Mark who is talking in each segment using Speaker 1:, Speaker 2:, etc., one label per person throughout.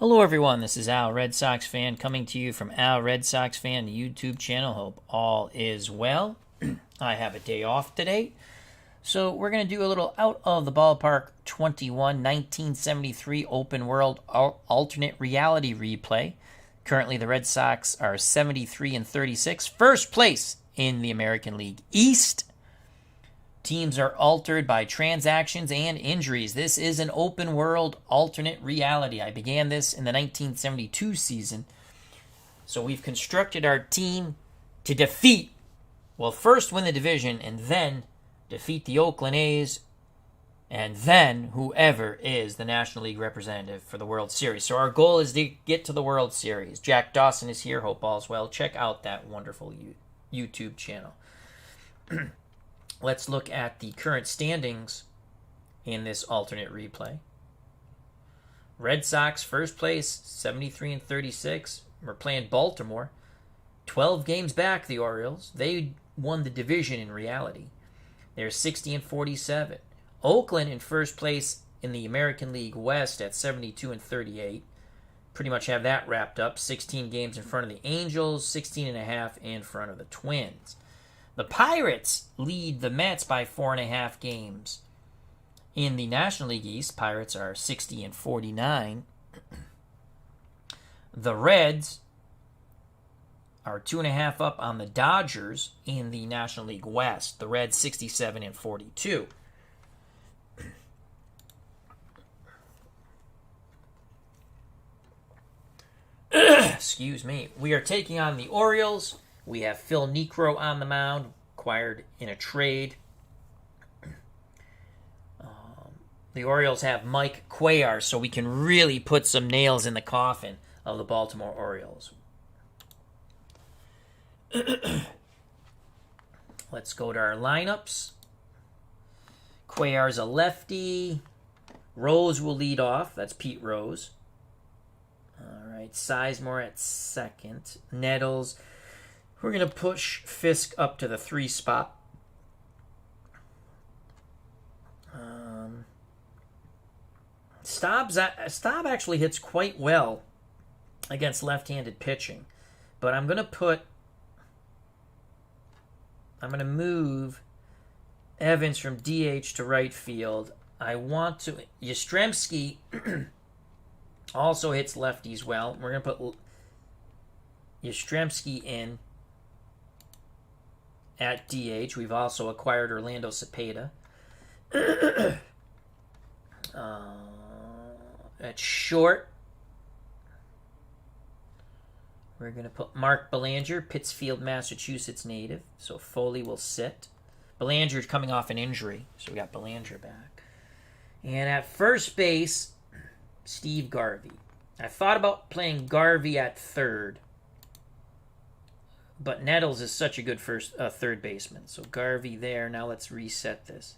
Speaker 1: Hello everyone, this is Al Red Sox Fan coming to you from Al Red Sox Fan, the YouTube channel. Hope all is well. I have a day off today, so we're going to do a little Out of the Ballpark 21 1973 Open World Alternate Reality Replay. Currently the Red Sox are 73-36, first place in the American League East. Teams are altered by transactions and injuries. This is an open world alternate reality. I began this in the 1972 season. So we've constructed our team to defeat, well, first win the division and then defeat the Oakland A's and then whoever is the National League representative for the World Series. So our goal is to get to the World Series. Jack Dawson is here. Hope all's well. Check out that wonderful YouTube channel. Let's look at the current standings in this alternate replay. Red Sox first place, 73-36. We're playing Baltimore. 12 games back, the Orioles. They won the division in reality. They're 60-47. Oakland in first place in the American League West at 72-38. Pretty much have that wrapped up. 16 games in front of the Angels, 16.5 in front of the Twins. The Pirates lead the Mets by 4.5 games. In the National League East, Pirates are 60-49. The Reds are 2.5 up on the Dodgers in the National League West. The Reds 67-42. Excuse me. We are taking on the Orioles. We have Phil Niekro on the mound, acquired in a trade. The Orioles have Mike Cuellar, so we can really put some nails in the coffin of the Baltimore Orioles. Let's go to our lineups. Cuellar's a lefty. Rose will lead off. That's Pete Rose. All right, Sizemore at second. Nettles. We're going to push Fisk up to the 3 spot. Staub actually hits quite well against left-handed pitching. But I'm going to move Evans from DH to right field. I want to... Yastrzemski also hits lefties well. We're going to put Yastrzemski in at DH. We've also acquired Orlando Cepeda. At short, we're going to put Mark Belanger, Pittsfield, Massachusetts native. So Foley will sit. Belanger's coming off an injury, so we got Belanger back. And at first base, Steve Garvey. I thought about playing Garvey at third, but Nettles is such a good third baseman. So Garvey there. Now let's reset this.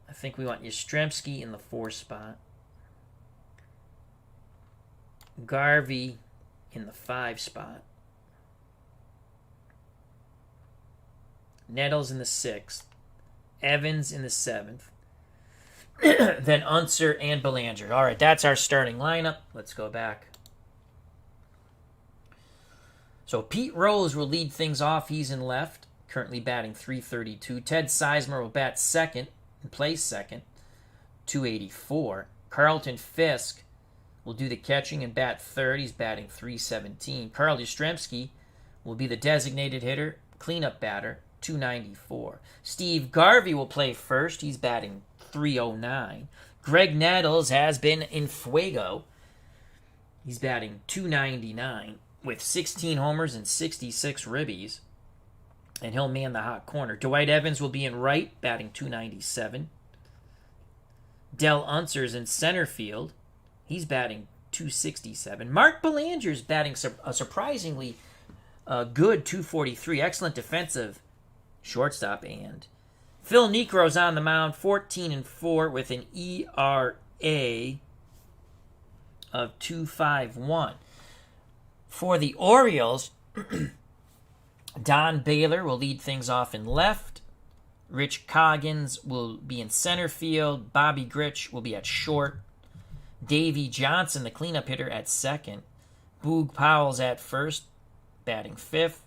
Speaker 1: I think we want Yastrzemski in the 4 spot. Garvey in the 5 spot. Nettles in the 6th. Evans in the 7th. Then Unser and Belanger. All right, that's our starting lineup. Let's go back. So Pete Rose will lead things off. He's in left, currently batting .332. Ted Sizemore will bat second and play second, .284. Carlton Fisk will do the catching and bat third. He's batting .317. Carl Yastrzemski will be the designated hitter, cleanup batter, .294. Steve Garvey will play first. He's batting .309. Greg Nettles has been in fuego. He's batting .299 with 16 homers and 66 ribbies. And he'll man the hot corner. Dwight Evans will be in right, batting .297. Del Unser's in center field. He's batting .267. Mark Belanger's batting a surprisingly good .243. Excellent defensive shortstop. And Phil Niekro's on the mound, 14-4 with an ERA of .251. For the Orioles, Don Baylor will lead things off in left. Rich Coggins will be in center field. Bobby Grich will be at short. Davey Johnson, the cleanup hitter, at second. Boog Powell's at first, batting fifth.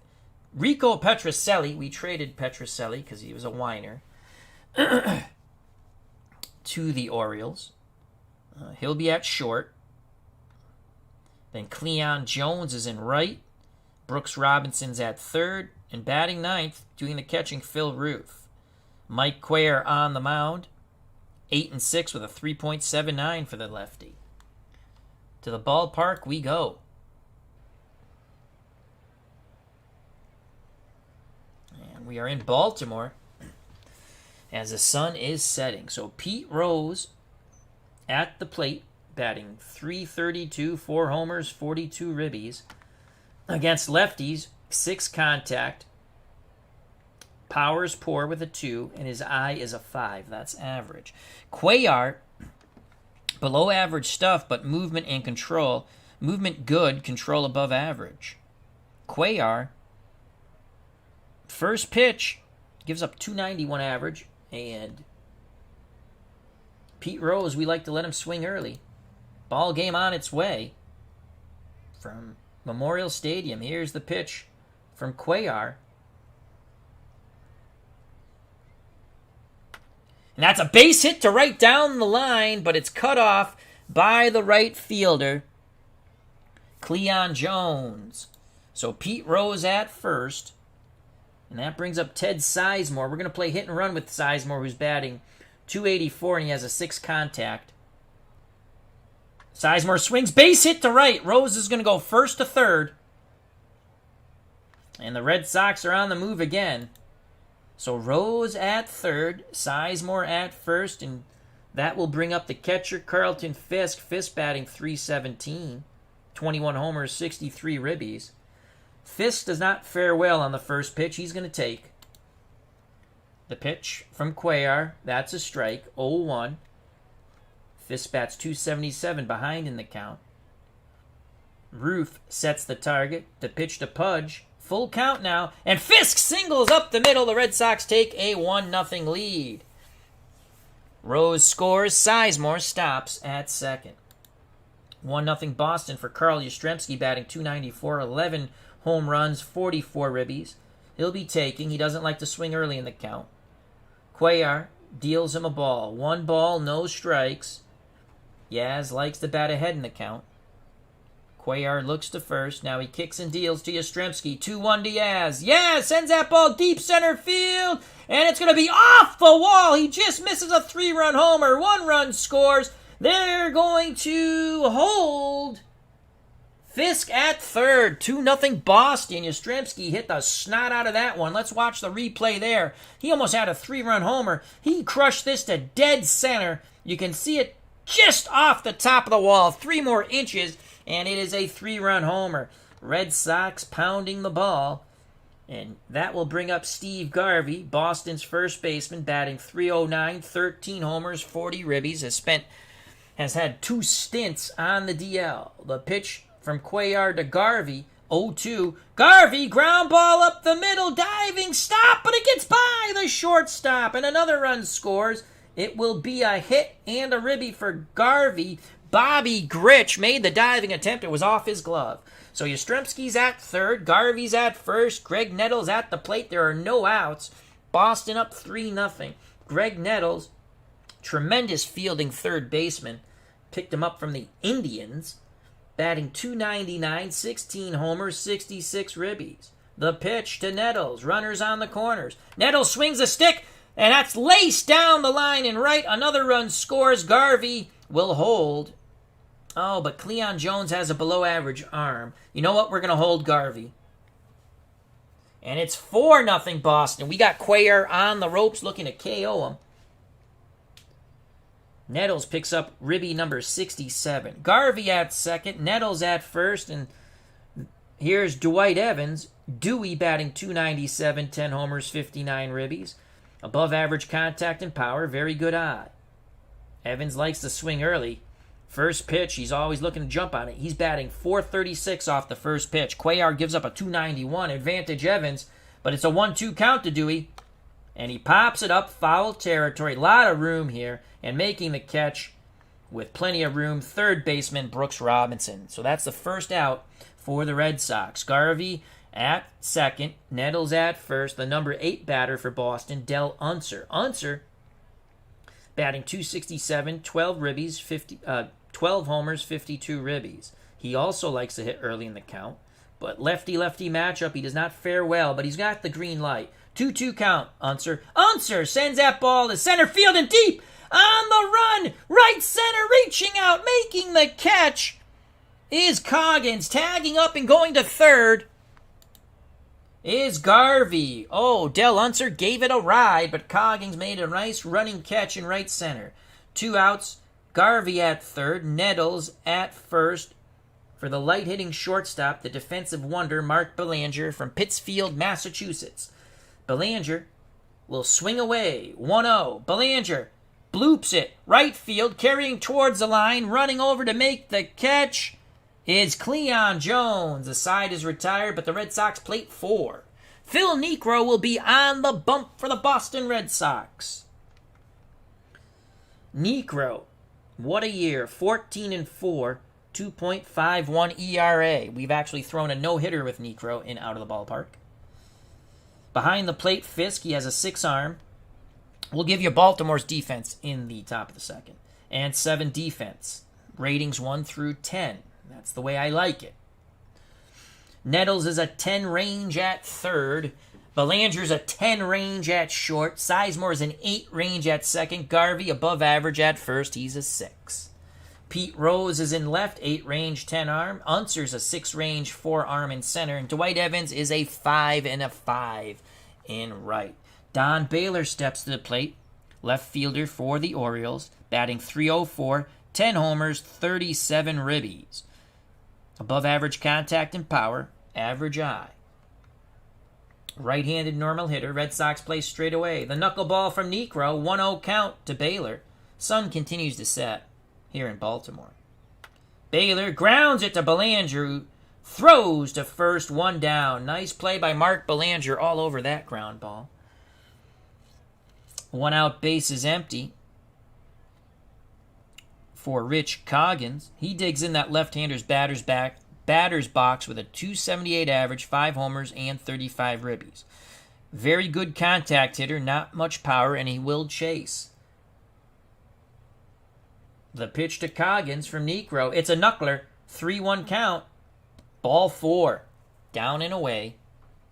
Speaker 1: Rico Petrocelli, we traded Petrocelli because he was a whiner, to the Orioles. He'll be at short. Then Cleon Jones is in right. Brooks Robinson's at third. And batting ninth, doing the catching, Phil Ruth. Mike Cuellar on the mound. 8-6 with a 3.79 for the lefty. To the ballpark we go. And we are in Baltimore as the sun is setting. So Pete Rose at the plate, batting .332, 4 homers, 42 ribbies. Against lefties, 6 contact. Power's poor with a 2, and his eye is a 5. That's average. Cuellar, below average stuff, but movement and control. Movement good, control above average. Cuellar, first pitch, gives up 291 average, and Pete Rose, we like to let him swing early. Ball game on its way from Memorial Stadium. Here's the pitch from Cuellar. And that's a base hit to right down the line, but it's cut off by the right fielder, Cleon Jones. So Pete Rose at first. And that brings up Ted Sizemore. We're going to play hit and run with Sizemore, who's batting .284, and he has a 6 contact. Sizemore swings, base hit to right. Rose is going to go first to third. And the Red Sox are on the move again. So Rose at third, Sizemore at first, and that will bring up the catcher, Carlton Fisk. Fisk batting .317, 21 homers, 63 ribbies. Fisk does not fare well on the first pitch. He's going to take the pitch from Cuellar. That's a strike, 0-1. Fisk bats .277 behind in the count. Ruth sets the target. The pitch to Pudge. Full count now. And Fisk singles up the middle. The Red Sox take a 1-0 lead. Rose scores. Sizemore stops at second. 1-0 Boston for Carl Yastrzemski, batting .294, 11 home runs, 44 ribbies. He'll be taking. He doesn't like to swing early in the count. Cuellar deals him a ball. 1 ball, no strikes. Yaz likes to bat ahead in the count. Cuellar looks to first. Now he kicks and deals to Yastrzemski. 2-1 to Yaz. Yaz sends that ball deep center field. And it's going to be off the wall. He just misses a 3-run homer. 1 run scores. They're going to hold Fisk at third. 2-0 Boston. Yastrzemski hit the snot out of that one. Let's watch the replay there. He almost had a 3-run homer. He crushed this to dead center. You can see it just off the top of the wall. 3 more inches, and it is a 3-run homer. Red Sox pounding the ball. And that will bring up Steve Garvey, Boston's first baseman, batting .309, 13 homers, 40 ribbies. Has had 2 stints on the DL. The pitch from Cuellar to Garvey, 0-2. Garvey, ground ball up the middle, diving stop, but it gets by the shortstop, and another run scores. It will be a hit and a ribby for Garvey. Bobby Grich made the diving attempt. It was off his glove. So Yastrzemski's at third, Garvey's at first, Greg Nettles at the plate. There are no outs. Boston up 3-0. Greg Nettles, tremendous fielding third baseman, picked him up from the Indians, batting .299, 16 homers, 66 ribbies. The pitch to Nettles, runners on the corners. Nettles swings a stick, and that's laced down the line and right. Another run scores. Garvey will hold. Oh, but Cleon Jones has a below-average arm. You know what? We're going to hold Garvey. And it's 4-0 Boston. We got Cuellar on the ropes looking to KO him. Nettles picks up ribby number 67. Garvey at second. Nettles at first. And here's Dwight Evans. Dewey batting .297, 10 homers, 59 ribbies. Above average contact and power. Very good eye. Evans likes to swing early. First pitch, he's always looking to jump on it. He's batting .436 off the first pitch. Cuellar gives up a .291. Advantage Evans, but it's a 1-2 count to Dewey. And he pops it up, foul territory. A lot of room here. And making the catch with plenty of room, third baseman Brooks Robinson. So that's the first out for the Red Sox. Garvey at second, Nettles at first, the number 8 batter for Boston, Del Unser. Unser batting .267, 12 ribbies, 12 homers, 52 ribbies. He also likes to hit early in the count, but lefty-lefty matchup, he does not fare well, but he's got the green light. 2-2 count, Unser. Unser sends that ball to center field and deep on the run. Right center reaching out, making the catch is Coggins. Tagging up and going to third is Garvey. Oh, Del Unser gave it a ride, but Coggins made a nice running catch in right center. 2 outs, Garvey at third, Nettles at first. For the light-hitting shortstop, the defensive wonder Mark Belanger from Pittsfield, Massachusetts. Belanger will swing away. 1-0. Belanger bloops it. Right field, carrying towards the line, running over to make the catch is Cleon Jones. The side is retired, but the Red Sox plate 4. Phil Niekro will be on the bump for the Boston Red Sox. Niekro, what a year. 14-4. 2.51 ERA. We've actually thrown a no-hitter with Niekro in out of the ballpark. Behind the plate, Fisk, he has a 6-arm. We'll give you Baltimore's defense in the top of the second. And 7 defense. Ratings 1 through 10. That's the way I like it. Nettles is a 10 range at third. Belanger's a 10 range at short. Sizemore's an 8 range at second. Garvey above average at first. He's a 6. Pete Rose is in left, 8 range, 10 arm. Unser's a 6 range, 4 arm in center. And Dwight Evans is a 5 and a 5 in right. Don Baylor steps to the plate, left fielder for the Orioles, batting .304, 10 homers, 37 ribbies. Above average contact and power, average eye. Right-handed normal hitter, Red Sox play straight away. The knuckleball from Niekro, 1-0 count to Baylor. Sun continues to set here in Baltimore. Baylor grounds it to Belanger, who throws to first, 1 down. Nice play by Mark Belanger all over that ground ball. 1 out, base is empty for Rich Coggins. He digs in that left-hander's batter's box with a .278 average, 5 homers, and 35 ribbies. Very good contact hitter, not much power, and he will chase. The pitch to Coggins from Niekro. It's a knuckler. 3-1 count. Ball 4. Down and away.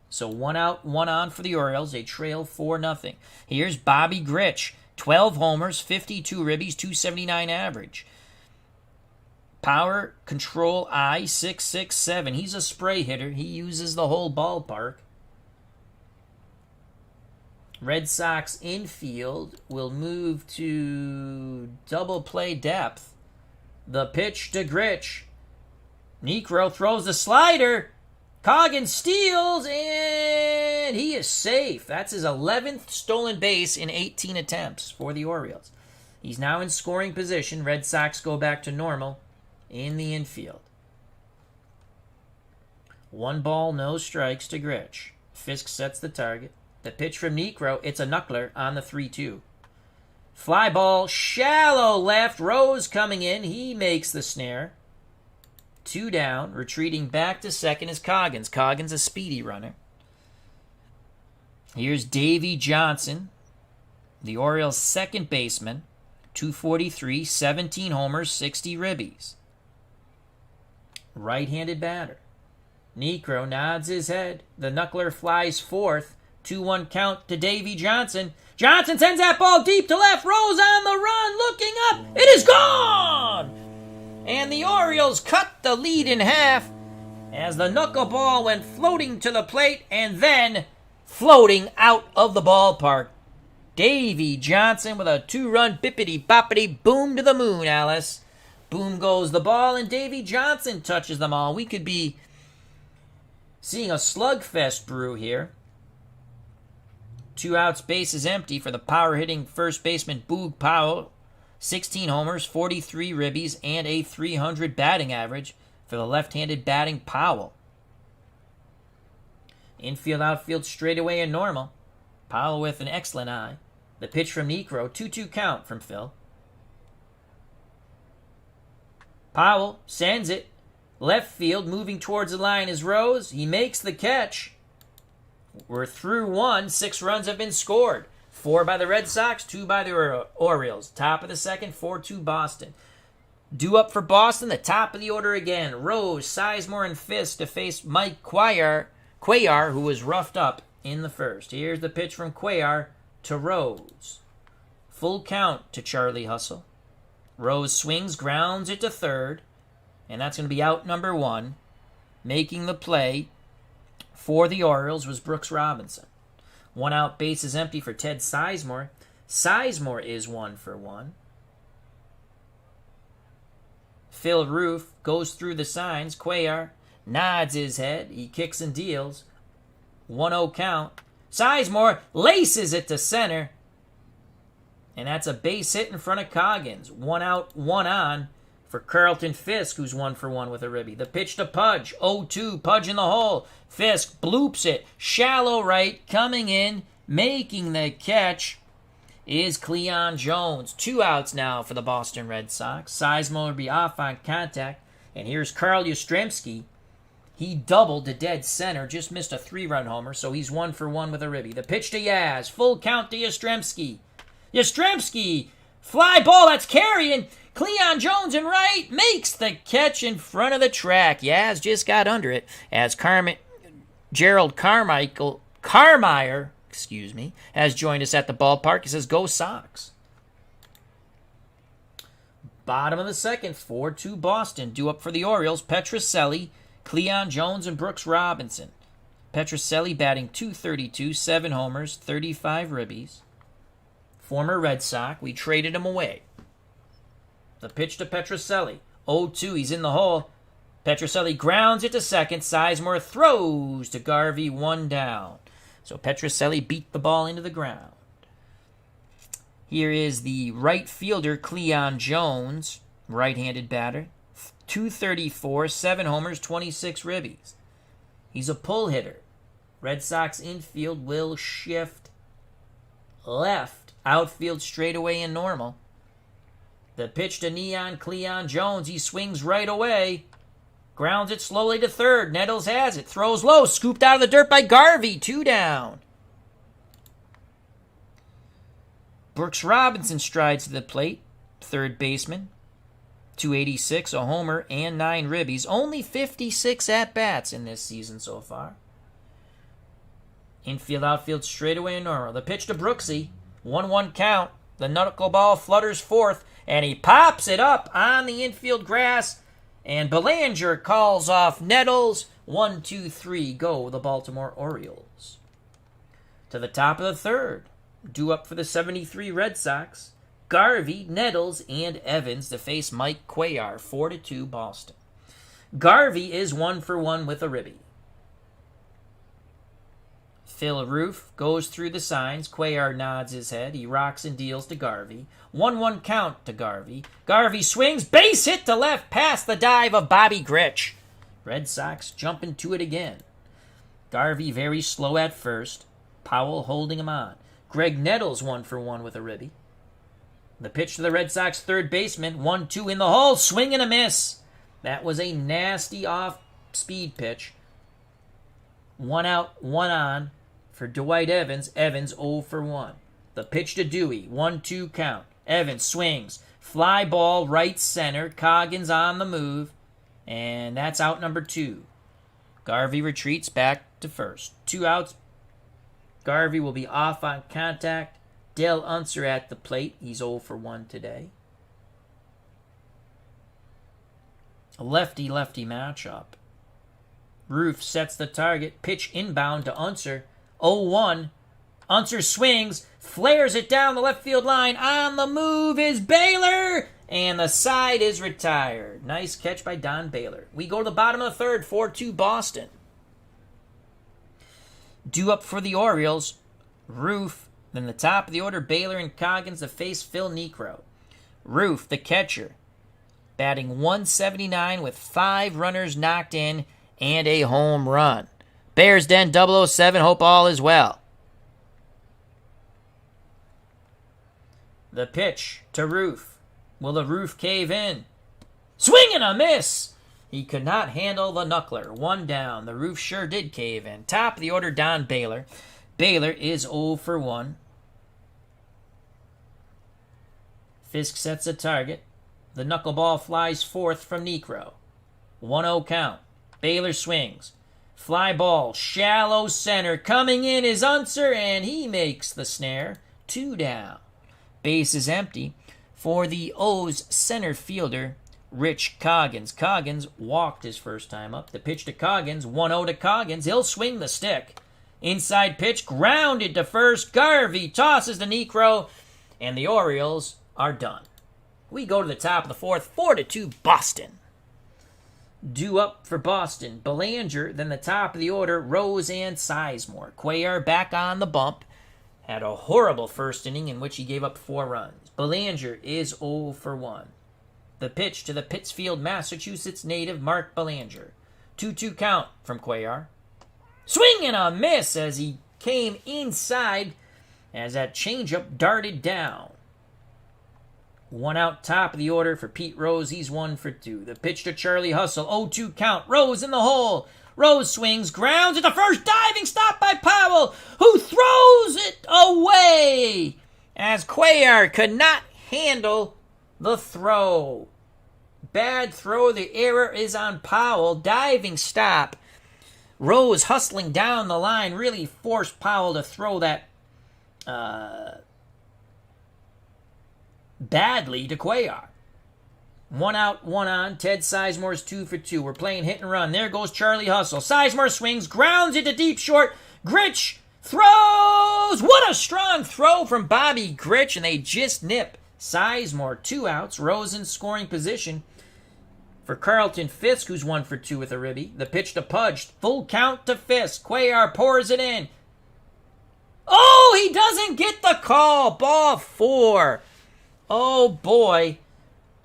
Speaker 1: So 1 out, 1 on for the Orioles. They trail 4-0. Here's Bobby Grich. 12 homers, 52 ribbies, .279 average. Power, control, eye, 6.67. He's a spray hitter. He uses the whole ballpark. Red Sox infield will move to double play depth. The pitch to Grich. Niekro throws the slider. Coggins steals, and he is safe. That's his 11th stolen base in 18 attempts for the Orioles. He's now in scoring position. Red Sox go back to normal in the infield. 1 ball, no strikes to Grich. Fisk sets the target. The pitch from Niekro, it's a knuckler on the 3-2. Fly ball, shallow left. Rose coming in. He makes the snare. 2 down. Retreating back to second is Coggins. Coggins a speedy runner. Here's Davey Johnson, the Orioles' second baseman. .243, 17 homers, 60 ribbies. Right-handed batter. Niekro nods his head. The knuckler flies fourth. 2-1 count to Davey Johnson. Johnson sends that ball deep to left. Rose on the run, looking up. It is gone! And the Orioles cut the lead in half as the knuckleball went floating to the plate and then floating out of the ballpark. Davey Johnson with a 2-run bippity-boppity boom to the moon, Alice. Boom goes the ball, and Davey Johnson touches them all. We could be seeing a slugfest brew here. 2 outs, base is empty for the power-hitting first baseman Boog Powell. 16 homers, 43 ribbies, and a .300 batting average for the left-handed batting Powell. Infield, outfield, straightaway, and normal. Powell with an excellent eye. The pitch from Niekro, 2-2 count from Phil. Powell sends it. Left field, moving towards the line is Rose. He makes the catch. We're through 1. 6 runs have been scored. 4 by the Red Sox, 2 by the Orioles. Top of the second, 4-2 Boston. Due up for Boston, the top of the order again. Rose, Sizemore, and Fisk to face Mike Cuellar, who was roughed up in the first. Here's the pitch from Cuellar to Rose. Full count to Charlie Hustle. Rose swings, grounds it to third, and that's going to be out number 1. Making the play for the Orioles was Brooks Robinson. 1 out, base is empty for Ted Sizemore. Sizemore is 1 for 1. Phil Roof goes through the signs. Cuellar nods his head. He kicks and deals. 1-0 count. Sizemore laces it to center. And that's a base hit in front of Coggins. 1 out, 1 on for Carlton Fisk, who's 1 for 1 with a ribby. The pitch to Pudge. 0-2. Pudge in the hole. Fisk bloops it. Shallow right. Coming in. Making the catch is Cleon Jones. 2 outs now for the Boston Red Sox. Sizemore will be off on contact. And here's Carl Yastrzemski. He doubled to dead center. Just missed a 3-run homer, so he's 1 for 1 with a ribby. The pitch to Yaz. Full count to Yastrzemski. Yastrzemski, fly ball, that's carrying. Cleon Jones in right makes the catch in front of the track. Yaz just got under it as Gerald Carmier, has joined us at the ballpark. He says, go Sox. Bottom of the second, 4-2 Boston. Due up for the Orioles, Petrocelli, Cleon Jones, and Brooks Robinson. Petrocelli batting .232, 7 homers, 35 ribbies. Former Red Sox. We traded him away. The pitch to Petrocelli. 0-2. He's in the hole. Petrocelli grounds it to second. Sizemore throws to Garvey. 1 down. So Petrocelli beat the ball into the ground. Here is the right fielder, Cleon Jones. Right-handed batter. .234. 7 homers, 26 ribbies. He's a pull hitter. Red Sox infield will shift left. Outfield straightaway and normal. The pitch to Neon Cleon Jones. He swings right away. Grounds it slowly to third. Nettles has it. Throws low. Scooped out of the dirt by Garvey. 2 down. Brooks Robinson strides to the plate. Third baseman. .286, a homer, and 9 ribbies. Only 56 at-bats in this season so far. Infield, outfield straightaway and normal. The pitch to Brooksy. 1-1 count. The knuckleball flutters fourth, and he pops it up on the infield grass. And Belanger calls off Nettles. 1-2-3, go the Baltimore Orioles. To the top of the third. Due up for the 73 Red Sox. Garvey, Nettles, and Evans to face Mike Cuellar. 4-2 Boston. Garvey is 1 for 1 with a ribby. Phil Roof goes through the signs. Cuellar nods his head. He rocks and deals to Garvey. 1-1 count to Garvey. Garvey swings. Base hit to left past the dive of Bobby Grich. Red Sox jumping to it again. Garvey very slow at first. Powell holding him on. Greg Nettles 1 for 1 with a ribby. The pitch to the Red Sox third baseman. 1-2 in the hole. Swing and a miss. That was a nasty off-speed pitch. 1 out, 1 on for Dwight Evans. Evans 0 for 1. The pitch to Dewey. 1-2 count. Evans swings. Fly ball right center. Coggins on the move. And that's out number 2. Garvey retreats back to first. 2 outs. Garvey will be off on contact. Dale Unser at the plate. He's 0 for 1 today. A lefty-lefty matchup. Roof sets the target. Pitch inbound to Unser. 0-1. Unser swings. Flares it down the left field line. On the move is Baylor. And the side is retired. Nice catch by Don Baylor. We go to the bottom of the third. 4-2 Boston. Due up for the Orioles. Roof. Then the top of the order, Baylor and Coggins to face Phil Niekro. Roof, the catcher. Batting .179 with 5 runners knocked in and a home run. Bears Den 007, hope all is well. The pitch to Roof. Will the Roof cave in? Swing and a miss! He could not handle the knuckler. One down. The roof sure did cave in. Top of the order, Don Baylor. Baylor is 0 for 1. Fisk sets a target. The knuckleball flies fourth from Necro. 1-0 count. Baylor swings. Fly ball, shallow center. Coming in is Unser, and he makes the snare. 2 down. Base is empty for the O's center fielder, Rich Coggins. Coggins walked his first time up. The pitch to Coggins. 1-0 to Coggins. He'll swing the stick. Inside pitch, grounded to first. Garvey tosses the Necro, and the Orioles are done. We go to the top of the fourth. 4-2 Boston. Due up for Boston, Belanger, then the top of the order, Rose and Sizemore. Cuellar back on the bump. Had a horrible first inning in which he gave up 4 runs. Belanger is 0 for 1. The pitch to the Pittsfield, Massachusetts native Mark Belanger. 2-2 count from Cuellar. Swing and a miss as he came inside as that changeup darted down. 1 out top of the order for Pete Rose. He's 1 for 2. The pitch to Charlie Hustle. 0-2 count. Rose in the hole. Rose swings, grounds at the first, diving stop by Powell, who throws it away as Cuellar could not handle the throw. Bad throw. The error is on Powell. Diving stop. Rose hustling down the line really forced Powell to throw that badly to Cuellar. 1 out, 1 on. Ted Sizemore's 2 for 2. We're playing hit and run. There goes Charlie Hustle. Sizemore swings, grounds it to deep short. Gritch throws. What a strong throw from Bobby Gritch, and they just nip. Sizemore, 2 outs. Rose in scoring position for Carlton Fisk, who's 1 for 2 with a ribby. The pitch to Pudge. Full count to Fisk. Cuellar pours it in. Oh, he doesn't get the call. Ball 4. Oh, boy.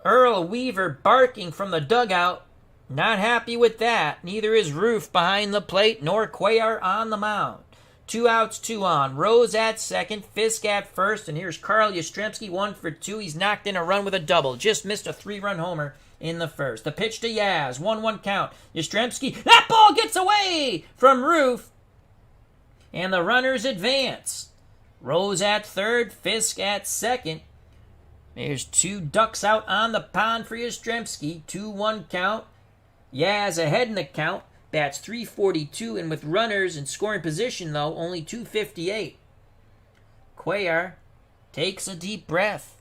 Speaker 1: Earl Weaver barking from the dugout. Not happy with that. Neither is Roof behind the plate, nor Cuellar on the mound. 2 outs, 2 on. Rose at second, Fisk at first, and here's Carl Yastrzemski, 1 for 2. He's knocked in a run with a double. Just missed a 3-run homer in the first. The pitch to Yaz, 1-1 count. Yastrzemski, that ball gets away from Roof, and the runners advance. Rose at third, Fisk at second. There's 2 ducks out on the pond for Yastrzemski. 2-1 count. Yaz ahead in the count. Bats .342, and with runners in scoring position, though, only .258. Cuellar takes a deep breath.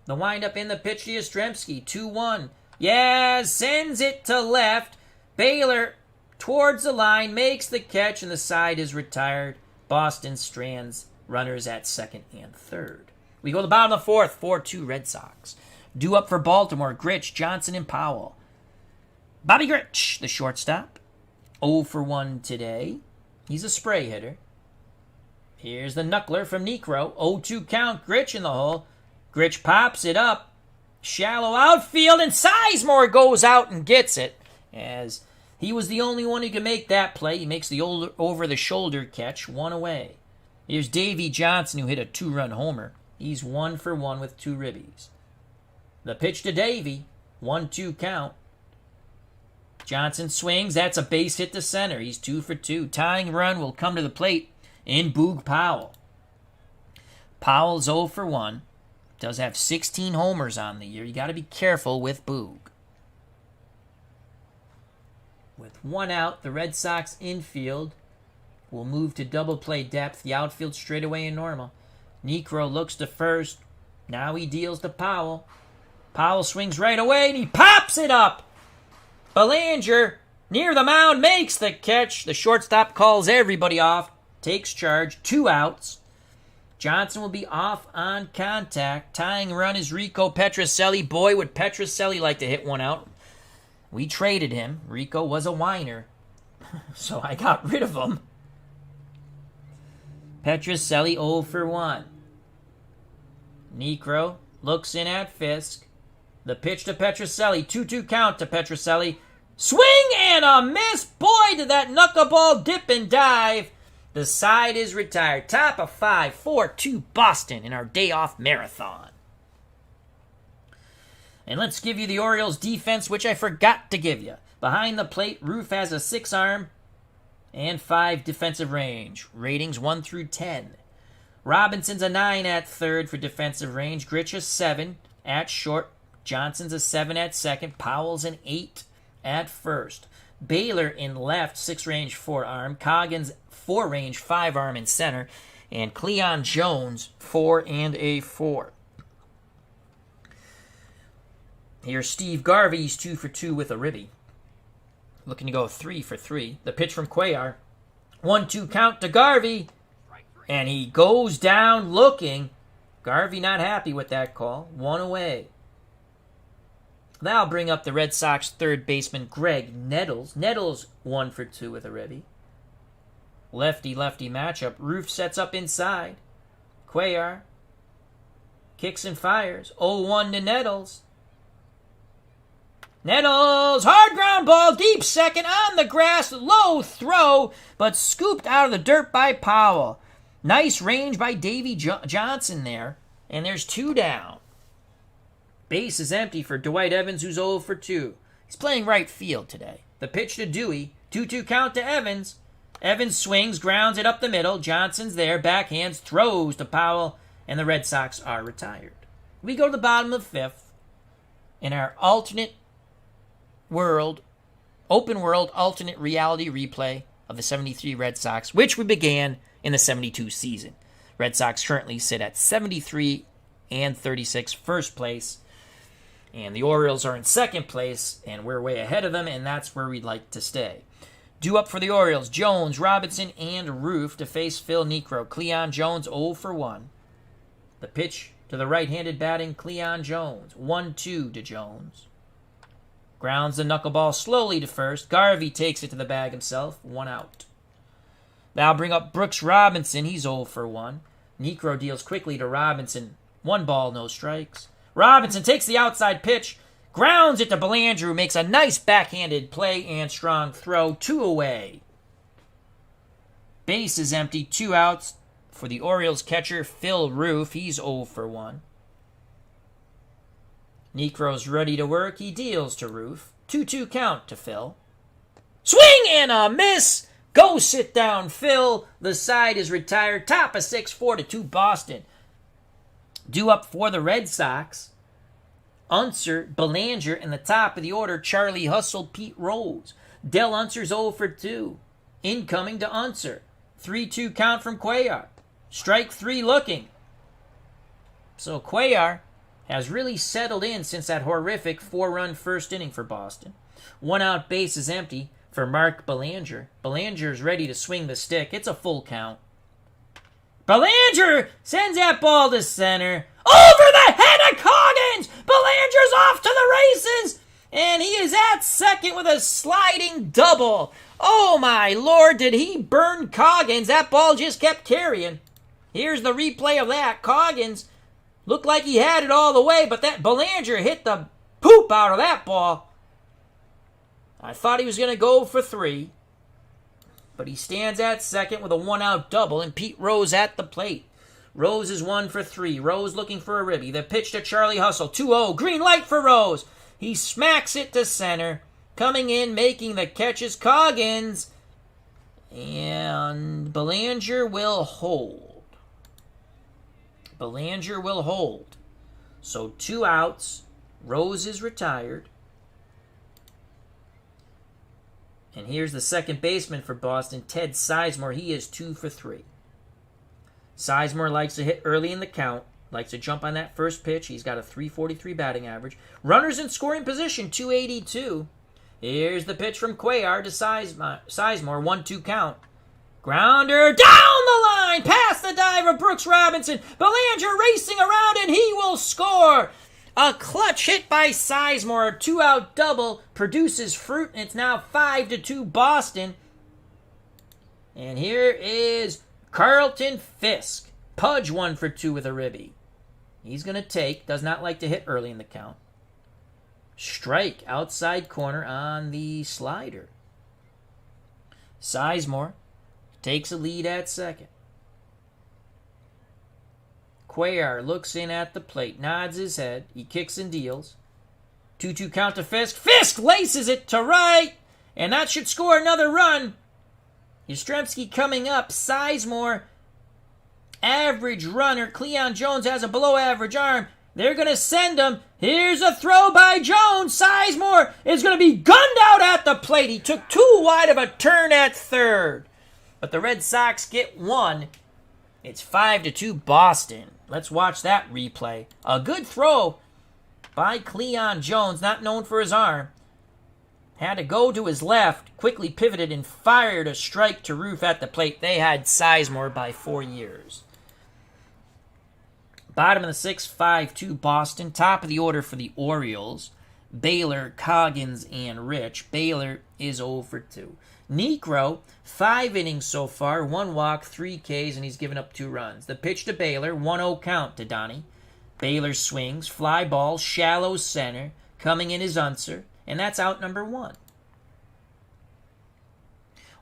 Speaker 1: The windup in the pitch to Yastrzemski. 2-1. Yaz sends it to left. Baylor towards the line, makes the catch, and the side is retired. Boston strands runners at second and third. We go to the bottom of the fourth, 4-2 Red Sox. Due up for Baltimore, Gritch, Johnson, and Powell. Bobby Gritch, the shortstop, 0 for 1 today. He's a spray hitter. Here's the knuckler from Necro. 0-2 count, Gritch in the hole. Gritch pops it up. Shallow outfield, and Sizemore goes out and gets it, as he was the only one who could make that play. He makes the over-the-shoulder catch, 1 away. Here's Davey Johnson, who hit a 2-run homer. He's 1 for 1 with 2 ribbies. The pitch to Davey, 1-2 count. Johnson swings. That's a base hit to center. He's 2 for 2. Tying run will come to the plate in Boog Powell. Powell's 0 for 1. Does have 16 homers on the year. You got to be careful with Boog. With 1 out, the Red Sox infield will move to double play depth. The outfield straight away in normal. Necro looks to first. Now he deals to Powell. Powell swings right away, and he pops it up. Belanger, near the mound, makes the catch. The shortstop calls everybody off, takes charge, 2 outs. Johnson will be off on contact. Tying run is Rico Petrocelli. Boy, would Petrocelli like to hit 1 out. We traded him. Rico was a whiner, so I got rid of him. Petrocelli 0 for 1. Necro looks in at Fisk. The pitch to Petrocelli. 2-2 count to Petrocelli. Swing and a miss. Boy, did that knuckleball dip and dive. The side is retired. Top of 5, 4-2 Boston in our day off marathon. And let's give you the Orioles defense, which I forgot to give you. Behind the plate, Roof has a 6-arm and 5 defensive range. Ratings 1 through 10. Robinson's a 9 at third for defensive range. Grich a 7 at short. Johnson's a 7 at second. Powell's an 8 at first. Baylor in left, 6-range, 4-arm. Coggins, 4-range, 5-arm in center. And Cleon Jones, 4 and a 4. Here's Steve Garvey. He's 2 for 2 with a ribby. Looking to go 3 for 3. The pitch from Cuellar. 1-2 count to Garvey. And he goes down looking. Garvey not happy with that call. 1 away. That'll bring up the Red Sox third baseman Greg Nettles. Nettles 1 for 2 with a ribby. Lefty-lefty matchup. Roof sets up inside. Cuellar kicks and fires. 0-1 to Nettles. Nettles, hard ground ball, deep second on the grass, low throw, but scooped out of the dirt by Powell. Nice range by Davy Johnson there, and there's 2 down. Base is empty for Dwight Evans, who's 0 for 2. He's playing right field today. The pitch to Dewey, 2-2 count to Evans. Evans swings, grounds it up the middle. Johnson's there, backhands, throws to Powell, and the Red Sox are retired. We go to the bottom of the 5th in our open world alternate reality replay of the 73 Red Sox, which we began in the 72 season. Red Sox currently sit at 73 and 36, first place, and the Orioles are in second place, and we're way ahead of them, and that's where we'd like to stay. Due up for the Orioles, Jones, Robinson, and Roof to face Phil Niekro. Cleon Jones 0 for 1. The pitch to the right-handed batting Cleon Jones. 1-2 to Jones. Grounds the knuckleball slowly to first. Garvey takes it to the bag himself. 1 out. Now bring up Brooks Robinson. He's 0 for 1. Niekro deals quickly to Robinson. 1 ball, no strikes. Robinson takes the outside pitch. Grounds it to Belanger, who makes a nice backhanded play and strong throw. 2 away. Base is empty. 2 outs for the Orioles catcher, Phil Roof. He's 0 for 1. Niekro's ready to work. He deals to Roof. 2-2 count to Phil. Swing and a miss. Go sit down, Phil. The side is retired. Top of 6, 4-2 Boston. Due up for the Red Sox, Unser, Belanger, in the top of the order, Charlie Hustle, Pete Rose. Del Unser's 0 for 2. Incoming to Unser. 3-2 count from Cuellar. Strike 3 looking. So Cuellar has really settled in since that horrific 4-run first inning for Boston. 1 out, base is empty for Mark Belanger. Belanger's ready to swing the stick. It's a full count. Belanger sends that ball to center. Over the head of Coggins! Belanger's off to the races! And he is at second with a sliding double. Oh my lord, did he burn Coggins? That ball just kept carrying. Here's the replay of that. Coggins looked like he had it all the way, but that Belanger hit the poop out of that ball. I thought he was going to go for 3. But he stands at second with a 1-out double, and Pete Rose at the plate. Rose is 1 for 3. Rose looking for a ribby. The pitch to Charlie Hustle. 2-0. Green light for Rose. He smacks it to center. Coming in, making the catches, Coggins. And Belanger will hold. Belanger will hold. So 2 outs. Rose is retired. And here's the second baseman for Boston, Ted Sizemore. He is 2 for 3. Sizemore likes to hit early in the count, likes to jump on that first pitch. He's got a .343 batting average. Runners in scoring position, 282. Here's the pitch from Cuellar to Sizemore, 1-2 count. Grounder down the line, past the dive of Brooks Robinson. Belanger racing around, and he will score. A clutch hit by Sizemore, 2-out double, produces fruit, and it's now 5-2 Boston. And here is Carlton Fisk. Pudge 1 for 2 with a ribby. He's going to take, does not like to hit early in the count. Strike outside corner on the slider. Sizemore takes a lead at second. Cuellar looks in at the plate, nods his head. He kicks and deals. 2-2 count to Fisk. Fisk laces it to right, and that should score another run. Yastrzemski coming up. Sizemore, average runner. Cleon Jones has a below-average arm. They're going to send him. Here's a throw by Jones. Sizemore is going to be gunned out at the plate. He took too wide of a turn at third. But the Red Sox get one. It's 5-2 Boston. Let's watch that replay. A good throw by Cleon Jones, not known for his arm. Had to go to his left, quickly pivoted and fired a strike to Roof at the plate. They had Sizemore by 4 years. Bottom of the sixth, 5-2 Boston. Top of the order for the Orioles. Baylor, Coggins, and Rich. Baylor is 0-2. Niekro, 5 innings so far, 1 walk, 3 Ks, and he's given up 2 runs. The pitch to Baylor, 1-0 count to Donnie. Baylor swings, fly ball, shallow center. Coming in is Unser, and that's out number 1.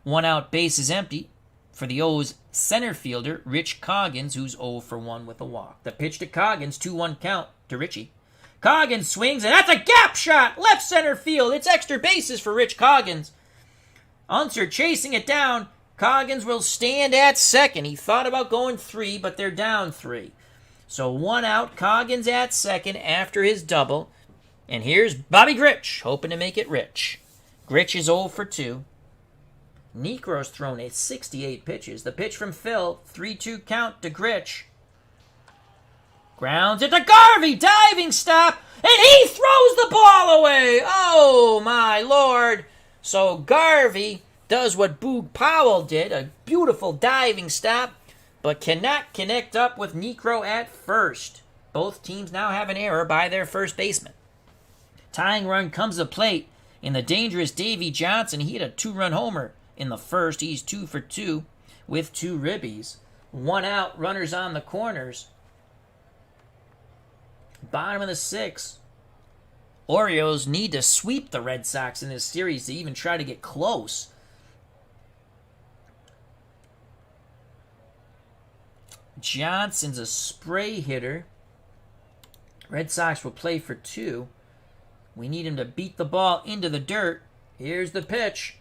Speaker 1: 1 out, base is empty for the O's center fielder, Rich Coggins, who's 0-1 with a walk. The pitch to Coggins, 2-1 count to Richie. Coggins swings, and that's a gap shot! Left center field. It's extra bases for Rich Coggins. Unser chasing it down. Coggins will stand at second. He thought about going 3, but they're down 3. So 1 out, Coggins at second after his double. And here's Bobby Grich, hoping to make it rich. Grich is 0-2. Niekro's thrown 68 pitches. The pitch from Phil, 3-2 count to Grich. Grounds it to Garvey, diving stop, and he throws the ball away. Oh, my Lord. So Garvey does what Boog Powell did, a beautiful diving stop, but cannot connect up with Niekro at first. Both teams now have an error by their first baseman. Tying run comes to plate in the dangerous Davy Johnson. He hit a 2-run homer in the first. He's 2-2 with 2 ribbies. 1 out, runners on the corners. Bottom of the 6th. Orioles need to sweep the Red Sox in this series to even try to get close. Johnson's a spray hitter. Red Sox will play for 2. We need him to beat the ball into the dirt. Here's the pitch.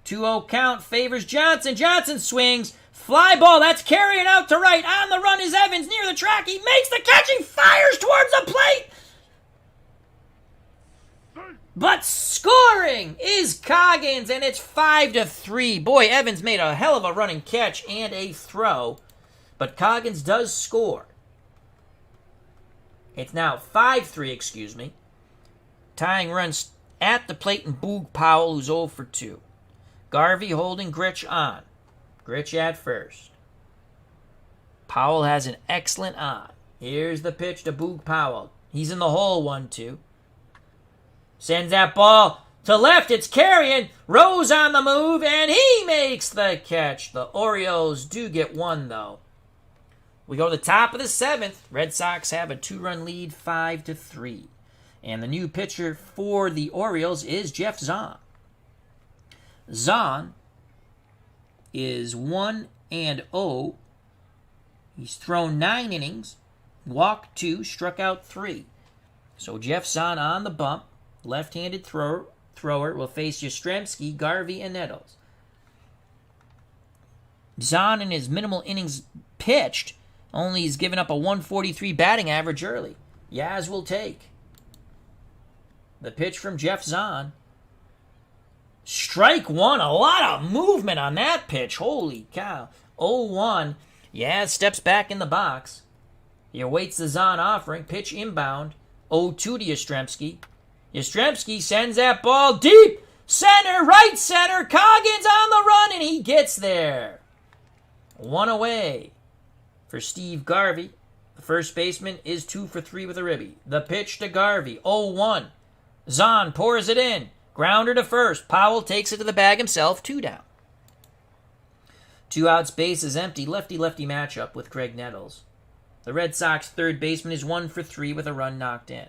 Speaker 1: 2-0 count favors Johnson. Johnson swings. Fly ball. That's carrying out to right. On the run is Evans near the track. He makes the catch. He fires towards the plate. But scoring is Coggins, and it's 5-3. Boy, Evans made a hell of a running catch and a throw. But Coggins does score. It's now 5-3, excuse me. Tying runs at the plate and Boog Powell, who's 0-2. Garvey holding Grich on. Grich at first. Powell has an excellent on. Here's the pitch to Boog Powell. He's in the hole, 1-2. Sends that ball to left. It's carrying. Rose on the move, and he makes the catch. The Orioles do get 1, though. We go to the top of the 7th. Red Sox have a 2-run lead, 5-3. And the new pitcher for the Orioles is Jeff Zahn. Zahn is 1-0. He's thrown 9 innings, walked 2, struck out 3. So Jeff Zahn on the bump. Left-handed thrower will face Yastrzemski, Garvey, and Nettles. Zahn in his minimal innings pitched only has given up a 143 batting average early. Yaz will take. The pitch from Jeff Zahn. Strike 1. A lot of movement on that pitch. Holy cow. 0-1. Yaz steps back in the box. He awaits the Zahn offering. Pitch inbound. 0-2 to Yastrzemski. Yastrzemski sends that ball deep. Center, right center. Coggins on the run, and he gets there. 1 away for Steve Garvey. The first baseman is 2-3 with a ribby. The pitch to Garvey. 0-1. Zahn pours it in. Grounder to first. Powell takes it to the bag himself. 2 down. 2 outs, base is empty. Lefty-lefty matchup with Craig Nettles. The Red Sox third baseman is 1-3 with a run knocked in.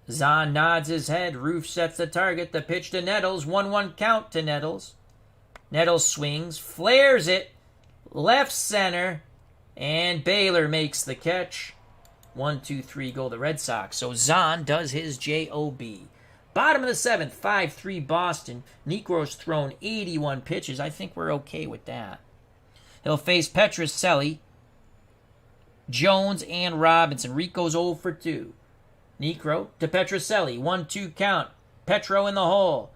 Speaker 1: Zahn nods his head. Roof sets the target. The pitch to Nettles. 1-1 count to Nettles. Nettles swings. Flares it. Left center. And Baylor makes the catch. 1, 2, 3 go the Red Sox. So Zahn does his job. Bottom of the 7th, 5-3 Boston. Niekro's thrown 81 pitches. I think we're okay with that. He'll face Petrocelli, Jones, and Robinson. Rico's 0 for 2. Niekro to Petrocelli. 1-2 count. Petro in the hole.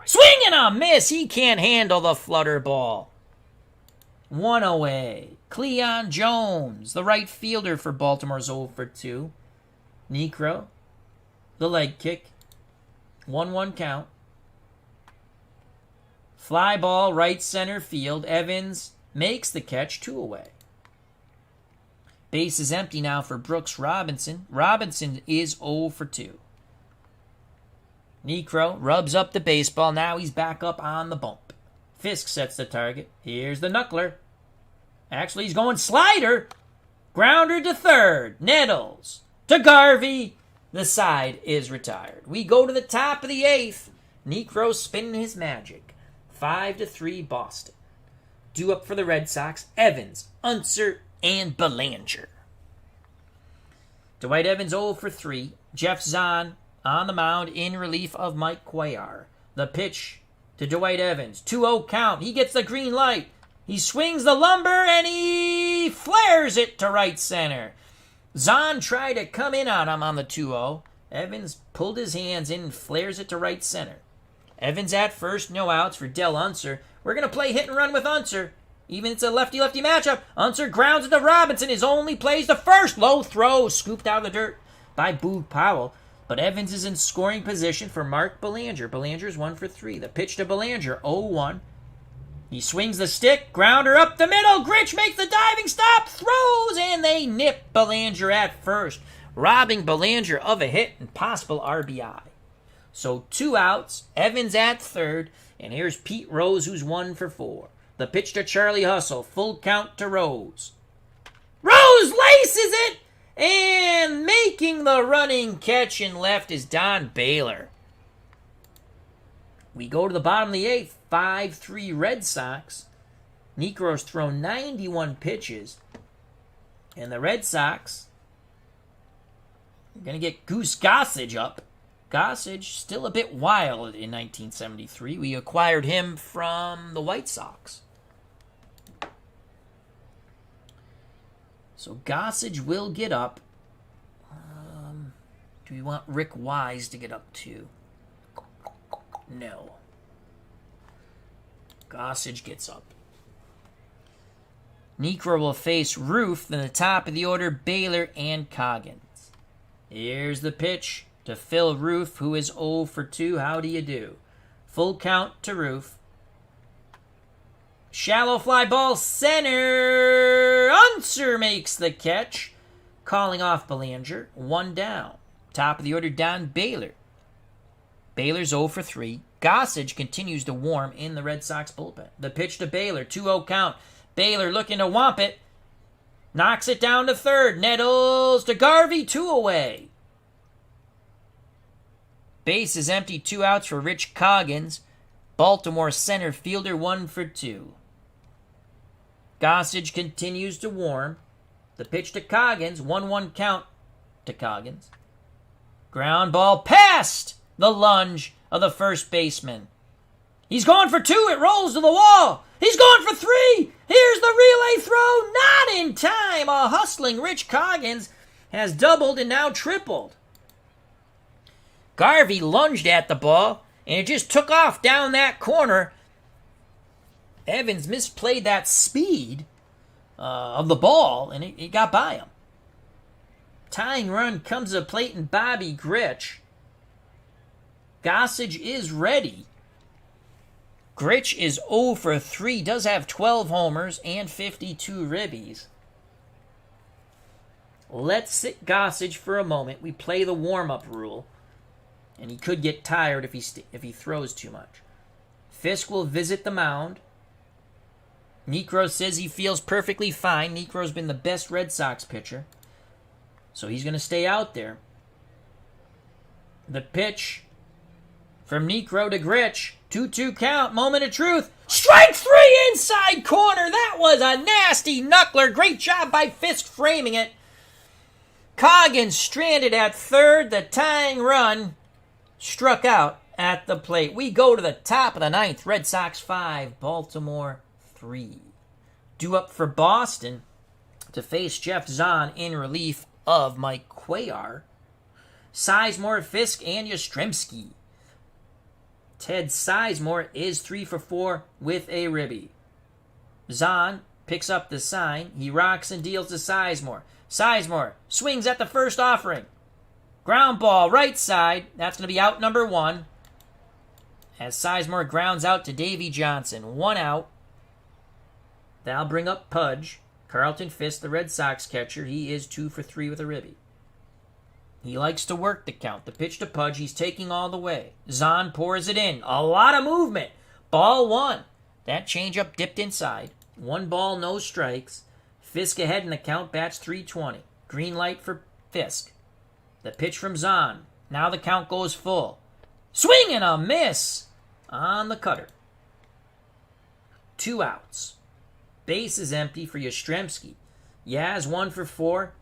Speaker 1: Swing and a miss. He can't handle the flutter ball. 1 away. Cleon Jones, the right fielder for Baltimore's 0 for 2. Niekro, the leg kick. 1-1 count. Fly ball, right center field. Evans makes the catch, 2 away. Base is empty now for Brooks Robinson. Robinson is 0 for 2. Niekro rubs up the baseball. Now he's back up on the bump. Fisk sets the target. Here's the knuckler. Actually, he's going slider. Grounder to third. Nettles to Garvey. The side is retired. We go to the top of the 8th. Niekro spinning his magic. 5-3 Boston. Due up for the Red Sox, Evans, Unser, and Belanger. Dwight Evans 0 for 3. Jeff Zahn on the mound in relief of Mike Cuellar. The pitch to Dwight Evans. 2-0 count. He gets the green light. He swings the lumber and he flares it to right center. Zahn tried to come in on him on the 2-0. Evans pulled his hands in and flares it to right center. Evans at first, no outs for Del Unser. We're going to play hit and run with Unser. Even it's a lefty-lefty matchup. Unser grounds it to Robinson. His only plays the first. Low throw, scooped out of the dirt by Boog Powell. But Evans is in scoring position for Mark Belanger. Belanger's 1 for 3. The pitch to Belanger, 0-1. He swings the stick, grounder up the middle. Grich makes the diving stop, throws, and they nip Belanger at first, robbing Belanger of a hit and possible RBI. So 2 outs, Evans at third, and here's Pete Rose, who's 1 for 4. The pitch to Charlie Hustle, full count to Rose. Rose laces it, and making the running catch in left is Don Baylor. We go to the bottom of the 8th, 5-3 Red Sox. Niekro's thrown 91 pitches. And the Red Sox are going to get Goose Gossage up. Gossage still a bit wild in 1973. We acquired him from the White Sox. So Gossage will get up. Do we want Rick Wise to get up too? No. Gossage gets up. Niekro will face Roof, then the top of the order, Baylor and Coggins. Here's the pitch to Phil Roof, who is 0 for 2. How do you do? Full count to Roof. Shallow fly ball center. Unser makes the catch, calling off Belanger. 1 down. Top of the order, Don Baylor. Baylor's 0 for 3. Gossage continues to warm in the Red Sox bullpen. The pitch to Baylor, 2-0 count. Baylor looking to whomp it. Knocks it down to third. Nettles to Garvey, 2 away. Base is empty, 2 outs for Rich Coggins. Baltimore center fielder, 1 for 2. Gossage continues to warm. The pitch to Coggins, 1-1 count to Coggins. Ground ball past the lunge of the first baseman. He's going for 2. It rolls to the wall. He's going for 3. Here's the relay throw. Not in time. A hustling Rich Coggins has doubled and now tripled. Garvey lunged at the ball, and it just took off down that corner. Evans misplayed that speed of the ball, and it got by him. Tying run comes to the plate, and Bobby Grich. Gossage is ready. Grich is 0 for 3, does have 12 homers and 52 ribbies. Let's sit Gossage for a moment. We play the warm-up rule, and he could get tired if he throws too much. Fisk will visit the mound. Niekro says he feels perfectly fine. Niekro's been the best Red Sox pitcher, so he's going to stay out there. The pitch from Niekro to Grich. 2-2 count. Moment of truth. Strike 3 inside corner. That was a nasty knuckler. Great job by Fisk framing it. Coggins stranded at third. The tying run struck out at the plate. We go to the top of the ninth. Red Sox 5, Baltimore 3. Due up for Boston to face Jeff Zahn in relief of Mike Cuellar. Sizemore, Fisk, and Yastrzemski. Ted Sizemore is 3 for 4 with a ribby. Zahn picks up the sign. He rocks and deals to Sizemore. Sizemore swings at the first offering. Ground ball right side. That's going to be out number 1. As Sizemore grounds out to Davy Johnson. 1 out. That'll bring up Pudge. Carlton Fisk, the Red Sox catcher. He is 2 for 3 with a ribby. He likes to work the count. The pitch to Pudge. He's taking all the way. Zahn pours it in. A lot of movement. Ball 1. That changeup dipped inside. 1 ball, no strikes. Fisk ahead in the count, bats .320. Green light for Fisk. The pitch from Zahn. Now the count goes full. Swing and a miss on the cutter. 2 outs. Base is empty for Yastrzemski. Yaz 1 for 4.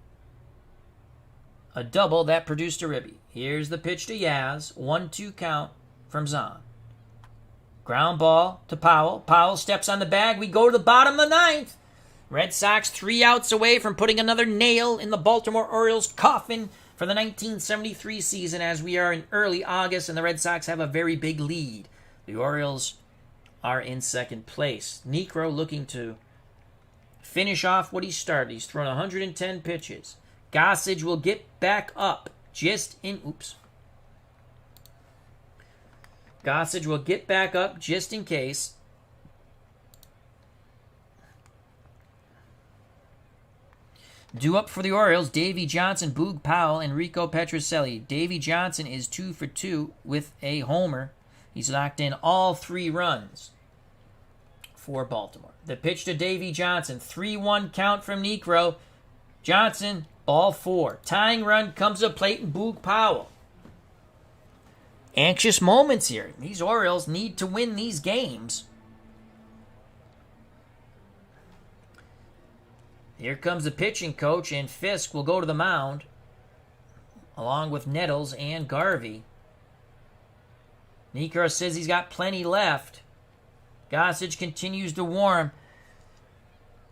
Speaker 1: A double that produced a ribby. Here's the pitch to Yaz. 1-2 count from Zahn. Ground ball to Powell. Powell steps on the bag. We go to the bottom of the ninth. Red Sox 3 outs away from putting another nail in the Baltimore Orioles' coffin for the 1973 season, as we are in early August and the Red Sox have a very big lead. The Orioles are in second place. Niekro looking to finish off what he started. He's thrown 110 pitches. Gossage will get back up Gossage will get back up just in case. Due up for the Orioles, Davy Johnson, Boog Powell, and Rico Petrocelli. Davy Johnson is 2 for 2 with a homer. He's knocked in all 3 runs for Baltimore. The pitch to Davy Johnson. 3-1 count from Niekro. Johnson, ball 4. Tying run comes to plate and Boog Powell. Anxious moments here. These Orioles need to win these games. Here comes the pitching coach, and Fisk will go to the mound, along with Nettles and Garvey. Niekro says he's got plenty left. Gossage continues to warm.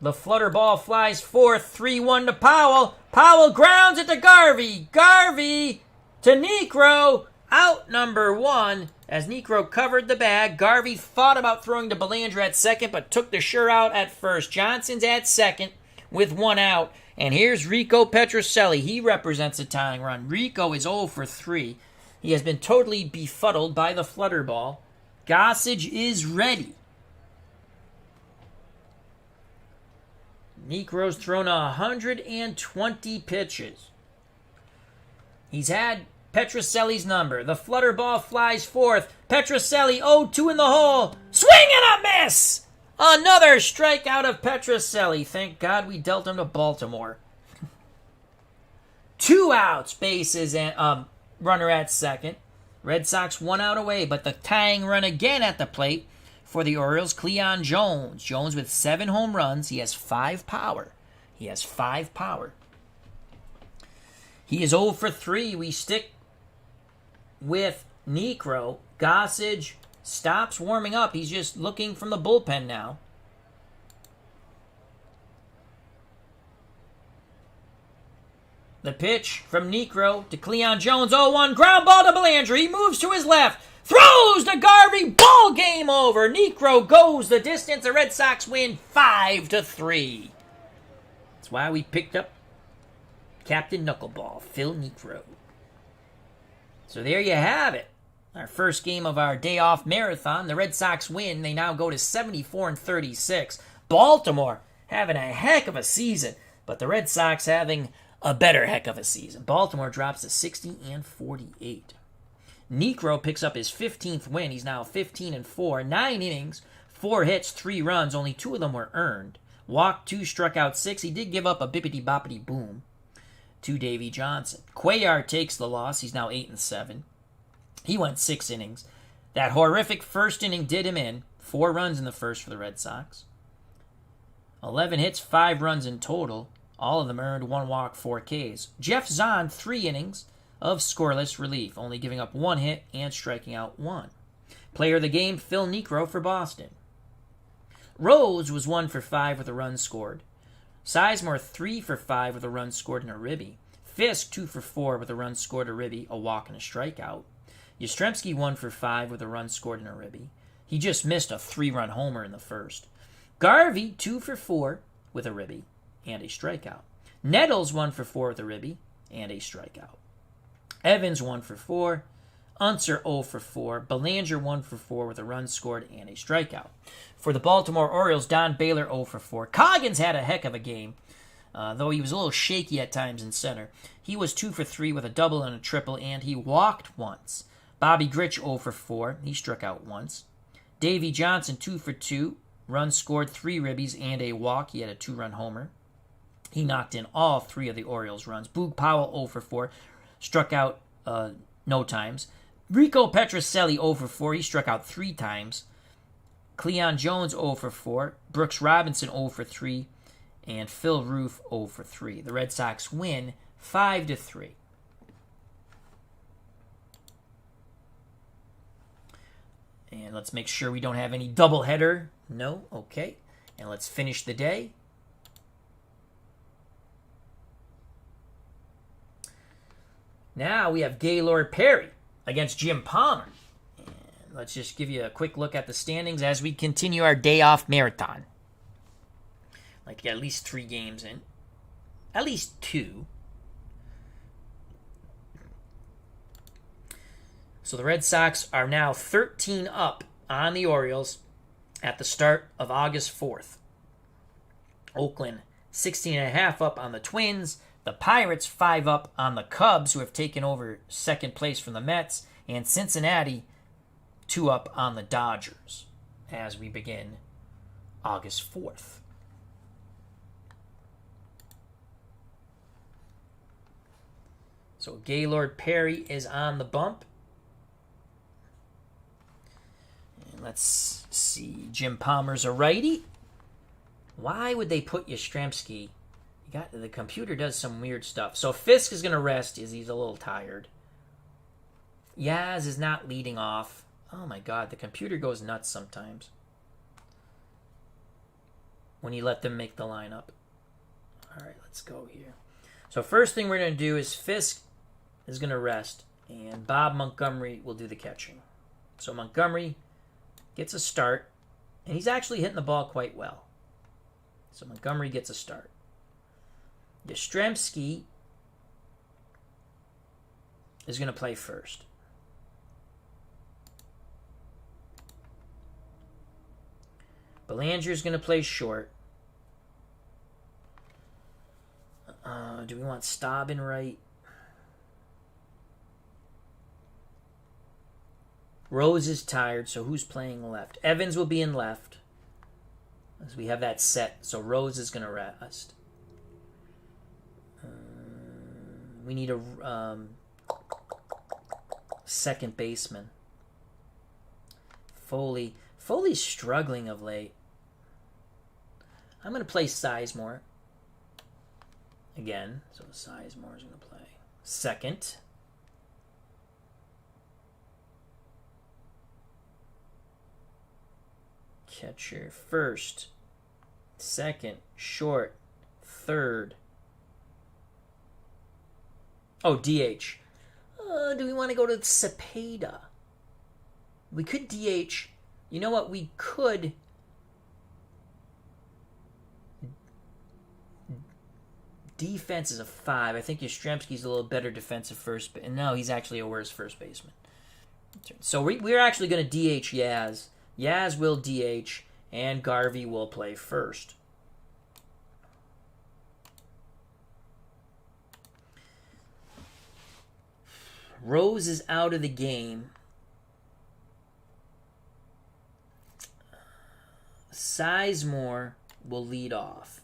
Speaker 1: The flutter ball flies forth, 3-1 to Powell. Powell grounds it to Garvey. Garvey to Niekro. Out number 1. As Niekro covered the bag, Garvey thought about throwing to Belanger at second, but took the sure out at first. Johnson's at second with 1 out. And here's Rico Petrocelli. He represents a tying run. Rico is 0 for 3. He has been totally befuddled by the flutter ball. Gossage is ready. Niekro's thrown 120 pitches. He's had Petrocelli's number. The flutter ball flies forth. Petrocelli 0-2 in the hole. Swing and a miss! Another strikeout of Petrocelli. Thank God we dealt him to Baltimore. 2 outs, bases, and runner at second. Red Sox 1 out away, but the tying run again at the plate for the Orioles, Cleon Jones. Jones with 7 home runs. He has 5 power. He is 0 for 3. We stick with Niekro. Gossage stops warming up. He's just looking from the bullpen now. The pitch from Niekro to Cleon Jones. 0-1. Ground ball to Belanger. He moves to his left. Throws to Garvey. Ball game over. Niekro goes the distance. The Red Sox win 5-3. That's why we picked up Captain Knuckleball, Phil Niekro. So there you have it. Our first game of our day off marathon. The Red Sox win. They now go to 74-36. Baltimore having a heck of a season, but the Red Sox having a better heck of a season. Baltimore drops to 60-48. Niekro picks up his 15th win. He's now 15-4. 9 innings, 4 hits, 3 runs. Only 2 of them were earned. Walked 2, struck out 6. He did give up a bippity-boppity boom to Davy Johnson. Cuellar takes the loss. He's now 8-7. He went 6 innings. That horrific first inning did him in. 4 runs in the first for the Red Sox. 11 hits, 5 runs in total. All of them earned 1 walk, 4 Ks. Jeff Zahn, 3 innings of scoreless relief, only giving up 1 hit and striking out 1. Player of the game, Phil Niekro for Boston. Rose was 1 for 5 with a run scored. Sizemore 3 for 5 with a run scored and a ribby. Fisk 2 for 4 with a run scored, a ribby, a walk and a strikeout. Yastrzemski 1 for 5 with a run scored and a ribby. He just missed a 3-run homer in the first. Garvey 2 for 4 with a ribby and a strikeout. Nettles 1 for 4 with a ribby and a strikeout. Evans 1 for 4. Unser 0 for 4. Belanger 1 for 4 with a run scored and a strikeout. For the Baltimore Orioles, Don Baylor 0 for 4. Coggins had a heck of a game, though he was a little shaky at times in center. He was 2 for 3 with a double and a triple, and he walked once. Bobby Grich 0 for 4. He struck out once. Davey Johnson 2 for 2. Run scored, 3 ribbies and a walk. He had a 2-run homer. He knocked in all 3 of the Orioles' runs. Boog Powell 0 for 4. Struck out no times. Rico Petrocelli 0 for 4. He struck out 3 times. Cleon Jones 0 for 4. Brooks Robinson 0 for 3. And Phil Roof 0 for 3. The Red Sox win 5-3. And let's make sure we don't have any doubleheader. No? Okay. And let's finish the day. Now we have Gaylord Perry against Jim Palmer. And let's just give you a quick look at the standings as we continue our day off marathon. I'd like to get at least 3 games in. At least 2. So the Red Sox are now 13 up on the Orioles at the start of August 4th. Oakland 16.5 up on the Twins. The Pirates 5 up on the Cubs, who have taken over second place from the Mets. And Cincinnati 2 up on the Dodgers as we begin August 4th. So Gaylord Perry is on the bump. And let's see. Jim Palmer's a righty. Why would they put Yastrzemski? The computer does some weird stuff. So Fisk is going to rest as he's a little tired. Yaz is not leading off. Oh my god, the computer goes nuts sometimes when you let them make the lineup. Alright, let's go here. So first thing we're going to do is Fisk is going to rest, and Bob Montgomery will do the catching. So Montgomery gets a start, and he's actually hitting the ball quite well. So Montgomery gets a start. Yastrzemski is going to play first. Belanger is going to play short. Do we want Staub in right? Rose is tired, so who's playing left? Evans will be in left, as we have that set. So Rose is going to rest. We need a second baseman. Foley's struggling of late. I'm going to play Sizemore again. So Sizemore is going to play second. Catcher first. Second. Short. Third. Oh, DH. Do we want to go to Cepeda? We could DH. You know what? We could defense is a 5. I think Yastrzemski's a little better defensive first, and no, he's actually a worse first baseman. So we're actually going to DH Yaz. Yaz will DH, and Garvey will play first. Rose is out of the game. Sizemore will lead off.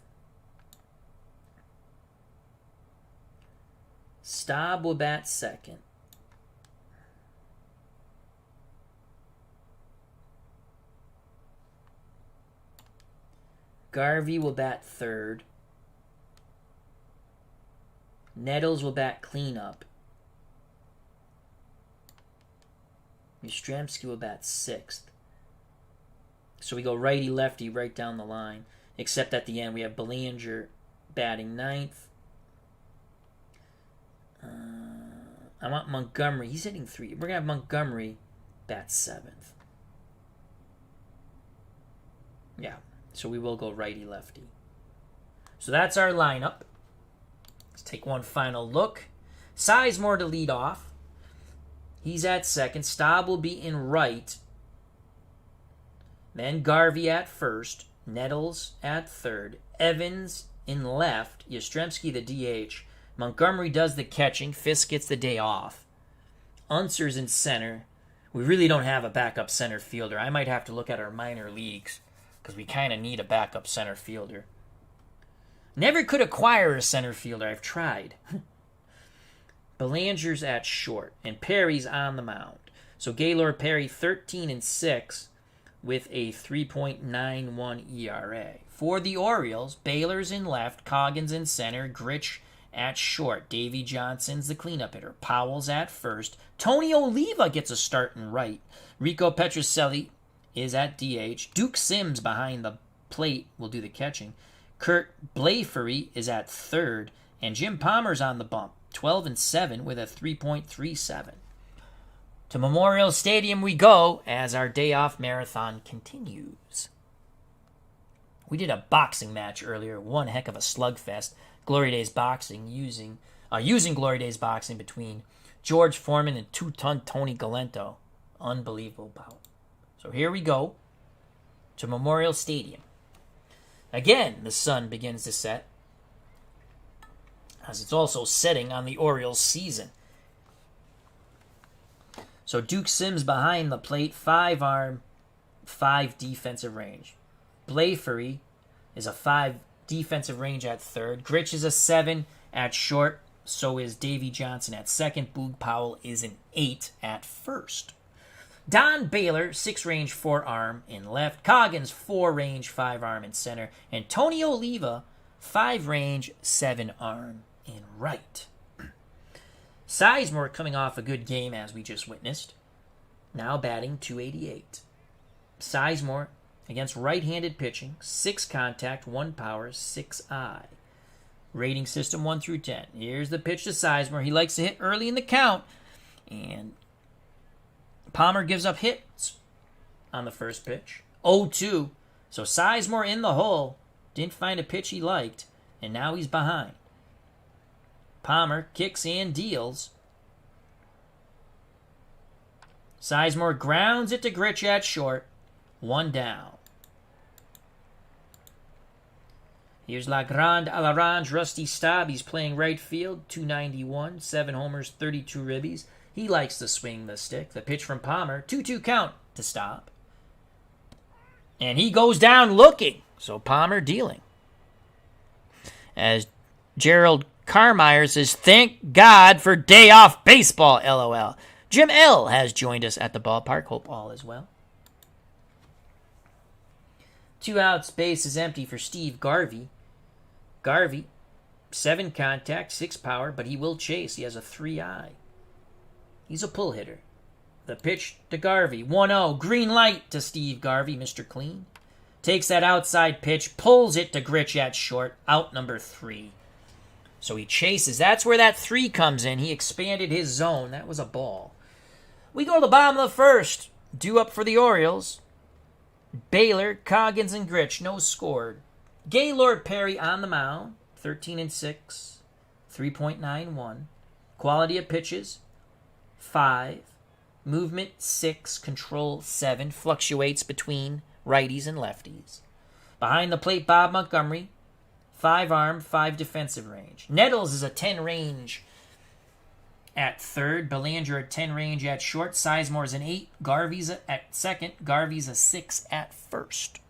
Speaker 1: Staub will bat second. Garvey will bat third. Nettles will bat cleanup. Yastrzemski will bat 6th. So we go righty-lefty right down the line. Except at the end we have Belanger batting 9th. I want Montgomery. He's hitting 3. We're going to have Montgomery bat 7th. Yeah, so we will go righty-lefty. So that's our lineup. Let's take one final look. Sizemore to lead off. He's at second. Staub will be in right. Then Garvey at first. Nettles at third. Evans in left. Yastrzemski the DH. Montgomery does the catching. Fisk gets the day off. Unser's in center. We really don't have a backup center fielder. I might have to look at our minor leagues because we kind of need a backup center fielder. Never could acquire a center fielder. I've tried. Belanger's at short, and Perry's on the mound. So Gaylord Perry 13-6 with a 3.91 ERA. For the Orioles, Baylor's in left, Coggins in center, Grich at short. Davy Johnson's the cleanup hitter. Powell's at first. Tony Oliva gets a start in right. Rico Petrocelli is at DH. Duke Sims behind the plate will do the catching. Kurt Blafery is at third. And Jim Palmer's on the bump. 12-7 with a 3.37. To Memorial Stadium we go as our day off marathon continues. We did a boxing match earlier. One heck of a slugfest. Glory Days Boxing using Glory Days Boxing between George Foreman and 2-ton Tony Galento. Unbelievable bout. So here we go to Memorial Stadium. Again, the sun begins to set, as it's also setting on the Orioles season. So Duke Sims behind the plate, 5-arm, 5 defensive range. Blafery is a 5 defensive range at third. Grich is a 7 at short. So is Davy Johnson at second. Boog Powell is an 8 at first. Don Baylor, 6-range, 4-arm in left. Coggins, 4-range, 5-arm in center. And Tony Oliva, 5-range, 7-arm in right. Sizemore coming off a good game as we just witnessed. Now batting .288. Sizemore against right-handed pitching. 6 contact, 1 power, 6 eye. Rating system 1 through 10. Here's the pitch to Sizemore. He likes to hit early in the count. And Palmer gives up hits on the first pitch. 0-2. So Sizemore in the hole. Didn't find a pitch he liked. And now he's behind. Palmer kicks and deals. Sizemore grounds it to Grich at short. 1 down. Here's La Grande à l'Orange, Rusty Staub. He's playing right field, .291, 7 homers, 32 ribbies. He likes to swing the stick. The pitch from Palmer, 2-2 count to Staub. And he goes down looking. So Palmer dealing. As Gerald Carmeyer says, thank God for day off baseball, LOL. Jim L. has joined us at the ballpark. Hope all is well. 2 outs, base is empty for Steve Garvey. Garvey, 7 contact, 6 power, but he will chase. He has a 3-eye. He's a pull hitter. The pitch to Garvey, 1-0. Green light to Steve Garvey, Mr. Clean. Takes that outside pitch, pulls it to Grich at short, out number 3. So he chases. That's where that 3 comes in. He expanded his zone. That was a ball. We go to the bottom of the first. Due up for the Orioles. Baylor, Coggins, and Grich. No scored. Gaylord Perry on the mound. 13-6. 3.91. Quality of pitches. 5. Movement 6. Control 7. Fluctuates between righties and lefties. Behind the plate, Bob Montgomery. 5-arm, 5 defensive range. Nettles is a 10 range at third. Belanger a 10 range at short. Sizemore's an 8. Garvey's at second. Garvey's a 6 at first.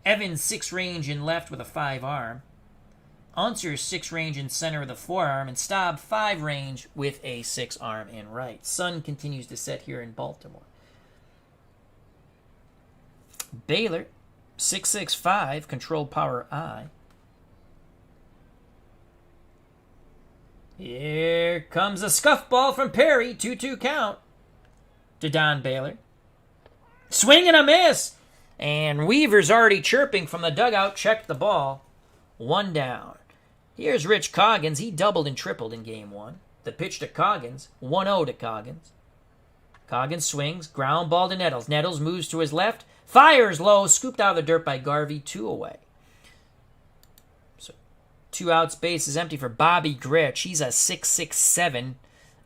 Speaker 1: Evans 6 range in left with a 5-arm. Unser 6 range in center with a 4-arm. And Staub 5 range with a 6-arm in right. Sun continues to set here in Baltimore. Baylor 6'6", 5, controlled power eye. Here comes a scuff ball from Perry. 2-2 count to Don Baylor. Swing and a miss. And Weaver's already chirping from the dugout. Check the ball. 1 down. Here's Rich Coggins. He doubled and tripled in game 1. The pitch to Coggins. 1-0 to Coggins. Coggins swings. Ground ball to Nettles. Nettles moves to his left. Fires low. Scooped out of the dirt by Garvey. 2 away. So 2 outs. Base is empty for Bobby Gritch. He's a 6.67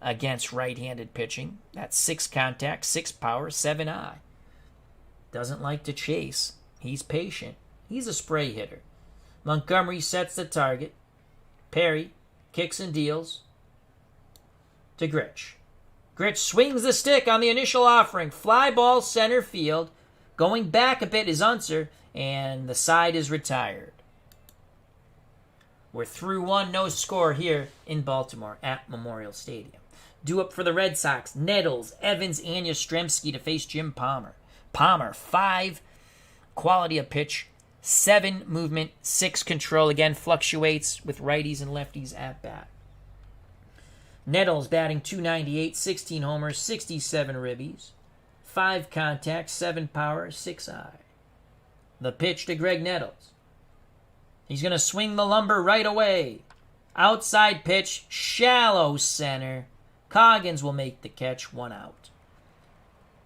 Speaker 1: against right-handed pitching. That's 6 contact, 6 power, 7 eye. Doesn't like to chase. He's patient. He's a spray hitter. Montgomery sets the target. Perry kicks and deals to Gritch. Gritch swings the stick on the initial offering. Fly ball center field. Going back a bit is Unser, and the side is retired. We're through 1, no score here in Baltimore at Memorial Stadium. Due up for the Red Sox, Nettles, Evans, and Yastrzemski to face Jim Palmer. Palmer, 5 quality of pitch, 7 movement, 6 control. Again, fluctuates with righties and lefties at bat. Nettles batting .298, 16 homers, 67 ribbies, 5 contact, 7 power, 6 eye. The pitch to Greg Nettles. He's going to swing the lumber right away. Outside pitch, shallow center. Coggins will make the catch, 1 out.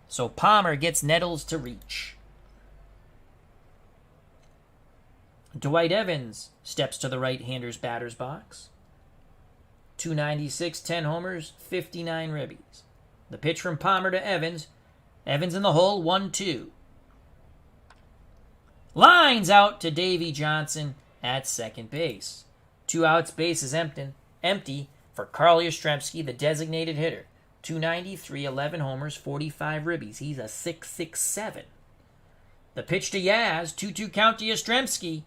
Speaker 1: So Palmer gets Nettles to reach. Dwight Evans steps to the right-hander's batter's box. .296, 10 homers, 59 ribbies. The pitch from Palmer to Evans. Evans in the hole, 1-2. Lines out to Davy Johnson at second base. 2 outs, base is empty for Carl Yastrzemski, the designated hitter. .293, 11 homers, 45 ribbies. He's a 6.67. The pitch to Yaz, 2-2 count to Yastrzemski.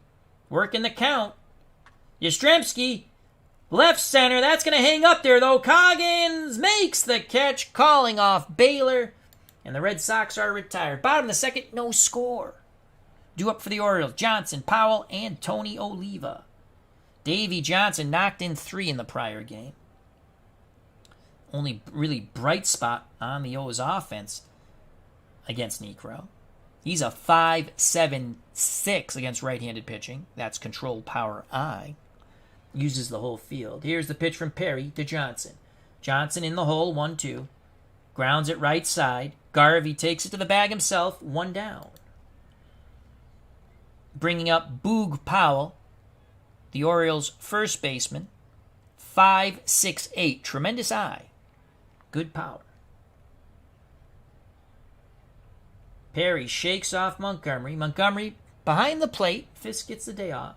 Speaker 1: Working the count. Yastrzemski, left center. That's going to hang up there, though. Coggins makes the catch, calling off Baylor. And the Red Sox are retired. Bottom of the second, no score. Due up for the Orioles, Johnson, Powell, and Tony Oliva. Davy Johnson knocked in 3 in the prior game. Only really bright spot on the O's offense against Necro. He's a 5.76 against right-handed pitching. That's control power eye. Uses the whole field. Here's the pitch from Perry to Johnson. Johnson in the hole, 1-2. Grounds it right side. Garvey takes it to the bag himself, 1 down. Bringing up Boog Powell, the Orioles' first baseman. 5.68. Tremendous eye. Good power. Perry shakes off Montgomery. Montgomery behind the plate. Fisk gets the day off.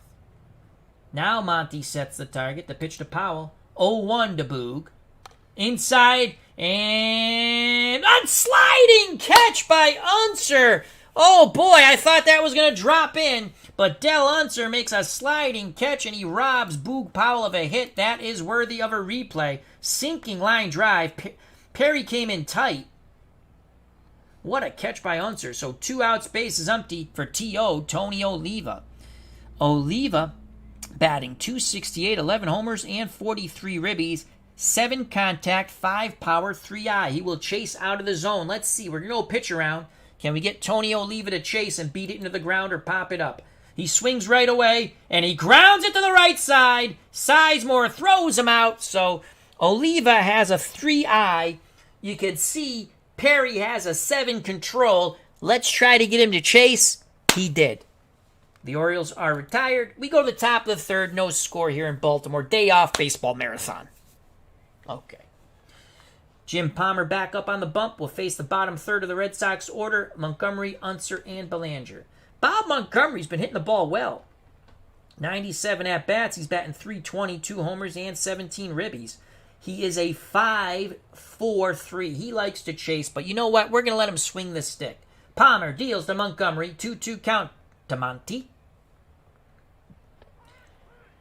Speaker 1: Now Monty sets the target. The pitch to Powell. 0-1 to Boog. Inside and a sliding catch by Unser. Oh boy, I thought that was going to drop in. But Del Unser makes a sliding catch and he robs Boog Powell of a hit. That is worthy of a replay. Sinking line drive. Perry came in tight. What a catch by Unser. So 2 outs, base is empty for T.O. Tony Oliva. Oliva batting .268, 11 homers and 43 ribbies. 7 contact, 5 power, 3 eye. He will chase out of the zone. Let's see. We're going to go pitch around. Can we get Tony Oliva to chase and beat it into the ground or pop it up? He swings right away, and he grounds it to the right side. Sizemore throws him out, so Oliva has a 3 eye. You can see Perry has a 7 control. Let's try to get him to chase. He did. The Orioles are retired. We go to the top of the third. No score here in Baltimore. Day off baseball marathon. Okay. Jim Palmer back up on the bump will face the bottom third of the Red Sox order. Montgomery, Unser, and Belanger. Bob Montgomery's been hitting the ball well. 97 at-bats. He's batting .320, 2 homers, and 17 ribbies. He is a 5.43. He likes to chase, but you know what? We're going to let him swing the stick. Palmer deals to Montgomery. 2-2 count to Monty.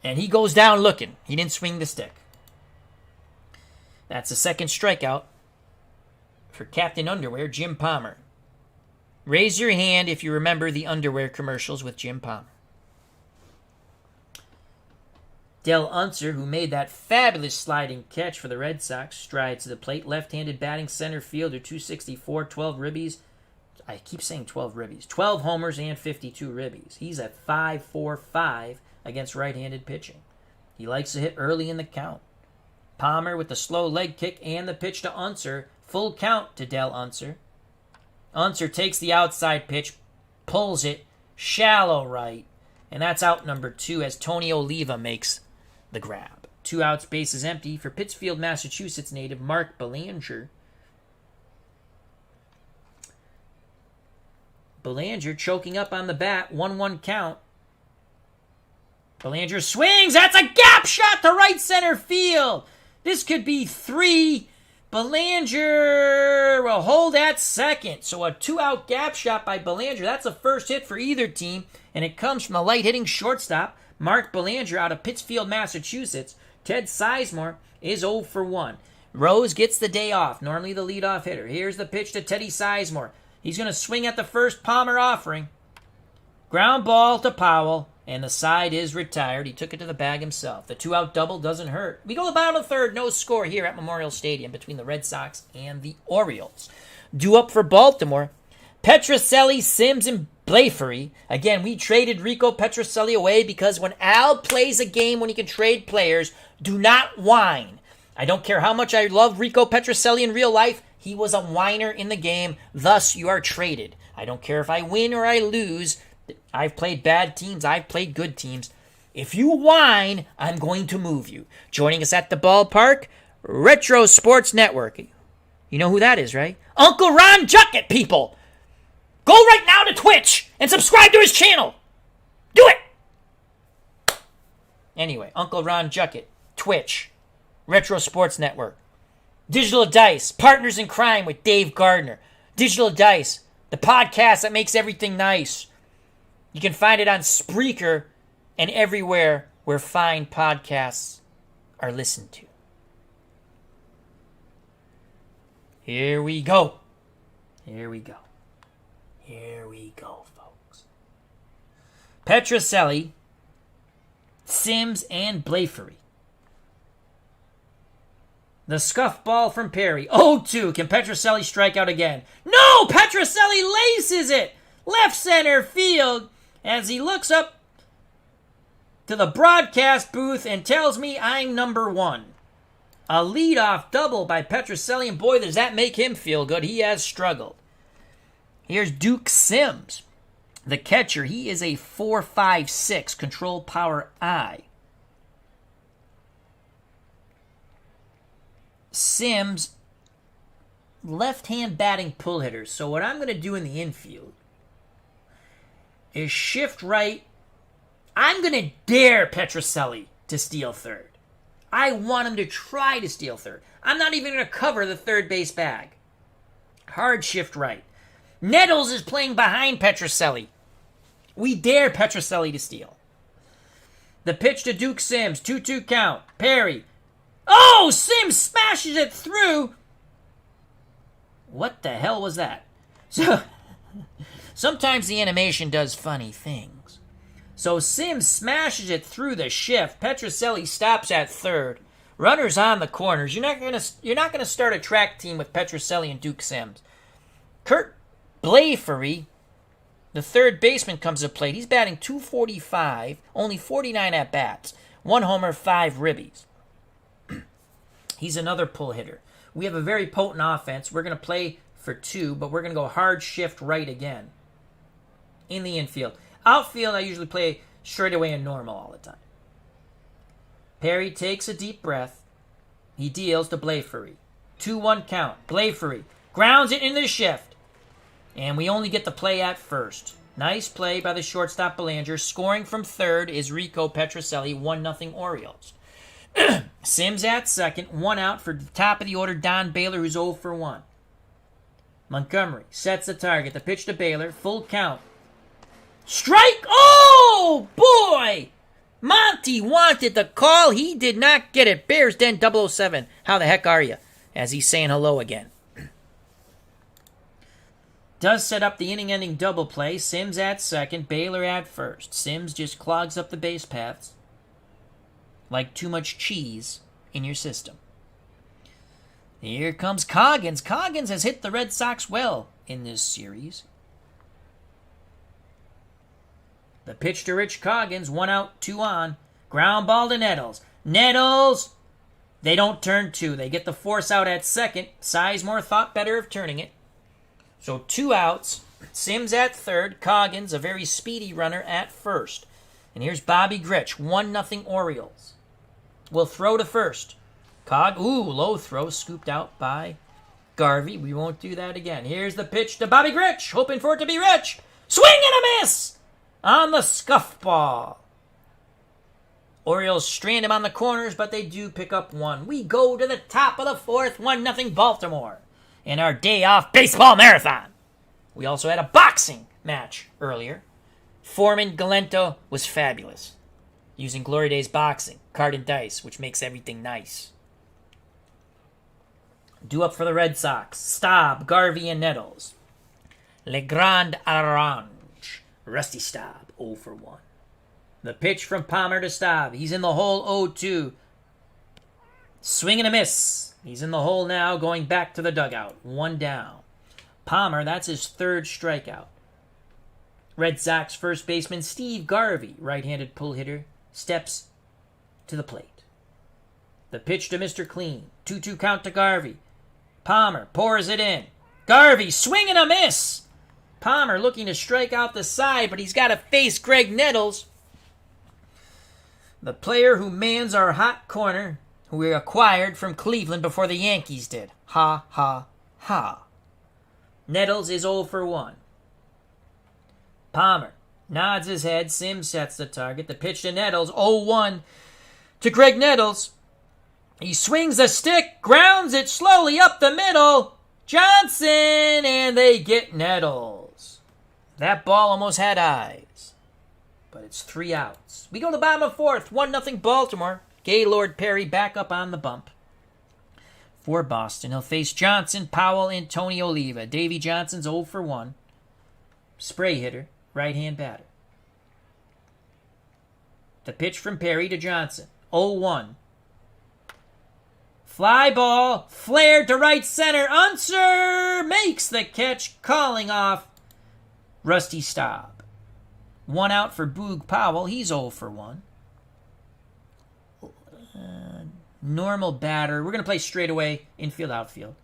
Speaker 1: And he goes down looking. He didn't swing the stick. That's the second strikeout for Captain Underwear, Jim Palmer. Raise your hand if you remember the underwear commercials with Jim Palmer. Del Unser, who made that fabulous sliding catch for the Red Sox, strides to the plate. Left-handed batting center fielder, 264, 12 ribbies. I keep saying 12 ribbies. 12 homers and 52 ribbies. He's at 5.45 against right-handed pitching. He likes to hit early in the count. Palmer with the slow leg kick and the pitch to Unser. Full count to Del Unser. Unser takes the outside pitch, pulls it, shallow right, and that's out number 2 as Tony Oliva makes the grab. 2 outs, bases empty for Pittsfield, Massachusetts native Mark Belanger. Belanger choking up on the bat, 1-1 count. Belanger swings, that's a gap shot to right center field. This could be 3. Belanger will hold at second. So a 2-out gap shot by Belanger. That's a first hit for either team, and it comes from the light-hitting shortstop, Mark Belanger out of Pittsfield, Massachusetts. Ted Sizemore is 0 for 1. Rose gets the day off, normally the leadoff hitter. Here's the pitch to Teddy Sizemore. He's going to swing at the first Palmer offering. Ground ball to Powell, and the side is retired. He took it to the bag himself. The 2-out double doesn't hurt. We go to the bottom of the third, no score here at Memorial Stadium between the Red Sox and the Orioles. Due up for Baltimore, Petrocelli, Sims, and Blafery. Again, we traded Rico Petrocelli away because when Al plays a game when he can trade players, do not whine. I don't care how much I love Rico Petrocelli in real life. He was a whiner in the game. Thus, you are traded. I don't care if I win or I lose. I've played bad teams. I've played good teams. If you whine, I'm going to move you. Joining us at the ballpark, Retro Sports Network. You know who that is, right? Uncle Ron Juckett, people. Go right now to Twitch and subscribe to his channel. Do it. Anyway, Uncle Ron Juckett, Twitch, Retro Sports Network. Digital Dice, Partners in Crime with Dave Gardner. Digital Dice, the podcast that makes everything nice. You can find it on Spreaker and everywhere where fine podcasts are listened to. Here we go. Here we go. Here we go, folks. Petrocelli, Sims, and Blafery. The scuff ball from Perry. 0-2. Can Petrocelli strike out again? No! Petrocelli laces it! Left center field as he looks up to the broadcast booth and tells me I'm number 1. A leadoff double by Petrocelli, and boy, does that make him feel good. He has struggled. Here's Duke Sims, the catcher. He is a 4.56 control power I. Sims, left-hand batting pull hitter. So what I'm going to do in the infield is shift right. I'm going to dare Petrocelli to steal third. I want him to try to steal third. I'm not even going to cover the third base bag. Hard shift right. Nettles is playing behind Petrocelli. We dare Petrocelli to steal. The pitch to Duke Sims. 2-2 count. Perry. Oh, Sims smashes it through. What the hell was that? So, sometimes the animation does funny things. So Sims smashes it through the shift. Petrocelli stops at third. Runners on the corners. You're not gonna start a track team with Petrocelli and Duke Sims. Kurt Blafery, the third baseman, comes to plate. He's batting .245, only 49 at bats, 1 homer, 5 ribbies. He's another pull hitter. We have a very potent offense. We're going to play for 2, but we're going to go hard shift right again in the infield. Outfield, I usually play straight away and normal all the time. Perry takes a deep breath. He deals to Blafery. 2-1 count. Blafery grounds it into the shift. And we only get the play at first. Nice play by the shortstop Belanger. Scoring from third is Rico Petrocelli, 1-0 Orioles. Sims at second, 1 out for top of the order Don Baylor, who's 0 for 1. Montgomery sets the target. The pitch to Baylor, full count. Strike! Oh, boy! Monty wanted the call. He did not get it. Bears Den 007. How the heck are you? As he's saying hello again. Does set up the inning-ending double play. Sims at second, Baylor at first. Sims just clogs up the base paths. like too much cheese in your system. Here comes Coggins. Coggins has hit the Red Sox well in this series. The pitch to Rich Coggins, 1 out, 2 on. Ground ball to Nettles. Nettles! They don't turn 2. They get the force out at second. Sizemore thought better of turning it. So 2 outs. Sims at third. Coggins, a very speedy runner, at first. And here's Bobby Grich, 1-0 Orioles. Will throw to first. Low throw, scooped out by Garvey. We won't do that again. Here's the pitch to Bobby Grich, hoping for it to be Rich. Swing and a miss! On the scuff ball. Orioles strand him on the corners, but they do pick up 1. We go to the top of the 4th, 1-0 Baltimore. In our day off baseball marathon. We also had a boxing match earlier. Foreman Galento was fabulous. Using Glory Days boxing, card and dice, which makes everything nice. Due up for the Red Sox. Staub, Garvey, and Nettles. Le Grand Orange. Rusty Staub, 0 for 1. The pitch from Palmer to Staub. He's in the hole, 0-2. Swing and a miss. He's in the hole now, going back to the dugout. 1 down. Palmer, that's his 3rd strikeout. Red Sox first baseman Steve Garvey, right-handed pull hitter, steps to the plate. The pitch to Mr. Clean. 2-2 count to Garvey. Palmer pours it in. Garvey, swing and a miss. Palmer looking to strike out the side, but he's got to face Greg Nettles, the player who mans our hot corner, who we acquired from Cleveland before the Yankees did. Ha, ha, ha. Nettles is 0 for 1. Palmer nods his head. Sims sets the target. The pitch to Nettles, 0-1 to Greg Nettles. He swings the stick, grounds it slowly up the middle. Johnson, and they get Nettles. That ball almost had eyes, but it's 3 outs. We go to the bottom of 4th, 1-0 Baltimore. Gaylord Perry back up on the bump. For Boston, he'll face Johnson, Powell, and Tony Oliva. Davy Johnson's 0 for 1. Spray hitter, right-hand batter. The pitch from Perry to Johnson, 0-1. Fly ball, flared to right center. Unser makes the catch, calling off Rusty Staub. 1 out for Boog Powell. He's 0 for 1. Normal batter. We're going to play straight away, infield, outfield.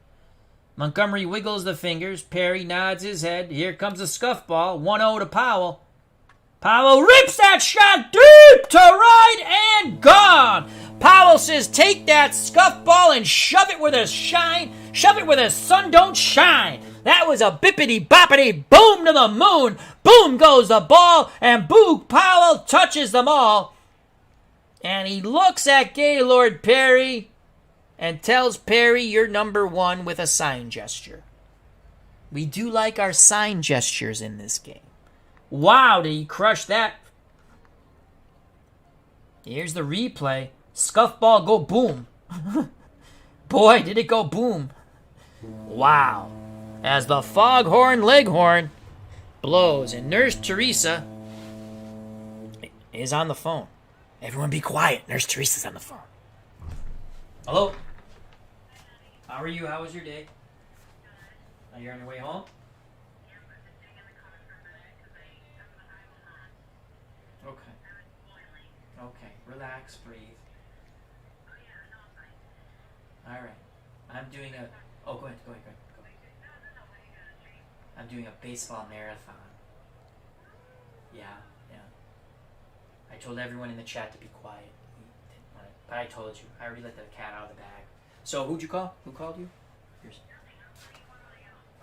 Speaker 1: Montgomery wiggles the fingers. Perry nods his head. Here comes a scuff ball. 1-0 to Powell. Powell rips that shot deep to right and gone. Powell says, take that scuff ball and shove it where the sun don't shine. That was a bippity-boppity boom to the moon. Boom goes the ball, and Boog Powell touches them all. And he looks at Gaylord Perry and tells Perry, you're number 1, with a sign gesture. We do like our sign gestures in this game. Wow, did he crush that? Here's the replay. Scuff ball go boom. Boy, did it go boom. Wow. As the foghorn leghorn blows and Nurse Teresa is on the phone. Everyone be quiet. Nurse Teresa's on the phone. Hello? How are you? How was your day? Are you on your way home? Okay, relax, breathe. All right. I'm doing a... Oh, go ahead. I'm doing a baseball marathon. Yeah. I told everyone in the chat to be quiet. But I told you. I already let the cat out of the bag. So, who'd you call? Who called you? Yours.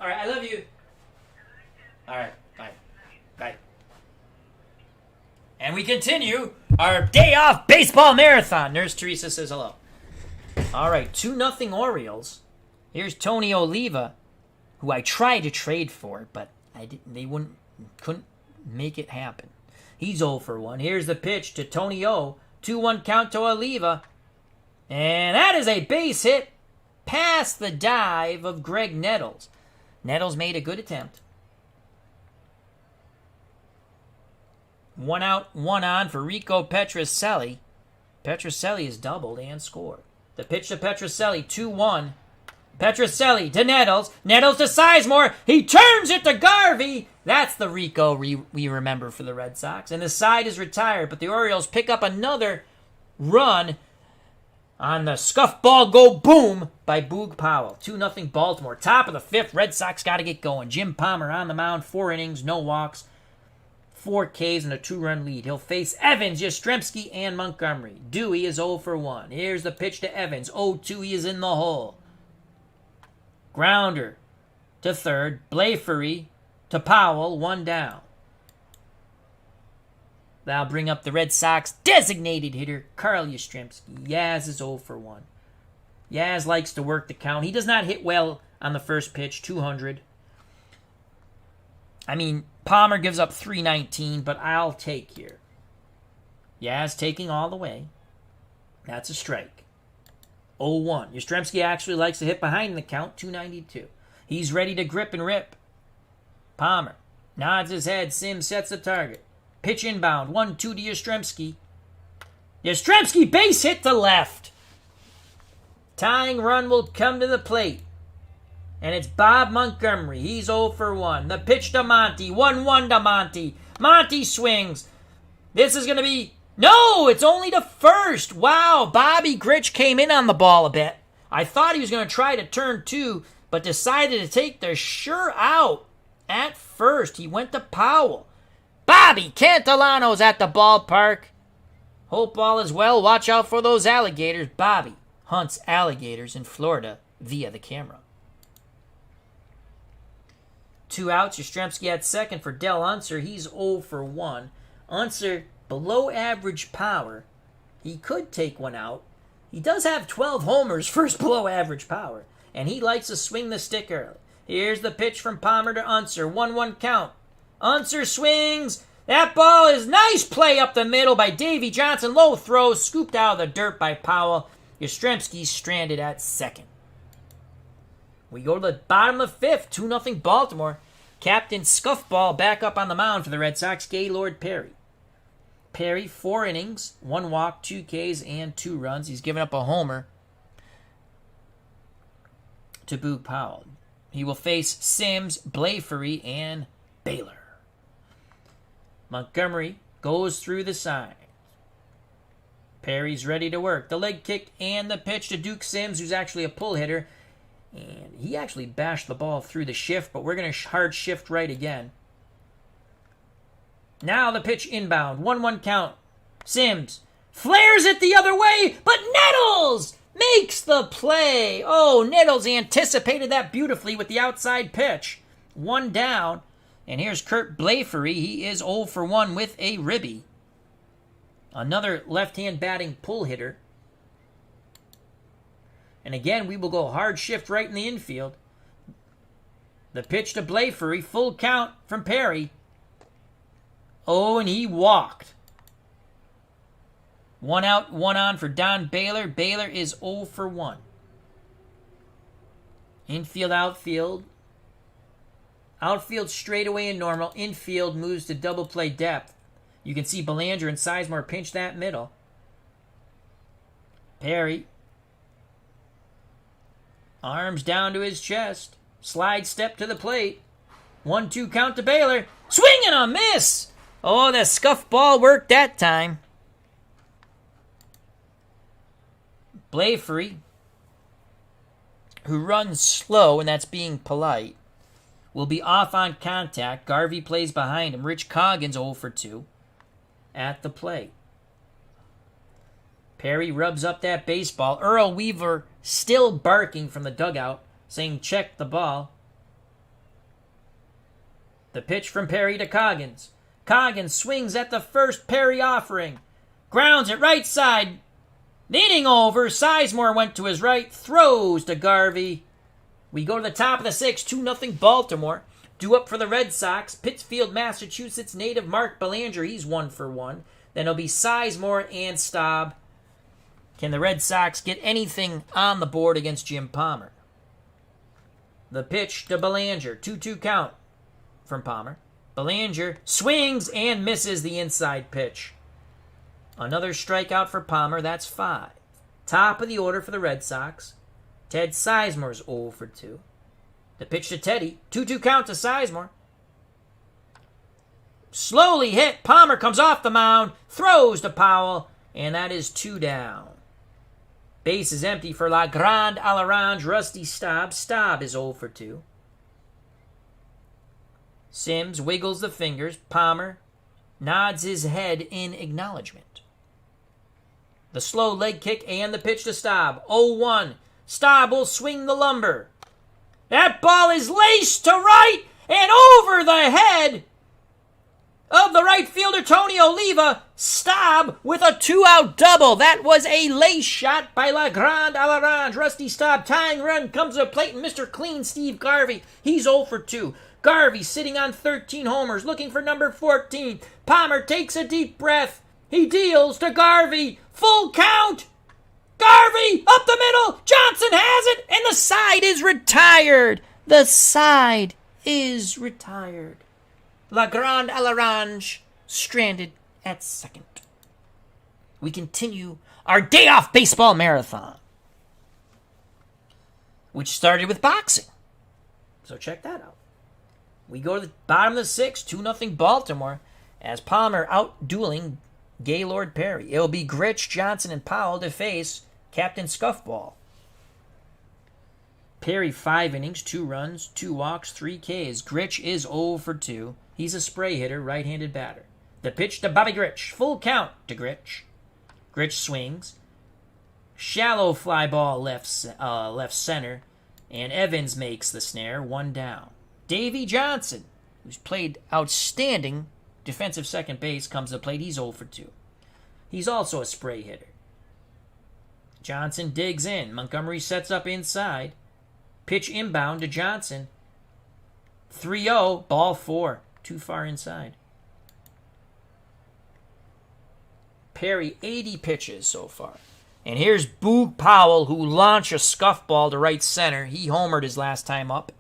Speaker 1: All right, I love you. All right, bye. And we continue our day off baseball marathon. Nurse Teresa says hello. All right, 2-0 Orioles. Here's Tony Oliva, who I tried to trade for, but couldn't make it happen. He's 0 for 1. Here's the pitch to Tony O. 2-1 count to Oliva. And that is a base hit past the dive of Greg Nettles. Nettles made a good attempt. 1 out, 1 on for Rico Petrocelli. Petrocelli is doubled and scored. The pitch to Petrocelli, 2-1. Petrocelli to Nettles. Nettles to Sizemore. He turns it to Garvey. That's the Rico we remember for the Red Sox. And the side is retired, but the Orioles pick up another run on the scuff ball go boom by Boog Powell. 2-0 Baltimore. Top of the fifth. Red Sox got to get going. Jim Palmer on the mound. 4 innings, no walks, 4 Ks, and a 2-run lead. He'll face Evans, Yastrzemski, and Montgomery. Dewey is 0 for 1. Here's the pitch to Evans. 0-2. He is in the hole. Grounder to third. Blafery to Powell. 1 down. That'll bring up the Red Sox designated hitter, Carl Yastrzemski. Yaz is 0 for 1. Yaz likes to work the count. He does not hit well on the first pitch, 200. I mean, Palmer gives up 319, but I'll take here. Yaz taking all the way. That's a strike. 0-1. Yastrzemski actually likes to hit behind the count, 292. He's ready to grip and rip. Palmer nods his head. Sims sets the target. Pitch inbound. 1-2 to Yastrzemski. Yastrzemski base hit to left. Tying run will come to the plate. And it's Bob Montgomery. He's 0 for 1. The pitch to Monty. 1-1 to Monty. Monty swings. This is going to be... No, it's only to first. Wow, Bobby Grich came in on the ball a bit. I thought he was going to try to turn 2, but decided to take the sure out at first. He went to Powell. Bobby Cantolano's at the ballpark. Hope all is well. Watch out for those alligators. Bobby hunts alligators in Florida via the camera. 2 outs. Yastrzemski at second for Del Unser. He's 0 for 1. Unser, below average power. He could take 1 out. He does have 12 homers for his below average power. And he likes to swing the stick early. Here's the pitch from Palmer to Unser. 1-1 count. Unser swings. That ball is nice play up the middle by Davy Johnson. Low throw, scooped out of the dirt by Powell. Yastrzemski stranded at second. We go to the bottom of the fifth. 2-0 Baltimore. Captain Scuffball back up on the mound for the Red Sox. Gaylord Perry. Perry, 4 innings, 1 walk, 2 Ks, and 2 runs. He's given up a homer to Boog Powell. He will face Sims, Blafery, and Baylor. Montgomery goes through the side. Perry's ready to work. The leg kick and the pitch to Duke Sims, who's actually a pull hitter. And he actually bashed the ball through the shift, but we're going to hard shift right again. Now the pitch inbound. 1-1 count. Sims flares it the other way, but Nettles makes the play. Oh, Nettles anticipated that beautifully with the outside pitch. 1 down. And here's Kurt Blafery. He is 0 for 1 with a ribby. Another left-hand batting pull hitter. And again, we will go hard shift right in the infield. The pitch to Blafery. Full count from Perry. Oh, and he walked. 1 out, 1 on for Don Baylor. Baylor is 0 for 1. Infield, outfield. Outfield straightaway and normal. Infield moves to double play depth. You can see Belanger and Sizemore pinch that middle. Perry. Arms down to his chest. Slide step to the plate. 1-2 count to Baylor. Swing and a miss! Oh, the scuff ball worked that time. Blafery, who runs slow, and that's being polite, will be off on contact. Garvey plays behind him. Rich Coggins 0 for 2 at the plate. Perry rubs up that baseball. Earl Weaver still barking from the dugout, saying check the ball. The pitch from Perry to Coggins. Coggins swings at the first Perry offering. Grounds it right side. Leaning over. Sizemore went to his right. Throws to Garvey. We go to the top of the 6th. 2-0 Baltimore. Due up for the Red Sox. Pittsfield, Massachusetts native Mark Belanger. He's 1 for 1. Then it'll be Sizemore and Staub. Can the Red Sox get anything on the board against Jim Palmer? The pitch to Belanger. 2-2 count from Palmer. Belanger swings and misses the inside pitch. Another strikeout for Palmer. That's 5. Top of the order for the Red Sox. Ted Sizemore's 0 for 2. The pitch to Teddy. 2-2 count to Sizemore. Slowly hit. Palmer comes off the mound. Throws to Powell. And that is 2 down. Base is empty for La Grande à l'Orange. Rusty Staub. Staub is 0 for 2. Sims wiggles the fingers. Palmer nods his head in acknowledgement. The slow leg kick and the pitch to Staub. 0-1. Staub will swing the lumber. That ball is laced to right and over the head of the right fielder, Tony Oliva. Staub with a 2-out double. That was a lace shot by La Grande à l'Orange. Rusty Staub tying run comes to the plate, and Mr. Clean, Steve Garvey, he's 0 for 2. Garvey sitting on 13 homers, looking for number 14. Palmer takes a deep breath. He deals to Garvey. Full count. Garvey up the middle. Johnson has it, and the side is retired. The side is retired. La Grande à l'Orange stranded at second. We continue our day off baseball marathon, which started with boxing. So check that out. We go to the bottom of the 6th, 2-0 Baltimore, as Palmer out-dueling Gaylord Perry. It'll be Gritch, Johnson, and Powell to face Captain Scuffball. Perry 5 innings, 2 runs, 2 walks, 3 Ks. Gritch is 0 for 2. He's a spray hitter, right-handed batter. The pitch to Bobby Gritch. Full count to Gritch. Gritch swings. Shallow fly ball left center, and Evans makes the snare, 1 down. Davy Johnson, who's played outstanding defensive second base, comes to the plate. He's 0 for 2. He's also a spray hitter. Johnson digs in. Montgomery sets up inside. Pitch inbound to Johnson. 3-0, ball 4. Too far inside. Perry, 80 pitches so far. And here's Boog Powell, who launched a scuffball to right center. He homered his last time up.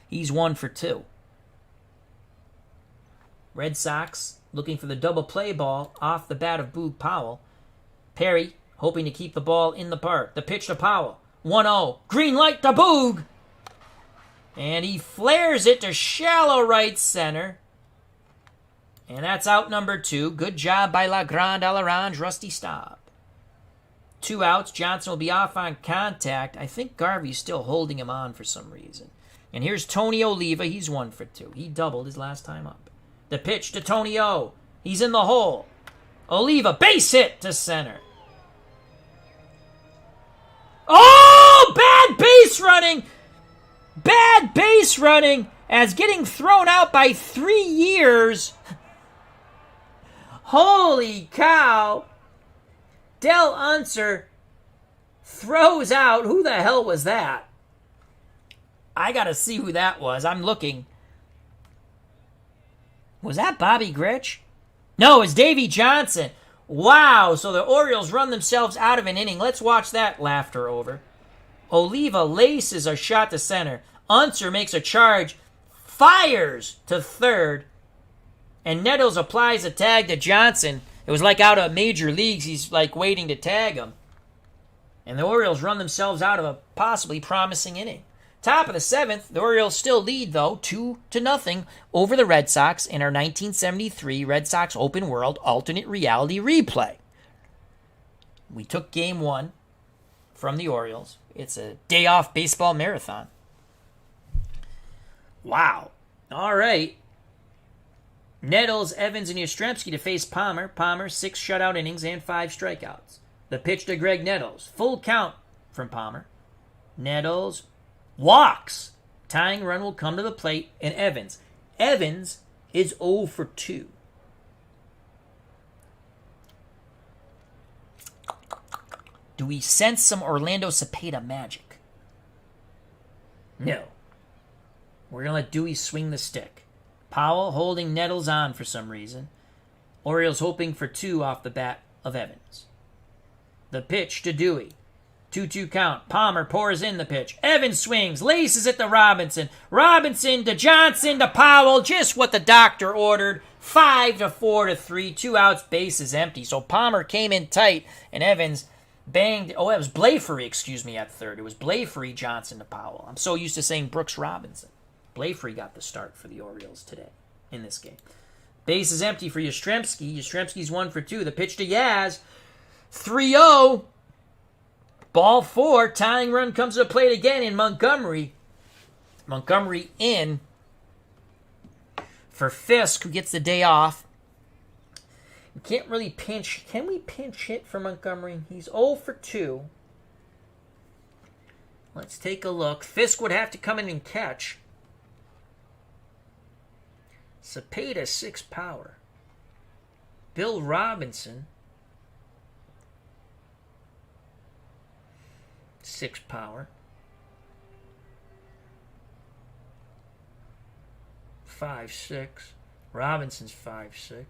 Speaker 1: He's 1 for 2. Red Sox looking for the double play ball off the bat of Boog Powell. Perry hoping to keep the ball in the park. The pitch to Powell. 1-0. Green light to Boog. And he flares it to shallow right center. And that's out number 2. Good job by La Grande à l'Orange, Rusty Staub. 2 outs. Johnson will be off on contact. I think Garvey's still holding him on for some reason. And here's Tony Oliva. He's 1 for 2. He doubled his last time up. The pitch to Tony O. He's in the hole. Oliva, base hit to center. Oh, bad base running. Bad base running as getting thrown out by 3 years. Holy cow. Del Unser throws out. Who the hell was that? I got to see who that was. I'm looking. Was that Bobby Gritch? No, it's Davy Johnson. Wow, so the Orioles run themselves out of an inning. Let's watch that laughter over. Oliva laces a shot to center. Unser makes a charge, fires to third, and Nettles applies a tag to Johnson. It was like out of major leagues. He's like waiting to tag him. And the Orioles run themselves out of a possibly promising inning. Top of the 7th, the Orioles still lead, though, 2-0 over the Red Sox in our 1973 Red Sox Open World Alternate Reality Replay. We took Game 1 from the Orioles. It's a day-off baseball marathon. Wow. All right. Nettles, Evans, and Yastrzemski to face Palmer. Palmer, 6 shutout innings and 5 strikeouts. The pitch to Greg Nettles. Full count from Palmer. Nettles walks. Tying run will come to the plate, and Evans. Evans is 0 for 2. Do we sense some Orlando Cepeda magic? No. We're going to let Dewey swing the stick. Powell holding Nettles on for some reason. Orioles hoping for 2 off the bat of Evans. The pitch to Dewey. 2-2 count. Palmer pours in the pitch. Evans swings, laces it to Robinson. Robinson to Johnson to Powell. Just what the doctor ordered. 5-4 to 3. 2 outs, bases empty. So Palmer came in tight, and Evans banged. Oh, it was Blafery, at third. It was Blafery, Johnson to Powell. I'm so used to saying Brooks Robinson. Blafery got the start for the Orioles today in this game. Base is empty for Yastrzemski. Yastrzemski's 1 for 2. The pitch to Yaz. 3-0. Ball 4. Tying run comes to the plate again in Montgomery. Montgomery in for Fisk, who gets the day off. We can't really pinch. Can we pinch hit for Montgomery? He's 0 for 2. Let's take a look. Fisk would have to come in and catch. Cepeda, 6 power. Bill Robinson, 6 power. 5-6. Robinson's 5-6.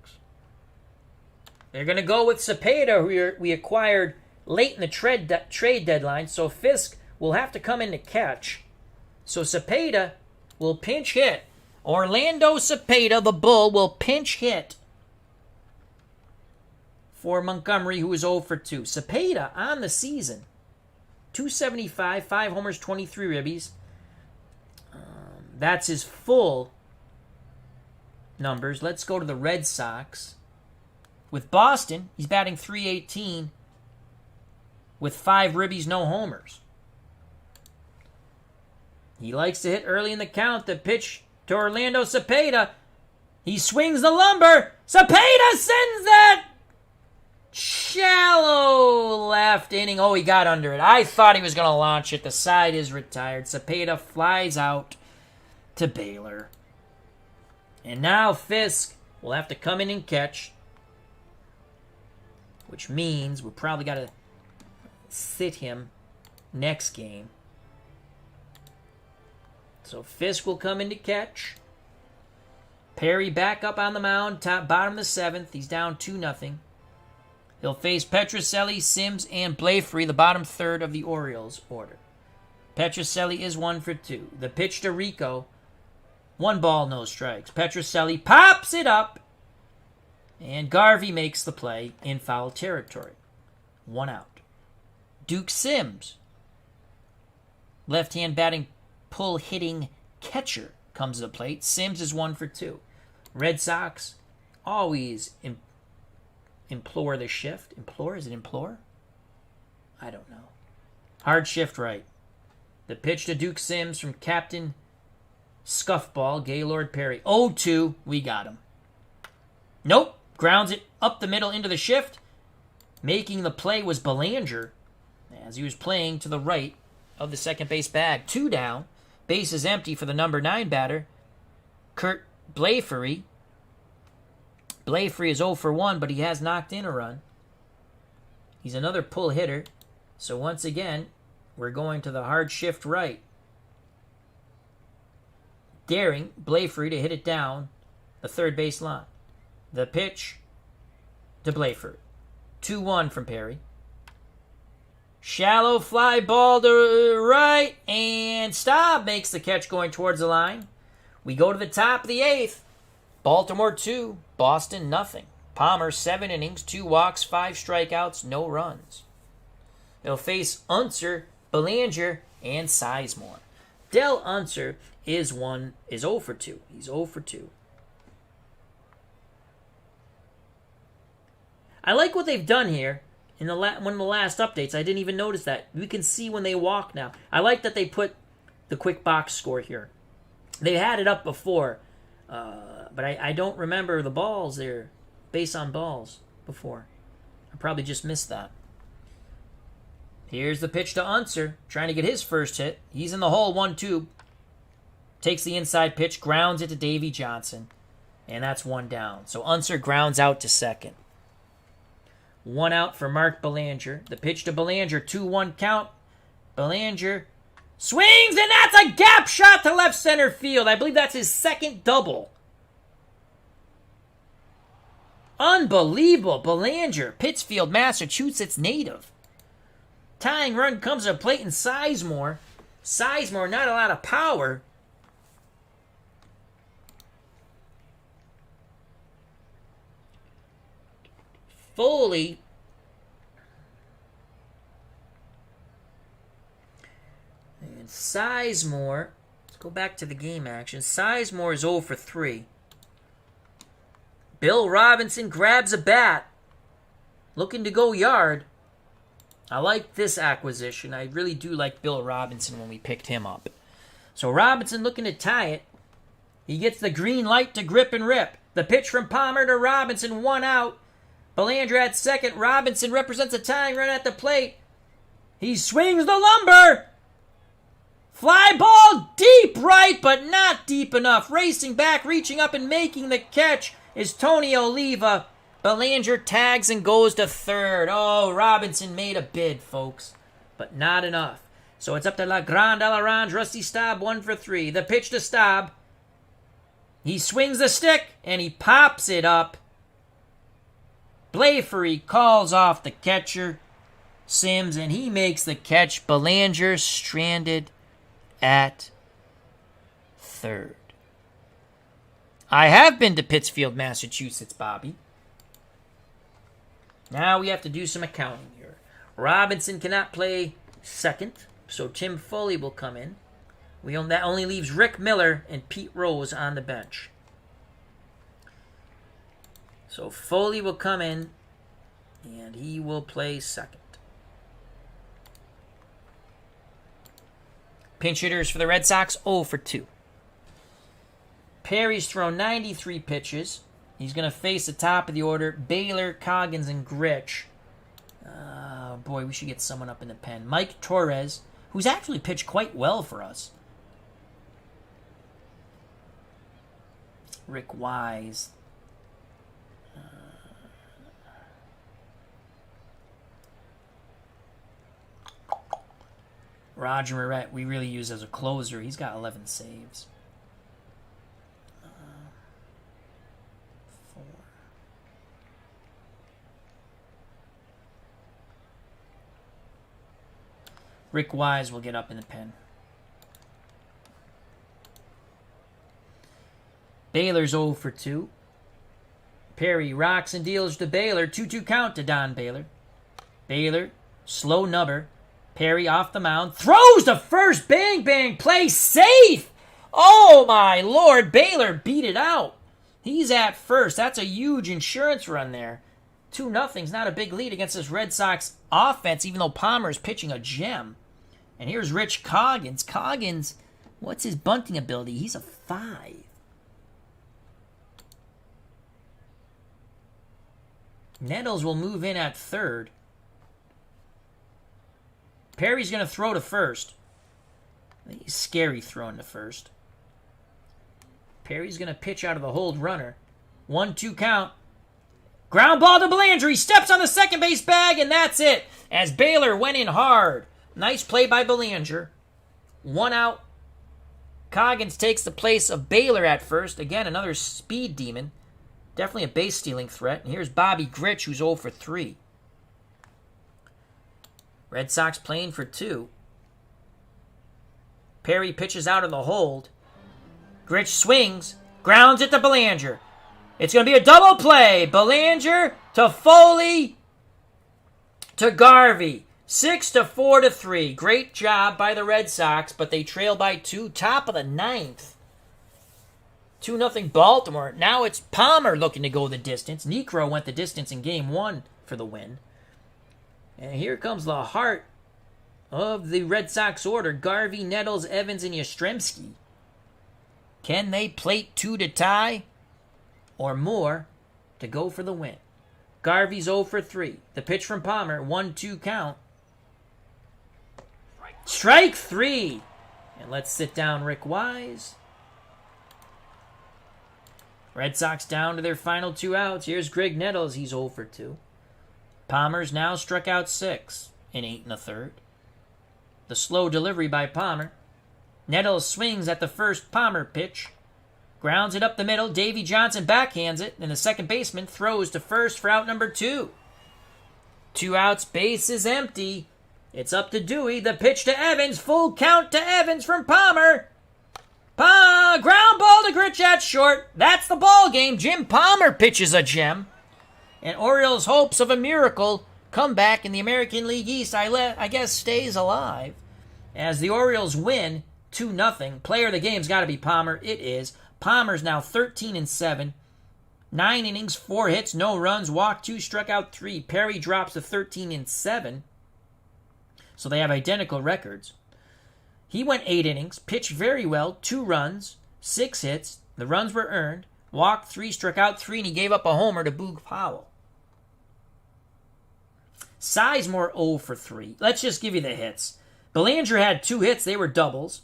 Speaker 1: They're going to go with Cepeda, who we acquired late in the trade deadline. So Fisk will have to come in to catch. So Cepeda will pinch hit. Orlando Cepeda, the Bull, will pinch hit for Montgomery, who is 0 for 2. Cepeda on the season, 275, 5 homers, 23 ribbies. That's his full numbers. Let's go to the Red Sox. With Boston, he's batting .318 with 5 ribbies, no homers. He likes to hit early in the count. The pitch to Orlando Cepeda. He swings the lumber. Cepeda sends that shallow left inning. Oh, he got under it. I thought he was going to launch it. The side is retired. Cepeda flies out to Baylor. And now Fisk will have to come in and catch, which means we probably got to sit him next game. So Fisk will come in to catch. Perry back up on the mound, bottom of the 7th. He's down 2-0. He'll face Petrocelli, Sims, and Blafery, the bottom third of the Orioles order. Petrocelli is 1 for 2. The pitch to Rico. 1 ball, no strikes. Petrocelli pops it up. And Garvey makes the play in foul territory. 1 out. Duke Sims, left-hand batting, pull-hitting catcher, comes to the plate. Sims is 1 for 2. Red Sox always implore the shift. Implore? Is it implore? I don't know. Hard shift right. The pitch to Duke Sims from Captain Scuffball, Gaylord Perry. 0-2. We got him. Nope. Grounds it up the middle into the shift. Making the play was Belanger, as he was playing to the right of the second base bag. 2 down. Base is empty for the number 9 batter, Kurt Blafery. Blafery is 0 for 1, but he has knocked in a run. He's another pull hitter. So once again, we're going to the hard shift right. Daring Blafery to hit it down the third base line. The pitch to Blafery. 2-1 from Perry. Shallow fly ball to right, and Staub makes the catch going towards the line. We go to the top of the 8th. Baltimore 2, Boston nothing. Palmer 7 innings, 2 walks, 5 strikeouts, no runs. They'll face Unser, Belanger, and Sizemore. Del Unser is 0 for 2. He's 0 for 2. I like what they've done here. In one of the last updates, I didn't even notice that. We can see when they walk now. I like that they put the quick box score here. They had it up before, but I don't remember the balls there, base on balls before. I probably just missed that. Here's the pitch to Unser, trying to get his first hit. He's in the hole, 1-2. Takes the inside pitch, grounds it to Davy Johnson, and that's 1 down. So Unser grounds out to second. 1 out for Mark Belanger. The pitch to Belanger, 2-1 count. Belanger swings, and that's a gap shot to left center field. I believe that's his second double. Unbelievable. Belanger, Pittsfield, Massachusetts native. Tying run comes to plate, and Sizemore. Sizemore, not a lot of power. Foley. And Sizemore. Let's go back to the game action. Sizemore is 0 for 3. Bill Robinson grabs a bat. Looking to go yard. I like this acquisition. I really do like Bill Robinson when we picked him up. So Robinson looking to tie it. He gets the green light to grip and rip. The pitch from Palmer to Robinson, 1 out. Belanger at second. Robinson represents a tying run at the plate. He swings the lumber. Fly ball deep right, but not deep enough. Racing back, reaching up and making the catch is Tony Oliva. Belanger tags and goes to third. Oh, Robinson made a bid, folks, but not enough. So it's up to La Grande Alarange. Rusty Staub, 1 for 3. The pitch to Staub. He swings the stick, and he pops it up. Blafery calls off the catcher, Sims, and he makes the catch. Belanger stranded at third. I have been to Pittsfield, Massachusetts, Bobby. Now we have to do some accounting here. Robinson cannot play second, so Tim Foley will come in. That only leaves Rick Miller and Pete Rose on the bench. So Foley will come in, and he will play second. Pinch hitters for the Red Sox, 0 for 2. Perry's thrown 93 pitches. He's going to face the top of the order, Baylor, Coggins, and Grich. Oh, boy, we should get someone up in the pen. Mike Torres, who's actually pitched quite well for us. Rick Wise. Roger Moret, we really use as a closer. He's got 11 saves. 4. Rick Wise will get up in the pen. Baylor's 0 for 2. Perry rocks and deals to Baylor. 2-2 count to Don Baylor. Baylor, slow nubber. Perry off the mound. Throws to first. Bang, bang. Play safe. Oh, my Lord. Baylor beat it out. He's at first. That's a huge insurance run there. 2-0's not a big lead against this Red Sox offense, even though Palmer's pitching a gem. And here's Rich Coggins. Coggins, what's his bunting ability? He's a 5. Nettles will move in at third. Perry's going to throw to first. He's scary throwing to first. Perry's going to pitch out of the hold runner. 1-2 count. Ground ball to Belanger. He steps on the second base bag, and that's it. As Baylor went in hard. Nice play by Belanger. 1 out. Coggins takes the place of Baylor at first. Again, another speed demon. Definitely a base-stealing threat. And here's Bobby Grich, who's 0 for 3. Red Sox playing for 2. Perry pitches out of the hold. Grich swings. Grounds it to Belanger. It's going to be a double play. Belanger to Foley to Garvey. 6-4 to 3. Great job by the Red Sox, but they trail by 2. Top of the 9th. 2-0 Baltimore. Now it's Palmer looking to go the distance. Niekro went the distance in Game 1 for the win. And here comes the heart of the Red Sox order. Garvey, Nettles, Evans, and Yastrzemski. Can they plate 2 to tie or more to go for the win? Garvey's 0 for 3. The pitch from Palmer, 1-2 count. Strike 3. And let's sit down Rick Wise. Red Sox down to their final 2 outs. Here's Greg Nettles. He's 0 for 2. Palmer's now struck out 6 in 8 1/3. The slow delivery by Palmer. Nettles swings at the first Palmer pitch. Grounds it up the middle. Davy Johnson backhands it, and the second baseman throws to first for out number 2. 2 outs, base is empty. It's up to Dewey. The pitch to Evans. Full count to Evans from Palmer. Ground ball to Gritch at short. That's the ball game. Jim Palmer pitches a gem. And Orioles' hopes of a miracle comeback in the American League East, I guess, stays alive. As the Orioles win 2-0. Player of the game's got to be Palmer. It is. Palmer's now 13-7. 9 innings, 4 hits, no runs, walked 2, struck out 3. Perry drops to 13-7. So they have identical records. He went 8 innings, pitched very well, 2 runs, 6 hits. The runs were earned. Walked 3, struck out 3, and he gave up a homer to Boog Powell. Sizemore 0 for 3. Let's just give you the hits. Belanger had 2 hits. They were doubles.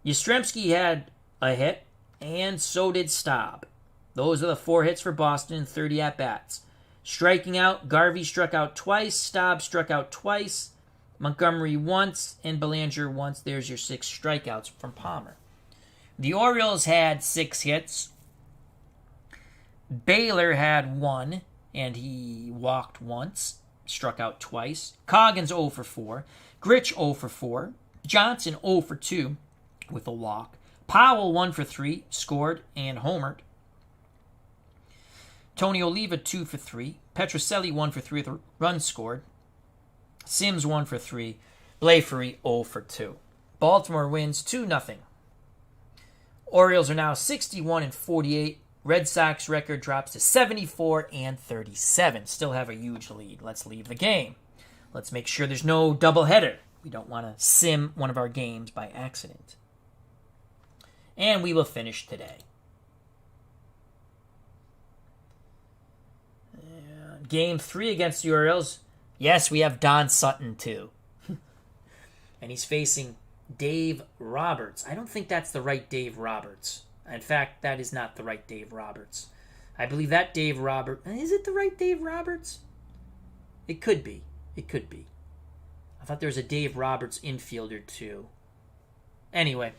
Speaker 1: Yastrzemski had a hit, and so did Staub. Those are the 4 hits for Boston and 30 at-bats. Striking out, Garvey struck out twice. Staub struck out twice. Montgomery once, and Belanger once. There's your 6 strikeouts from Palmer. The Orioles had 6 hits. Baylor had 1, and he walked once, struck out twice. Coggins 0 for 4. Gritch 0 for 4. Johnson 0 for 2 with a walk. Powell 1 for 3, scored and homered. Tony Oliva 2 for 3. Petrocelli 1 for 3 with a run scored. Sims 1 for 3. Blafery 0 for 2. Baltimore wins 2-0. Orioles are now 61-48. Red Sox record drops to 74-37. Still have a huge lead. Let's leave the game. Let's make sure there's no doubleheader. We don't want to sim one of our games by accident. And we will finish today. Game 3 against the Orioles. Yes, we have Don Sutton too. And he's facing Dave Roberts. I don't think that's the right Dave Roberts. In fact, that is not the right Dave Roberts. I believe that Dave Roberts... Is it the right Dave Roberts? It could be. It could be. I thought there was a Dave Roberts infielder too. Anyway,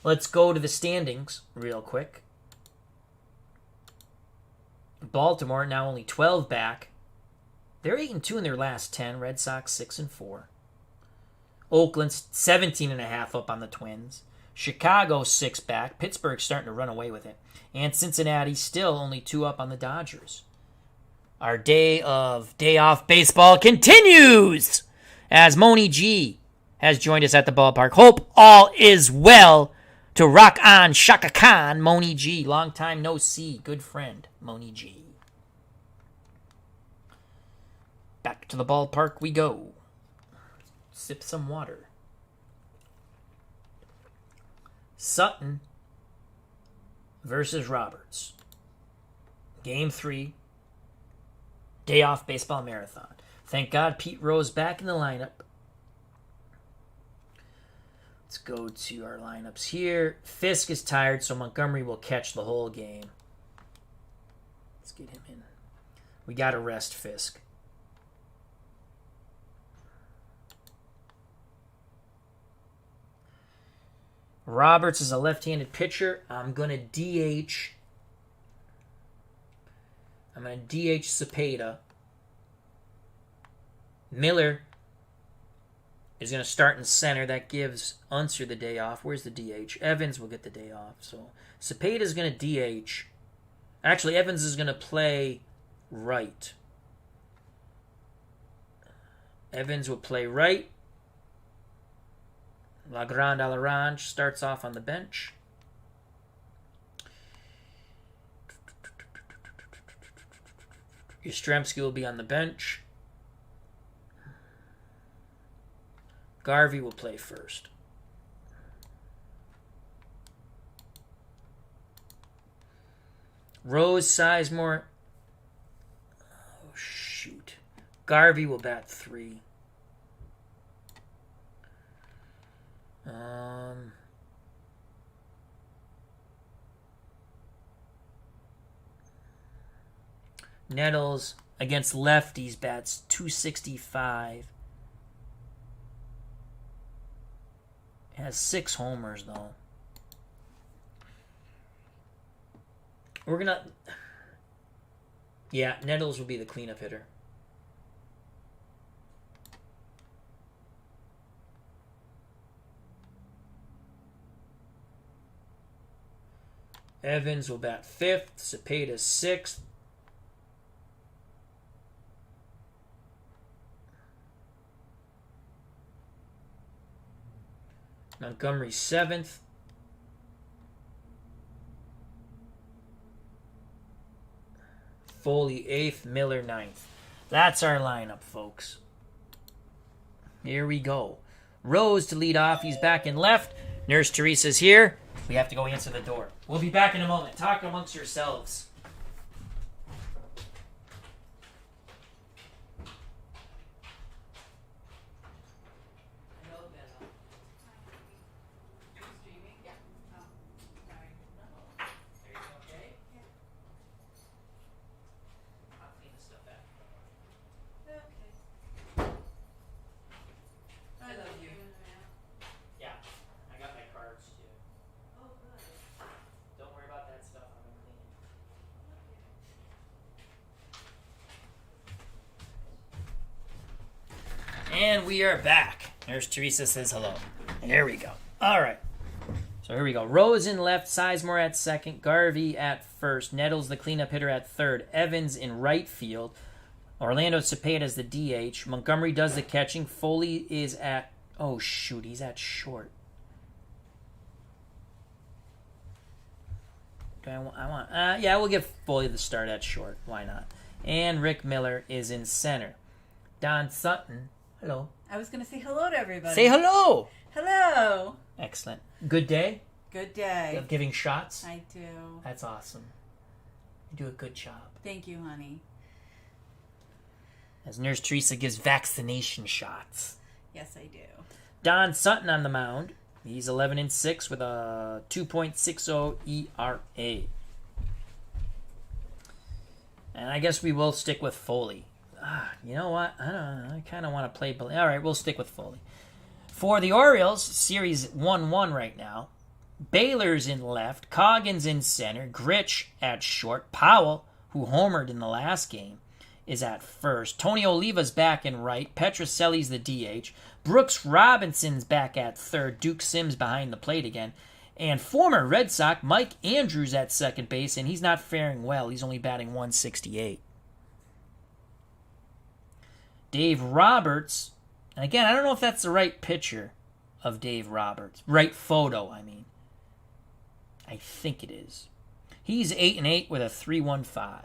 Speaker 1: let's go to the standings real quick. Baltimore now only 12 back. They're 8-2 in their last 10. Red Sox 6-4. Oakland's 17.5 up on the Twins. Chicago 6 back. Pittsburgh's starting to run away with it. And Cincinnati still only 2 up on the Dodgers. Our day off baseball continues as Moni G has joined us at the ballpark. Hope all is well to rock on Shaka Khan, Moni G. Long time no see. Good friend, Moni G. Back to the ballpark we go. Sip some water. Sutton versus Roberts. Game 3. Day off baseball marathon. Thank God Pete Rose back in the lineup. Let's go to our lineups here. Fisk is tired, so Montgomery will catch the whole game. Let's get him in. We got to rest Fisk. Roberts is a left-handed pitcher. I'm going to DH. I'm going to DH Cepeda. Miller is going to start in center. That gives Unser the day off. Where's the DH? Evans will get the day off. So Cepeda is going to DH. Actually, Evans is going to play right. Evans will play right. Legrand Alarange starts off on the bench. Yastrzemski will be on the bench. Garvey will play first. Rose, Sizemore. Oh, shoot. Garvey will bat 3. Nettles against lefties bats 265. Has 6 homers though. We're gonna... Yeah, Nettles will be the cleanup hitter. Evans will bat 5th. Cepeda 6th. Montgomery 7th. Foley 8th. Miller 9th. That's our lineup, folks. Here we go. Rose to lead off. He's back in left. Nurse Teresa's here. We have to go answer the door. We'll be back in a moment. Talk amongst yourselves. And we are back. Nurse Teresa says hello. There we go. All right. So here we go. Rose in left, Sizemore at second, Garvey at first, Nettles the cleanup hitter at third, Evans in right field, Orlando Cepeda as the DH, Montgomery does the catching, Foley is at, oh shoot, he's at short. Yeah, we'll give Foley the start at short. Why not? And Rick Miller is in center. Don Sutton. Hello.
Speaker 2: I was going to say hello to everybody.
Speaker 1: Say hello.
Speaker 2: Hello.
Speaker 1: Excellent. Good day?
Speaker 2: Good day.
Speaker 1: Of giving shots?
Speaker 2: I do.
Speaker 1: That's awesome. You do a good job.
Speaker 2: Thank you, honey.
Speaker 1: As Nurse Teresa gives vaccination shots.
Speaker 2: Yes, I do.
Speaker 1: Don Sutton on the mound. He's 11-6 with a 2.60 ERA. And I guess we will stick with Foley. You know what? I don't know. I kind of want to play. All right, we'll stick with Foley. For the Orioles, series 1-1 right now. Baylor's in left, Coggins in center, Gritch at short, Powell, who homered in the last game, is at first. Tony Oliva's back in right, Petrocelli's the DH, Brooks Robinson's back at third, Duke Sims behind the plate again, and former Red Sox Mike Andrews at second base, and he's not faring well. He's only batting 168. Dave Roberts, and again, I don't know if that's the right picture of Dave Roberts. Right photo, I mean. I think it is. He's 8-8 with a 3.15.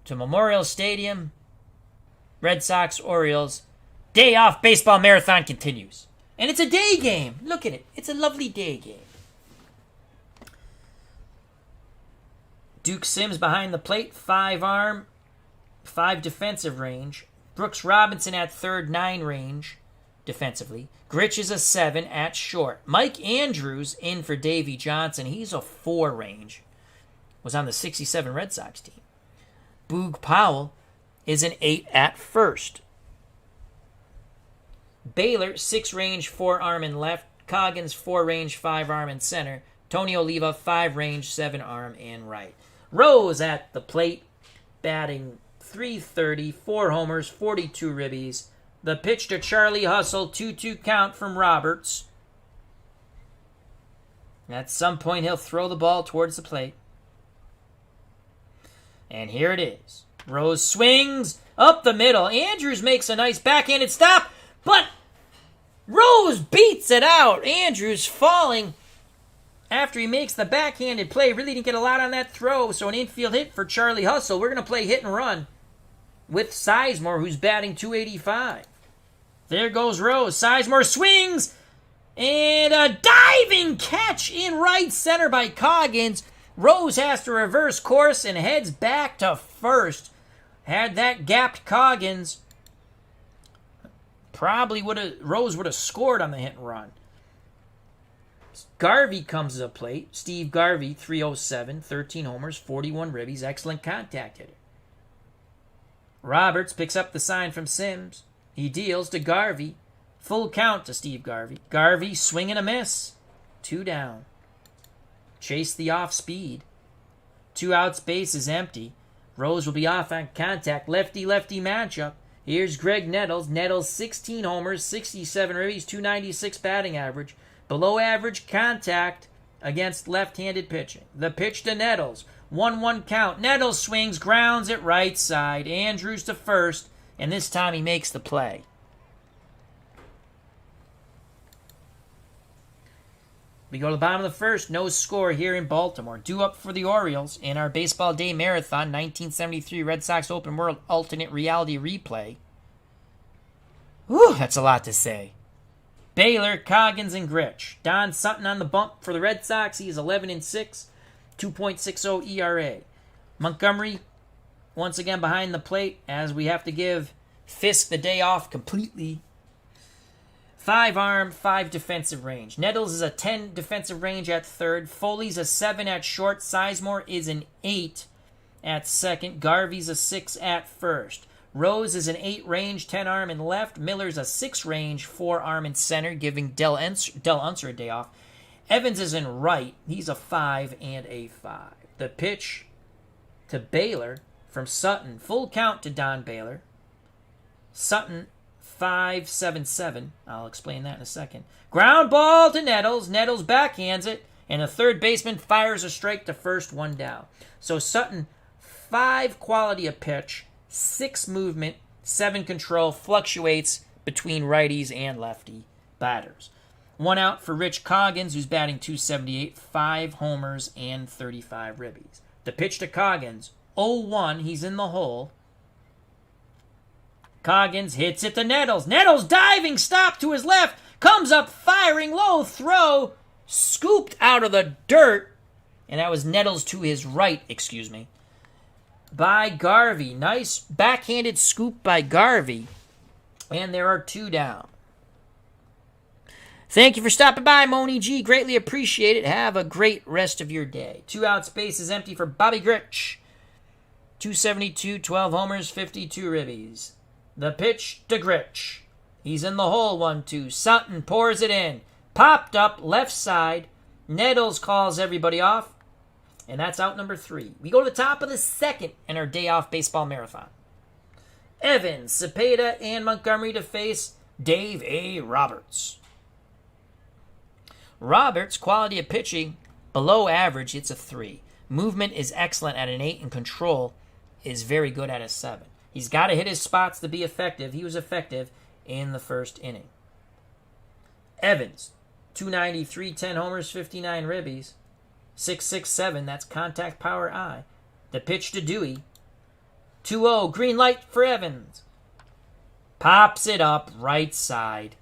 Speaker 1: To Memorial Stadium, Red Sox, Orioles. Day off baseball marathon continues. And it's a day game. Look at it. It's a lovely day game. Duke Sims behind the plate, 5-arm, 5 defensive range. Brooks Robinson at third, 9 range defensively. Gritch is a 7 at short. Mike Andrews in for Davey Johnson. He's a 4 range. Was on the 67 Red Sox team. Boog Powell is an 8 at first. Baylor, 6 range, 4-arm in left. Coggins, 4 range, 5-arm in center. Tony Oliva, 5 range, 7-arm in right. Rose at the plate, batting .330, 4 homers, 42 ribbies. The pitch to Charlie Hustle, 2-2 count from Roberts. At some point, he'll throw the ball towards the plate. And here it is. Rose swings up the middle. Andrews makes a nice backhanded stop, but Rose beats it out. Andrews falling after he makes the backhanded play. Really didn't get a lot on that throw, so an infield hit for Charlie Hustle. We're going to play hit and run with Sizemore, who's batting .285. There goes Rose. Sizemore swings, and a diving catch in right center by Coggins. Rose has to reverse course and heads back to first. Had that gapped Coggins, Rose would have scored on the hit and run. Garvey comes to the plate. Steve Garvey, 307, 13 homers, 41 ribbies, excellent contact hitter. Roberts picks up the sign from Sims. He deals to Garvey. Full count to Steve Garvey. Garvey, swing and a miss. 2 down. Chase the off speed. 2 outs, base is empty. Rose will be off on contact. Lefty-lefty matchup. Here's Greg Nettles. Nettles, 16 homers, 67 ribbies, .296 batting average. Below average contact against left-handed pitching. The pitch to Nettles. 1-1 count. Nettles swings, grounds it right side. Andrews to first, and this time he makes the play. We go to the bottom of the first. No score here in Baltimore. Due up for the Orioles in our Baseball Day Marathon 1973 Red Sox Open World Alternate Reality Replay. Whew, that's a lot to say. Baylor, Coggins, and Grich. Don Sutton on the bump for the Red Sox. He is 11-6, 2.60 ERA. Montgomery, once again behind the plate, as we have to give Fisk the day off completely. 5 arm, 5 defensive range. Nettles is a 10 defensive range at third. Foley's a 7 at short. Sizemore is an 8 at second. Garvey's a 6 at first. Rose is an 8 range, 10 arm in left. Miller's a 6 range, 4 arm in center, giving Del Unser a day off. Evans is in right. He's a 5 and a 5. The pitch to Baylor from Sutton. Full count to Don Baylor. Sutton 5-7-7. I'll explain that in a second. Ground ball to Nettles. Nettles backhands it, and a third baseman fires a strike to first, 1 down. So Sutton, 5 quality of pitch, 6 movement, 7 control, fluctuates between righties and lefty batters. 1 out for Rich Coggins, who's batting .278, 5 homers and 35 ribbies. The pitch to Coggins, 0-1. He's in the hole. Coggins hits it to Nettles. Nettles diving stop to his left. Comes up firing low throw. Scooped out of the dirt. And that was Nettles to his right, by Garvey. Nice backhanded scoop by Garvey. And there are 2 down. Thank you for stopping by, Moni G. Greatly appreciate it. Have a great rest of your day. 2 out, space is empty for Bobby Grich. .272, 12 homers, 52 ribbies. The pitch to Grich. He's in the hole, 1-2. Sutton pours it in. Popped up, left side. Nettles calls everybody off. And that's out number 3. We go to the top of the second in our day off baseball marathon. Evans, Cepeda, and Montgomery to face Dave A. Roberts. Roberts, quality of pitching, below average, it's a 3. Movement is excellent at an 8, and control is very good at a 7. He's got to hit his spots to be effective. He was effective in the first inning. Evans, .293, 10 homers, 59 ribbies, 6.67. That's contact power eye. The pitch to Dewey. 2-0. Green light for Evans. Pops it up right side.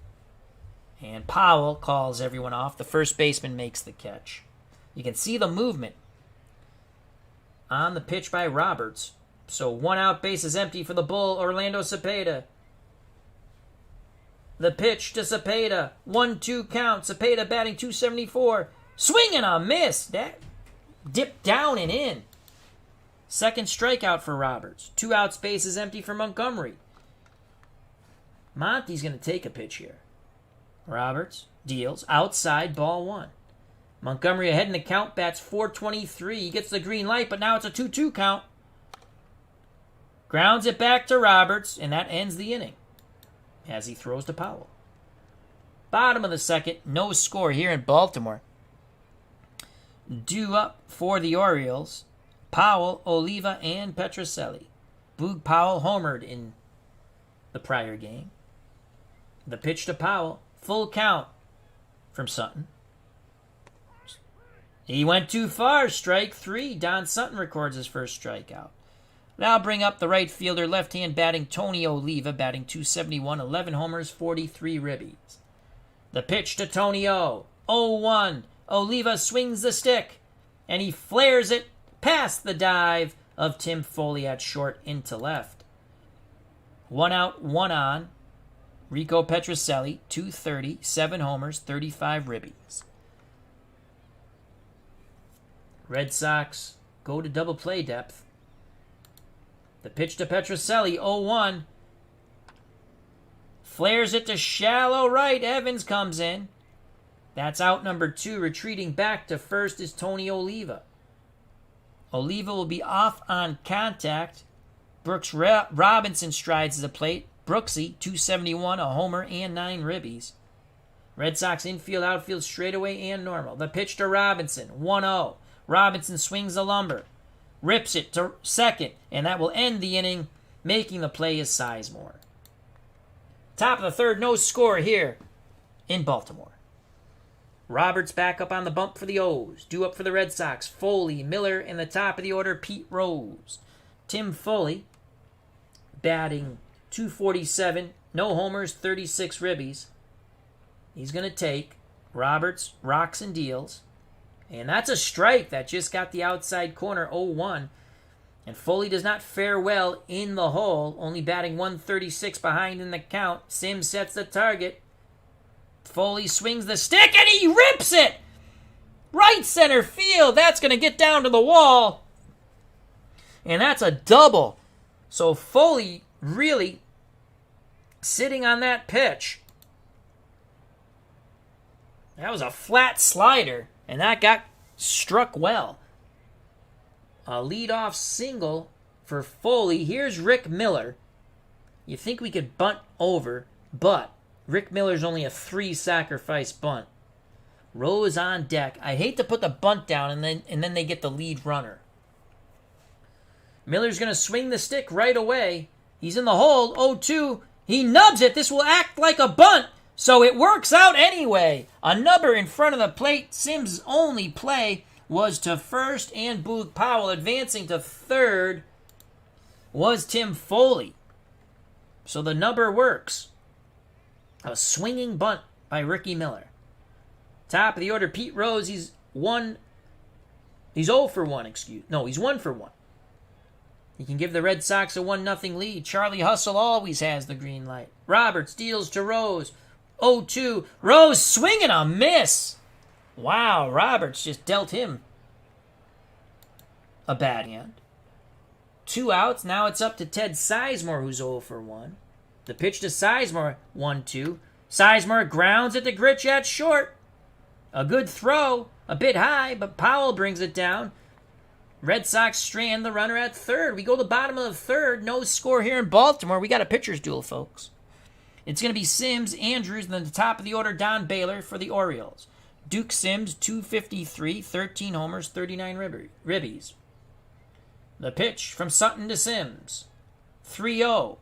Speaker 1: And Powell calls everyone off. The first baseman makes the catch. You can see the movement on the pitch by Roberts. So 1 out, base is empty for the Bull, Orlando Cepeda. The pitch to Cepeda. 1-2 count. Cepeda batting .274. Swing and a miss. That dipped down and in. Second strikeout for Roberts. 2 outs, base is empty for Montgomery. Monty's going to take a pitch here. Roberts deals. Outside, ball 1. Montgomery ahead in the count, bats .423. He gets the green light, but now it's a 2-2 count. Grounds it back to Roberts, and that ends the inning as he throws to Powell. Bottom of the second, no score here in Baltimore. Due up for the Orioles, Powell, Oliva, and Petrocelli. Boog Powell homered in the prior game. The pitch to Powell, full count from Sutton. He went too far, strike 3. Don Sutton records his first strikeout. Now bring up the right fielder, left-hand batting Tony Oliva, batting .271, 11 homers, 43 ribbies. The pitch to Tony O. 0-1. Oliva swings the stick, and he flares it past the dive of Tim Foley at short into left. 1 out, 1 on. Rico Petrocelli, .230, 7 homers, 35 ribbies. Red Sox go to double play depth. The pitch to Petrocelli, 0-1. Flares it to shallow right. Evans comes in. That's out number 2. Retreating back to first is Tony Oliva. Oliva will be off on contact. Brooks Robinson strides to the plate. Brooksy, .271, a homer, and 9 ribbies. Red Sox infield, outfield, straightaway, and normal. The pitch to Robinson, 1-0. Robinson swings the lumber, rips it to second, and that will end the inning. Making the play is Sizemore. Top of the third, no score here in Baltimore. Roberts back up on the bump for the O's. Due up for the Red Sox, Foley, Miller, and the top of the order, Pete Rose. Tim Foley batting .247, no homers, 36 ribbies. He's going to take Roberts, rocks and deals. And that's a strike that just got the outside corner, 0-1. And Foley does not fare well in the hole, only batting .136 behind in the count. Sims sets the target. Foley swings the stick and he rips it! Right center field. That's going to get down to the wall. And that's a double. So Foley really sitting on that pitch. That was a flat slider, and that got struck well. A leadoff single for Foley. Here's Rick Miller. You think we could bunt over, but Rick Miller's only a 3-sacrifice bunt. Rose on deck. I hate to put the bunt down and then they get the lead runner. Miller's going to swing the stick right away. He's in the hole, 0-2. He nubs it. This will act like a bunt, so it works out anyway. A nubber in front of the plate. Sims' only play was to first, and Boog Powell advancing to third was Tim Foley. So the nubber works. A swinging bunt by Ricky Miller. Top of the order, Pete Rose. He's 0 for 1, he's 1 for 1. He can give the Red Sox a 1-0 lead. Charlie Hustle always has the green light. Roberts deals to Rose. 0-2. Rose swinging a miss. Wow, Roberts just dealt him a bad hand. 2 outs. Now it's up to Ted Sizemore, who's 0 for 1. The pitch to Sizemore, 1-2. Sizemore grounds it to Grich at short. A good throw, a bit high, but Powell brings it down. Red Sox strand the runner at third. We go to the bottom of the third. No score here in Baltimore. We got a pitcher's duel, folks. It's going to be Sims, Andrews, and then the top of the order, Don Baylor for the Orioles. Duke Sims, .253, 13 homers, 39 ribbies. The pitch from Sutton to Sims. 3-0.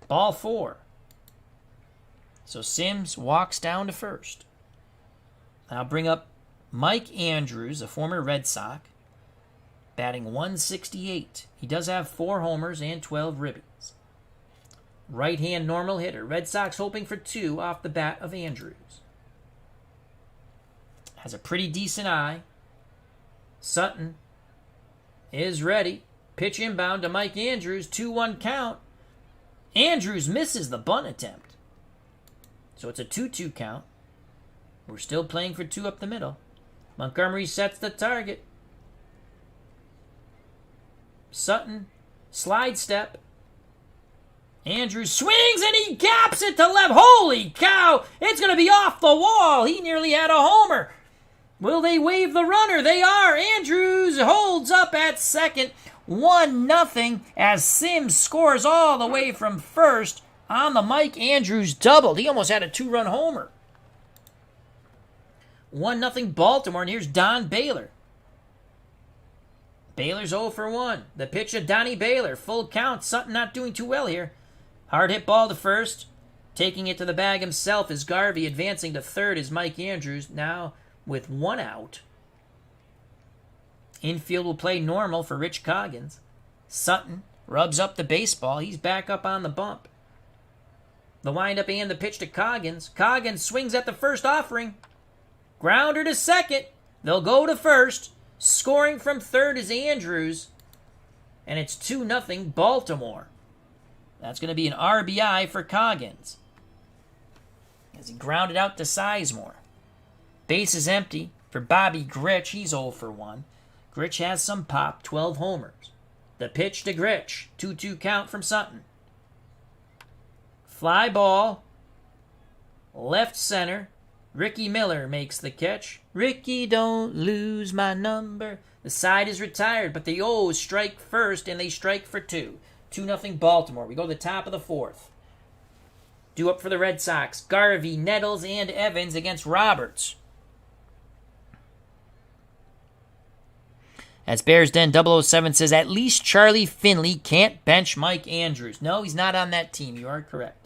Speaker 1: Ball 4. So Sims walks down to first. I'll bring up Mike Andrews, a former Red Sox, batting .168. He does have 4 homers and 12 ribbies. Right-hand normal hitter. Red Sox hoping for 2 off the bat of Andrews. Has a pretty decent eye. Sutton is ready. Pitch inbound to Mike Andrews. 2-1 count. Andrews misses the bunt attempt. So it's a 2-2 count. We're still playing for 2 up the middle. Montgomery sets the target. Sutton, slide step. Andrews swings and he gaps it to left. Holy cow! It's going to be off the wall. He nearly had a homer. Will they wave the runner? They are. Andrews holds up at second. 1-0 as Sims scores all the way from first on the Mike Andrews double. He almost had a 2-run homer. 1-0 Baltimore, and here's Don Baylor. Baylor's 0 for 1. The pitch of Donnie Baylor. Full count. Sutton not doing too well here. Hard hit ball to first. Taking it to the bag himself is Garvey. Advancing to third is Mike Andrews. Now with 1 out. Infield will play normal for Rich Coggins. Sutton rubs up the baseball. He's back up on the bump. The windup and the pitch to Coggins. Coggins swings at the first offering. Grounder to second. They'll go to first. Scoring from third is Andrews. And it's 2-0 Baltimore. That's going to be an RBI for Coggins. As he grounded out to Sizemore. Base is empty for Bobby Grich. He's 0 for 1. Grich has some pop, 12 homers. The pitch to Grich. 2-2 count from Sutton. Fly ball. Left center. Ricky Miller makes the catch. Ricky, don't lose my number. The side is retired, but the O's strike first, and they strike for 2. 2-0 Baltimore. We go to the top of the fourth. Due up for the Red Sox. Garvey, Nettles, and Evans against Roberts. As Bears Den 007 says, at least Charlie Finley can't bench Mike Andrews. No, he's not on that team. You are correct.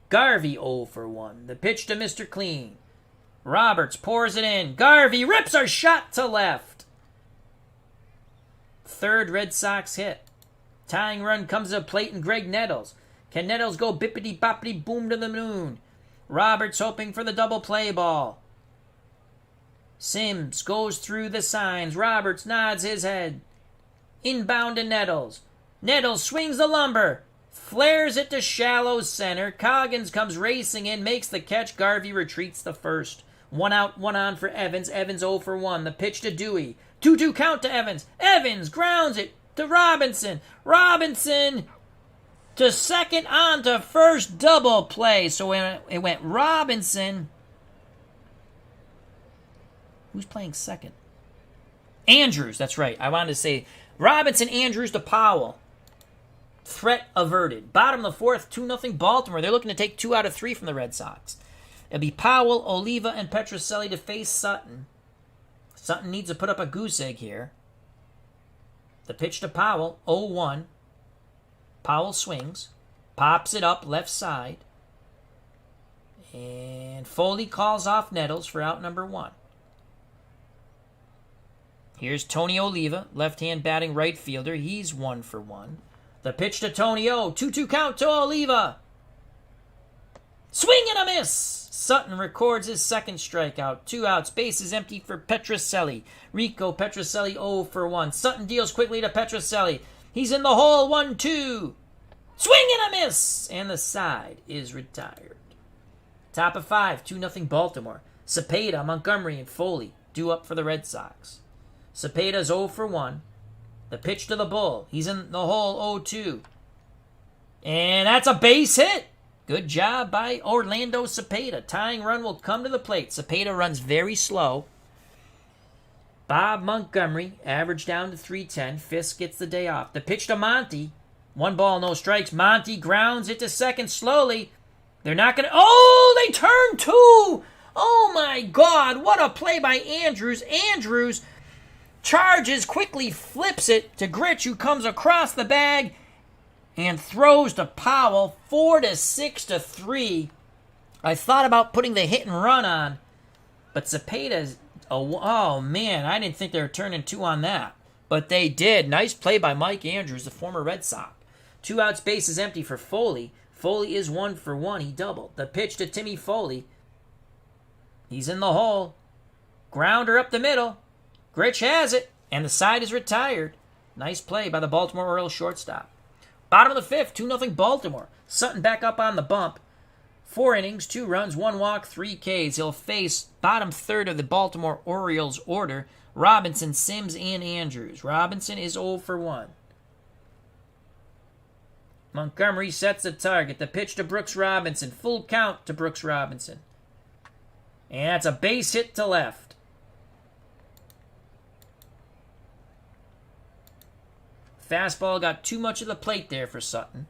Speaker 1: Garvey 0 for 1. The pitch to Mr. Clean. Roberts pours it in. Garvey rips a shot to left. Third Red Sox hit. Tying run comes to the plate and Greg Nettles. Can Nettles go bippity-boppity boom to the moon? Roberts hoping for the double play ball. Sims goes through the signs. Roberts nods his head. Inbound to Nettles. Nettles swings the lumber. Flares it to shallow center. Coggins comes racing in, makes the catch. Garvey retreats the first. 1 out, 1 on for Evans. Evans 0 for 1. The pitch to Dewey. 2-2 count to Evans. Evans grounds it to Robinson. Robinson to second on to first, double play. So it went Robinson. Who's playing second? Andrews, that's right. I wanted to say Robinson, Andrews to Powell. Threat averted. Bottom of the fourth, 2-0 Baltimore. They're looking to take 2 out of 3 from the Red Sox. It'll be Powell, Oliva, and Petrocelli to face Sutton. Sutton needs to put up a goose egg here. The pitch to Powell, 0-1. Powell swings. Pops it up left side. And Foley calls off Nettles for out number 1. Here's Tony Oliva, left-hand batting right fielder. He's 1 for 1. The pitch to Tony O. 2-2 count to Oliva. Swing and a miss. Sutton records his second strikeout. 2 outs. Base is empty for Petrocelli. Rico Petrocelli 0 for 1. Sutton deals quickly to Petrocelli. He's in the hole. 1-2. Swing and a miss. And the side is retired. Top of 5. 2-0 Baltimore. Cepeda, Montgomery, and Foley due up for the Red Sox. Cepeda's 0 for 1. The pitch to the Bull. He's in the hole 0-2. And that's a base hit. Good job by Orlando Cepeda. Tying run will come to the plate. Cepeda runs very slow. Bob Montgomery, average down to 310. Fisk gets the day off. The pitch to Monty. 1 ball, no strikes. Monty grounds it to second slowly. They're not going to... Oh, they turn 2. Oh, my God. What a play by Andrews. Andrews charges, quickly flips it to Gritch, who comes across the bag and throws to Powell. 4-6-3. I thought about putting the hit and run on, but Cepeda's... Oh, man, I didn't think they were turning 2 on that. But they did. Nice play by Mike Andrews, the former Red Sox. 2 outs, base is empty for Foley. Foley is 1 for 1. He doubled. The pitch to Timmy Foley. He's in the hole. Grounder up the middle. Gritch has it, and the side is retired. Nice play by the Baltimore Orioles shortstop. Bottom of the 5th, 2-0 Baltimore. Sutton back up on the bump. 4 innings, 2 runs, 1 walk, 3 Ks. He'll face bottom third of the Baltimore Orioles order, Robinson, Sims, and Andrews. Robinson is 0 for 1. Montgomery sets the target. The pitch to Brooks Robinson. Full count to Brooks Robinson. And that's a base hit to left. Fastball got too much of the plate there for Sutton.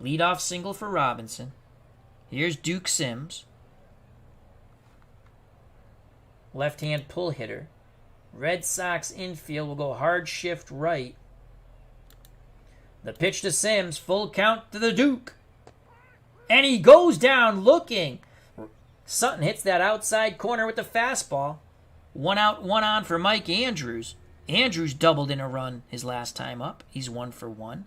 Speaker 1: Leadoff single for Robinson. Here's Duke Sims. Left-hand pull hitter. Red Sox infield will go hard shift right. The pitch to Sims. Full count to the Duke. And he goes down looking. Sutton hits that outside corner with the fastball. 1 out, 1 on for Mike Andrews. Andrews doubled in a run his last time up. He's 1 for 1.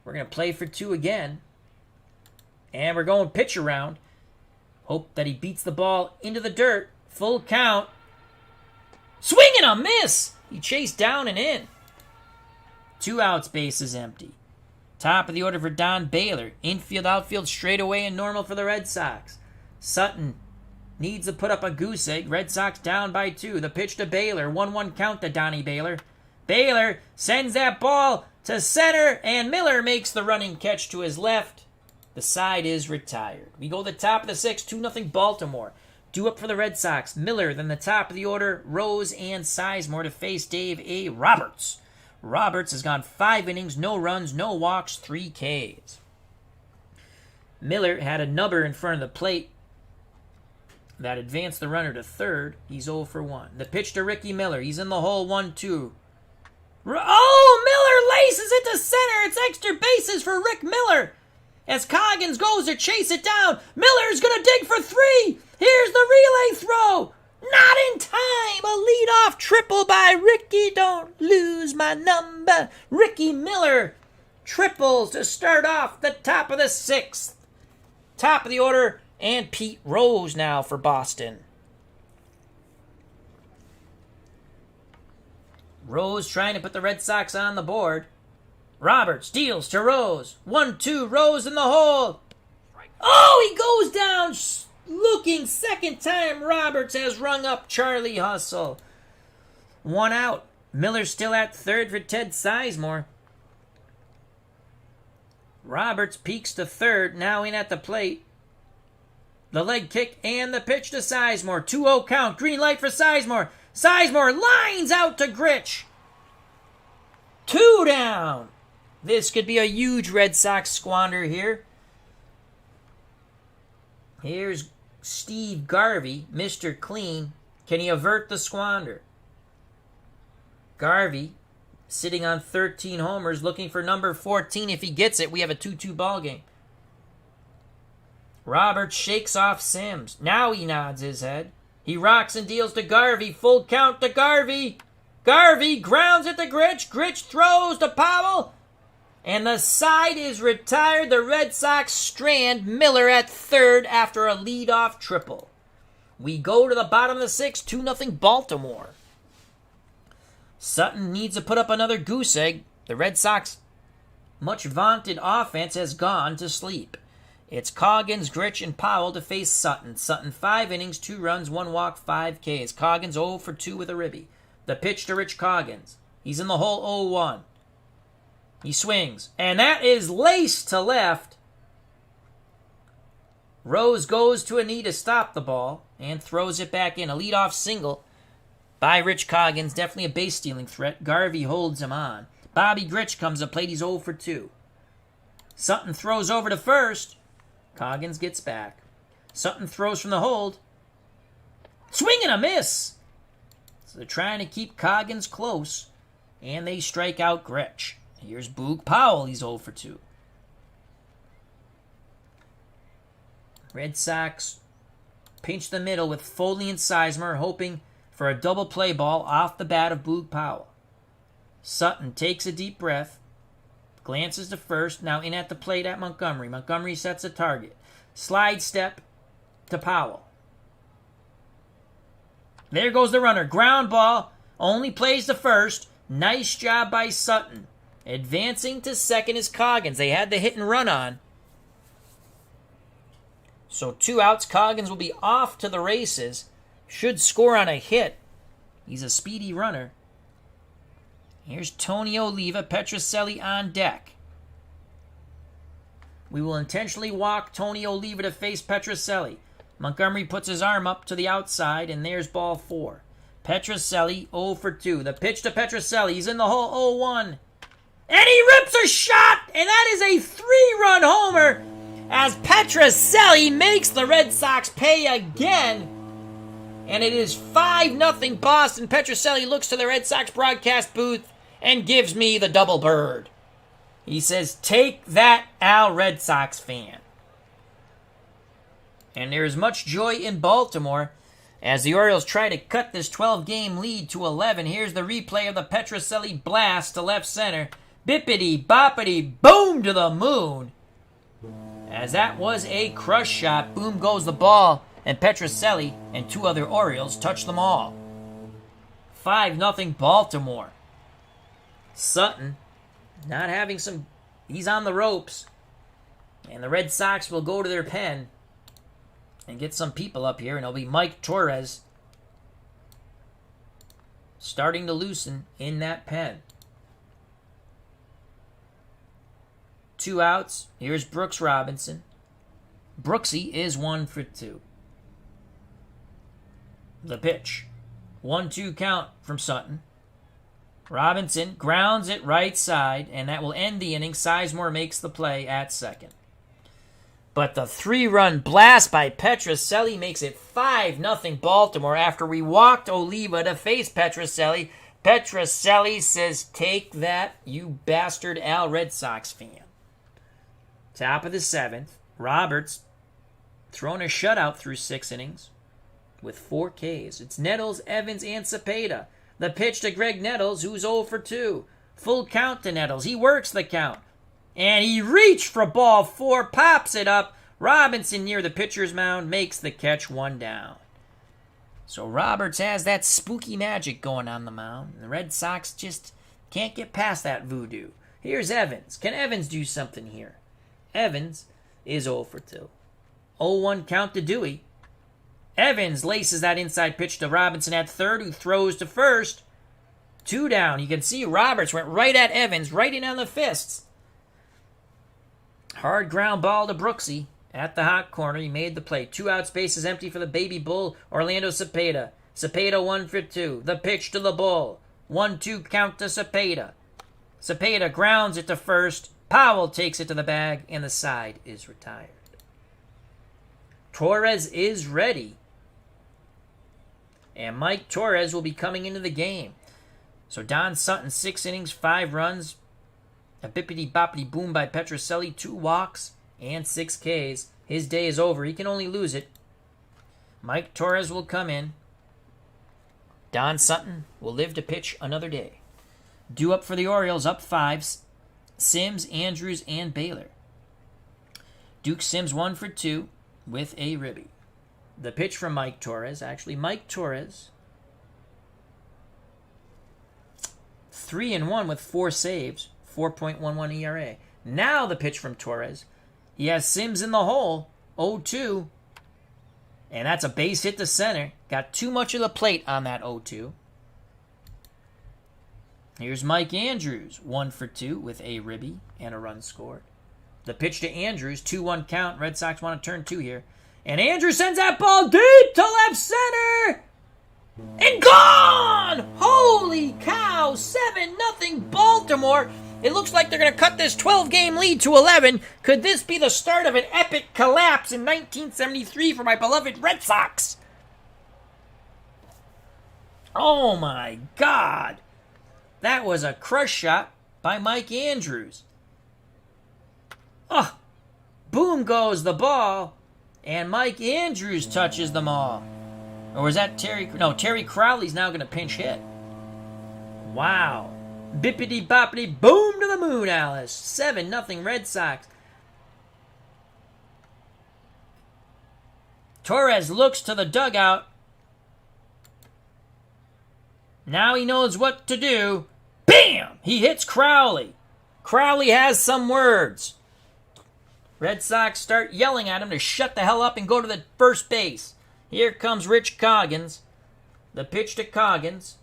Speaker 1: We're going to play for 2 again. And we're going pitch around. Hope that he beats the ball into the dirt. Full count. Swing and a miss! He chased down and in. 2 outs, base is empty. Top of the order for Don Baylor. Infield, outfield, straightaway and normal for the Red Sox. Sutton needs to put up a goose egg. Red Sox down by 2. The pitch to Baylor. 1-1 count to Donnie Baylor. Baylor sends that ball to center, and Miller makes the running catch to his left. The side is retired. We go to the top of the 6th, 2-0 Baltimore. Due up for the Red Sox. Miller, then the top of the order, Rose and Sizemore to face Dave A. Roberts. Roberts has gone 5 innings, no runs, no walks, 3 Ks. Miller had a number in front of the plate that advanced the runner to third. He's 0 for 1. The pitch to Ricky Miller. He's in the hole, 1-2. Miller laces it to center. It's extra bases for Rick Miller. As Coggins goes to chase it down, Miller's going to dig for 3. Here's the relay throw. Not in time. A leadoff triple by Ricky. Don't lose my number. Ricky Miller triples to start off the top of the 6th. Top of the order, and Pete Rose now for Boston. Rose trying to put the Red Sox on the board. Roberts deals to Rose. 1-2, Rose in the hole. Oh, he goes down looking. Second time Roberts has rung up Charlie Hustle. 1 out. Miller still at third for Ted Sizemore. Roberts peeks to third, now in at the plate. The leg kick and the pitch to Sizemore. 2-0 count. Green light for Sizemore. Sizemore lines out to Gritch. 2 down. This could be a huge Red Sox squander here. Here's Steve Garvey, Mr. Clean. Can he avert the squander? Garvey sitting on 13 homers, looking for number 14. If he gets it, we have a 2-2 ball game. Roberts shakes off Sims. Now he nods his head. He rocks and deals to Garvey. Full count to Garvey. Garvey grounds it to Gritch. Gritch throws to Powell. And the side is retired. The Red Sox strand Miller at third after a leadoff triple. We go to the bottom of the 6th, 2-0 Baltimore. Sutton needs to put up another goose egg. The Red Sox much vaunted offense has gone to sleep. It's Coggins, Gritch, and Powell to face Sutton. Sutton 5 innings, 2 runs, 1 walk, 5 Ks. Coggins 0 for 2 with a ribby. The pitch to Rich Coggins. He's in the hole 0-1. He swings, and that is laced to left. Rose goes to a knee to stop the ball and throws it back in. A leadoff single by Rich Coggins. Definitely a base-stealing threat. Garvey holds him on. Bobby Gritch comes to plate. He's 0 for 2. Sutton throws over to first. Coggins gets back. Sutton throws from the hold. Swing and a miss. So they're trying to keep Coggins close, and they strike out Gritch. Here's Boog Powell. He's 0 for 2. Red Sox pinch the middle with Foley and Sizemore, hoping for a double play ball off the bat of Boog Powell. Sutton takes a deep breath, glances to first, now in at the plate at Montgomery. Montgomery sets a target. Slide step to Powell. There goes the runner. Ground ball, only plays to first. Nice job by Sutton. Advancing to second is Coggins. They had the hit and run on. So 2 outs. Coggins will be off to the races. Should score on a hit. He's a speedy runner. Here's Tony Oliva, Petrocelli on deck. We will intentionally walk Tony Oliva to face Petrocelli. Montgomery puts his arm up to the outside, and there's ball 4. Petrocelli 0 for 2. The pitch to Petrocelli. He's in the hole 0-1. And he rips a shot, and that is a 3-run homer as Petrocelli makes the Red Sox pay again. And it is 5-0 Boston. Petrocelli looks to the Red Sox broadcast booth and gives me the double bird. He says, "Take that, Al Red Sox fan." And there is much joy in Baltimore as the Orioles try to cut this 12-game lead to 11. Here's the replay of the Petrocelli blast to left center. Bippity boppity boom to the moon. As that was a crush shot. Boom goes the ball, and Petrocelli and 2 other Orioles touch them all. 5-0 Baltimore. Sutton not having some... He's on the ropes. And the Red Sox will go to their pen and get some people up here, and it'll be Mike Torres starting to loosen in that pen. 2 outs. Here's Brooks Robinson. Brooksy is 1 for 2. The pitch. 1-2 count from Sutton. Robinson grounds it right side, and that will end the inning. Sizemore makes the play at second. But the 3-run blast by Petrocelli makes it 5-0 Baltimore after we walked Oliva to face Petrocelli. Petrocelli says, "Take that, you bastard Al Red Sox fan." Top of the 7th, Roberts thrown a shutout through 6 innings with 4 Ks. It's Nettles, Evans, and Cepeda. The pitch to Greg Nettles, who's 0 for 2. Full count to Nettles. He works the count. And he reached for ball 4, pops it up. Robinson near the pitcher's mound makes the catch, 1 down. So Roberts has that spooky magic going on the mound. The Red Sox just can't get past that voodoo. Here's Evans. Can Evans do something here? Evans is 0 for 2. 0-1 count to Dewey. Evans laces that inside pitch to Robinson at third, who throws to first. 2 down. You can see Roberts went right at Evans, right in on the fists. Hard ground ball to Brooksy at the hot corner. He made the play. 2 outs, bases empty for the baby bull, Orlando Cepeda. Cepeda 1 for 2. The pitch to the bull. 1-2 count to Cepeda. Cepeda grounds it to first. Powell takes it to the bag, and the side is retired. Torres is ready. And Mike Torres will be coming into the game. So Don Sutton, 6 innings, 5 runs. A bippity-boppity boom by Petrocelli, 2 walks, and 6 Ks. His day is over. He can only lose it. Mike Torres will come in. Don Sutton will live to pitch another day. Due up for the Orioles, up 5. Sims, Andrews, and Baylor. Duke Sims 1 for 2 with a ribby. The pitch from Mike Torres. Actually, Mike Torres, 3-1 with 4 saves. 4.11 ERA. Now the pitch from Torres. He has Sims in the hole. 0-2. And that's a base hit to center. Got too much of the plate on that 0-2. Here's Mike Andrews. 1 for 2 with a ribby and a run scored. The pitch to Andrews. 2-1 count. Red Sox want to turn 2 here. And Andrews sends that ball deep to left center. And gone! Holy cow. 7-0 Baltimore. It looks like they're going to cut this 12-game lead to 11. Could this be the start of an epic collapse in 1973 for my beloved Red Sox? Oh my God. That was a crush shot by Mike Andrews. Oh, boom goes the ball, and Mike Andrews touches them all. Or was that Terry? No, Terry Crowley's now going to pinch hit. Wow. Bippity boppity boom to the moon, Alice. 7-0 Red Sox. Torres looks to the dugout. Now he knows what to do. Bam! He hits Crowley. Crowley has some words. Red Sox start yelling at him to shut the hell up and go to the first base. Here comes Rich Coggins. The pitch to Coggins.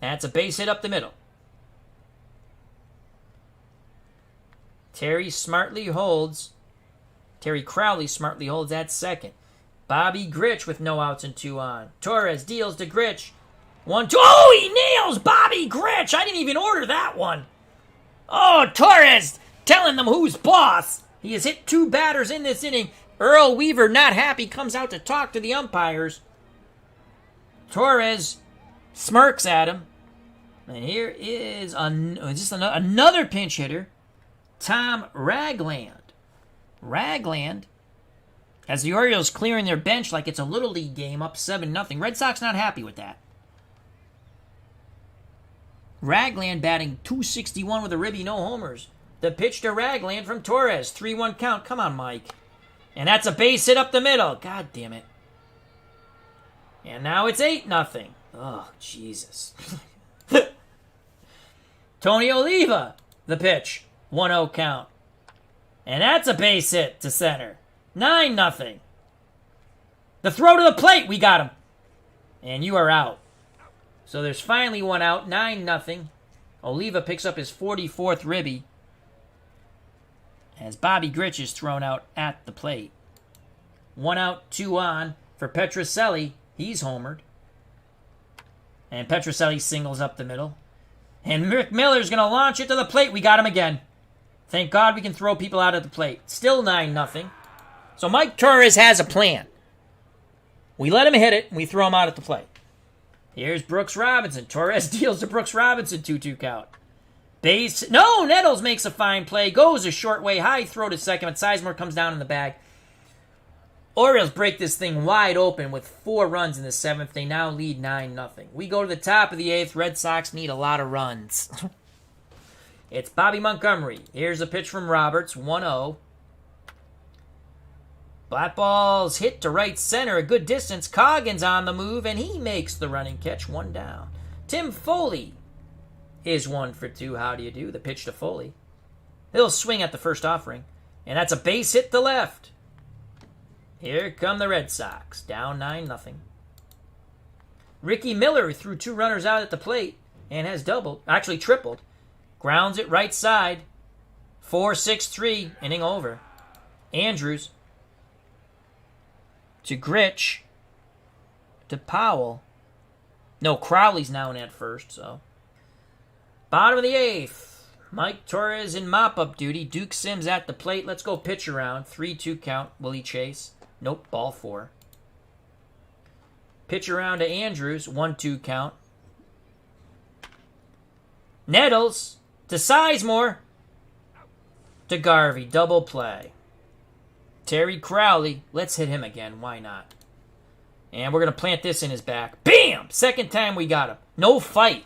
Speaker 1: That's a base hit up the middle. Terry Crowley smartly holds at second. Bobby Grich with no outs and 2 on. Torres deals to Grich. 1-2. Oh, he nails Bobby Grich. I didn't even order that one. Oh, Torres telling them who's boss. He has hit 2 batters in this inning. Earl Weaver, not happy, comes out to talk to the umpires. Torres smirks at him. And here is another pinch hitter, Tom Ragland. Ragland has the Orioles clearing their bench like it's a Little League game, up 7-0. Red Sox not happy with that. Ragland batting .261 with a ribby, no homers. The pitch to Ragland from Torres. 3-1 count. Come on, Mike. And that's a base hit up the middle. God damn it. And now it's 8-0. Oh, Jesus. Tony Oliva, the pitch. 1-0 count. And that's a base hit to center. 9-0. The throw to the plate. We got him. And you are out. So there's finally 1 out. 9-0. Oliva picks up his 44th ribby as Bobby Grich is thrown out at the plate. 1 out, 2 on for Petrocelli. He's homered. And Petroselli singles up the middle. And Rick Miller's going to launch it to the plate. We got him again. Thank God we can throw people out at the plate. Still 9-0. So Mike Torres has a plan. We let him hit it, and we throw him out at the plate. Here's Brooks Robinson. Torres deals to Brooks Robinson, 2-2 count. Base. No, Nettles makes a fine play. Goes a short way, high throw to second, but Sizemore comes down in the bag. Orioles break this thing wide open with 4 runs in the 7th. They now lead 9-0. We go to the top of the 8th. Red Sox need a lot of runs. It's Bobby Montgomery. Here's a pitch from Roberts, 1-0. Black ball's hit to right center, a good distance. Coggins on the move, and he makes the running catch, 1 down. Tim Foley is 1 for 2. How do you do? The pitch to Foley. He'll swing at the first offering, and that's a base hit to left. Here come the Red Sox, down 9-0. Ricky Miller threw 2 runners out at the plate and has tripled. Grounds it right side. 4-6-3, inning over. Andrews to Gritch to Powell. No, Crowley's now in at first, so. Bottom of the 8th. Mike Torres in mop-up duty. Duke Sims at the plate. Let's go pitch around. 3-2 count. Willie Chase. Nope, ball 4. Pitch around to Andrews. 1-2 count. Nettles to Sizemore to Garvey. Double play. Terry Crowley. Let's hit him again. Why not? And we're going to plant this in his back. Bam! Second time we got him. No fight.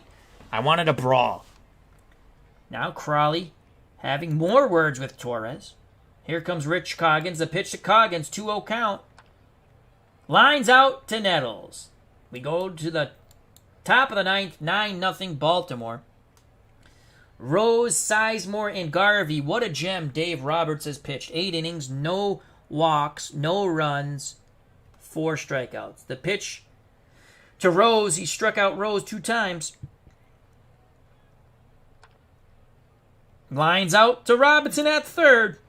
Speaker 1: I wanted a brawl. Now Crowley having more words with Torres. Here comes Rich Coggins. The pitch to Coggins. 2-0 count. Lines out to Nettles. We go to the top of the 9th. 9-0 Baltimore. Rose, Sizemore, and Garvey. What a gem Dave Roberts has pitched. 8 innings, no walks, no runs, 4 strikeouts. The pitch to Rose. He struck out Rose 2 times. Lines out to Robinson at third.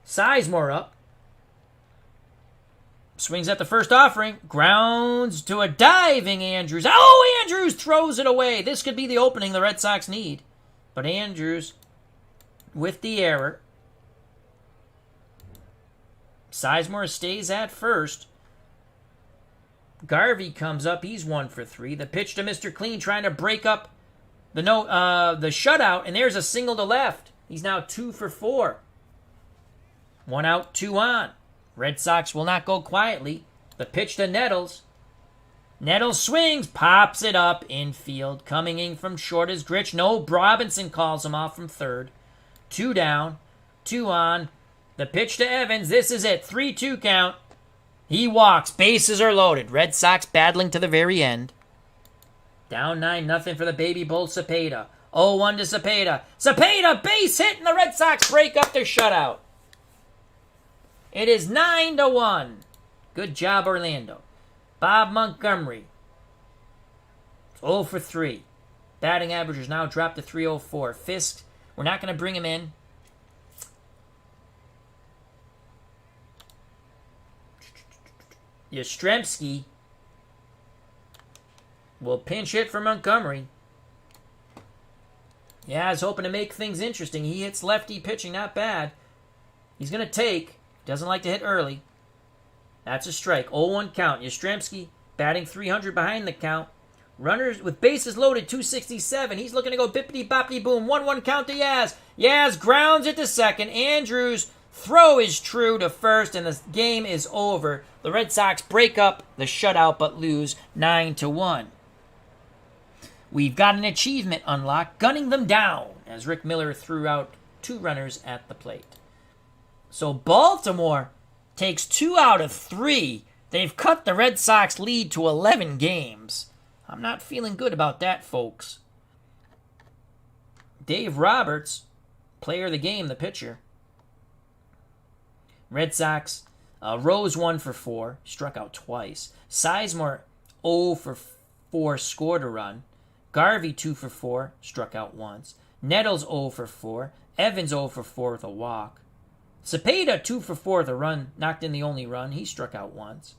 Speaker 1: Sizemore up. Swings at the first offering. Grounds to a diving Andrews. Oh, Andrews throws it away. This could be the opening the Red Sox need. But Andrews with the error. Sizemore stays at first. Garvey comes up. He's 1 for 3. The pitch to Mr. Clean trying to break up the shutout. And there's a single to left. He's now 2 for 4. 1 out, 2 on. Red Sox will not go quietly. The pitch to Nettles. Nettles swings, pops it up infield. Coming in from short is Gritch. No, Robinson calls him off from third. 2 down, 2 on. The pitch to Evans. This is it. 3-2 count. He walks. Bases are loaded. Red Sox battling to the very end. Down 9-0 for the baby bull Cepeda. 0-1 to Cepeda. Cepeda, base hit, and the Red Sox break up their shutout. It is 9-1. Good job, Orlando. Bob Montgomery. 0 for 3. Batting average is now dropped to 304. Fisk, we're not going to bring him in. Yastrzemski will pinch hit for Montgomery. Yeah, I was hoping to make things interesting. He hits lefty pitching, not bad. He's going to take. Doesn't like to hit early. That's a strike. 0-1 count. Yastrzemski batting 300 behind the count. Runners with bases loaded, 267. He's looking to go bippity-boppity-boom. 1-1 count to Yaz. Yaz grounds it to second. Andrews' throw is true to first, and the game is over. The Red Sox break up the shutout but lose 9-1. We've got an achievement unlocked, gunning them down, as Rick Miller threw out 2 runners at the plate. So Baltimore takes 2 out of 3. They've cut the Red Sox lead to 11 games. I'm not feeling good about that, folks. Dave Roberts, player of the game, the pitcher. Red Sox, Rose 1 for 4, struck out twice. Sizemore 0 for 4, scored a run. Garvey 2 for 4, struck out once. Nettles 0 for 4. Evans 0 for 4 with a walk. Cepeda 2 for 4 with a run, knocked in the only run. He struck out once.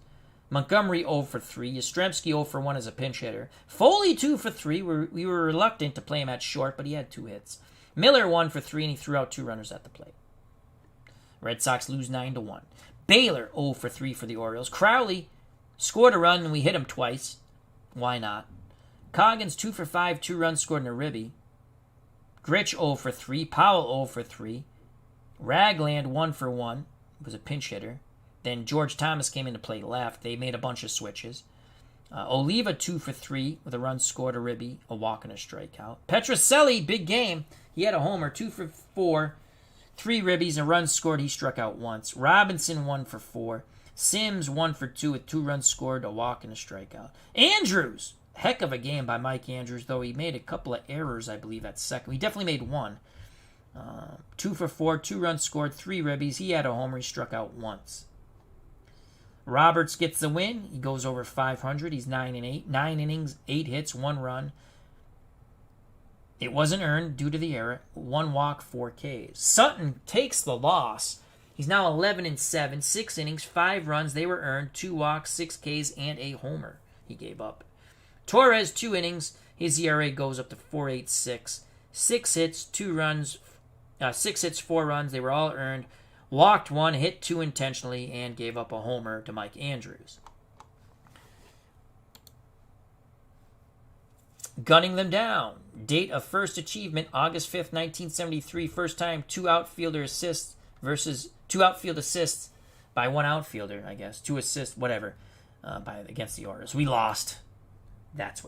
Speaker 1: Montgomery 0 for 3. Yastrzemski 0 for 1 as a pinch hitter. Foley 2 for 3. We were reluctant to play him at short, but he had 2 hits. Miller 1 for 3, and he threw out 2 runners at the plate. Red Sox lose 9-1. Baylor 0 for 3 for the Orioles. Crowley scored a run, and we hit him twice. Why not? Coggins 2 for 5, 2 runs scored in a ribby. Gritch 0 for 3. Powell 0 for 3. Ragland 1 for 1. Was a pinch hitter. Then George Thomas came in to play left. They made a bunch of switches. Oliva 2 for 3 with a run scored, a ribby, a walk, and a strikeout. Petrocelli, big game. He had a homer, 2 for 4, 3 ribbies, a run scored. He struck out once. Robinson 1 for 4. Sims 1 for 2 with 2 runs scored, a walk, and a strikeout. Andrews, heck of a game by Mike Andrews, though he made a couple of errors, I believe, at second. He definitely made one. 2 for 4, 2 runs scored, 3 ribbies. He had a homer. He struck out once. Roberts gets the win. He goes over 500. He's 9-8. 9 innings, 8 hits, 1 run. It wasn't earned due to the error. 1 walk, 4 Ks. Sutton takes the loss. He's now 11-7. 6 innings, 5 runs. They were earned. 2 walks, 6 Ks, and a homer he gave up. Torres, 2 innings. His ERA goes up to 4.86. 6 hits, 2 runs. 6 hits, 4 runs. They were all earned. Walked 1, hit 2 intentionally, and gave up a homer to Mike Andrews. Gunning them down. Date of first achievement, August 5th, 1973. First time 2 outfielder assists versus 2 outfield assists by 1 outfielder, I guess. 2 assists, whatever, against the Orioles. We lost. That's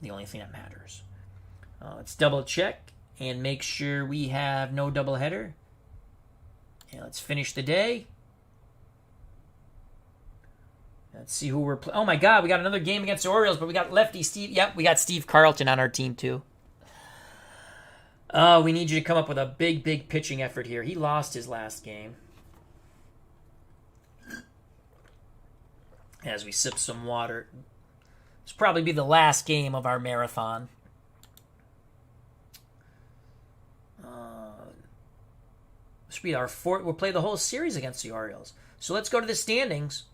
Speaker 1: the only thing that matters. Let's double check and make sure we have no doubleheader. And let's finish the day. Let's see who we're playing. Oh my God, we got another game against the Orioles, but we got lefty Steve. Yep, we got Steve Carlton on our team too. Oh, we need you to come up with a big pitching effort here. He lost his last game. As we sip some water. This will probably be the last game of our marathon. This will be our 4th. We'll play the whole series against the Orioles. So let's go to the standings.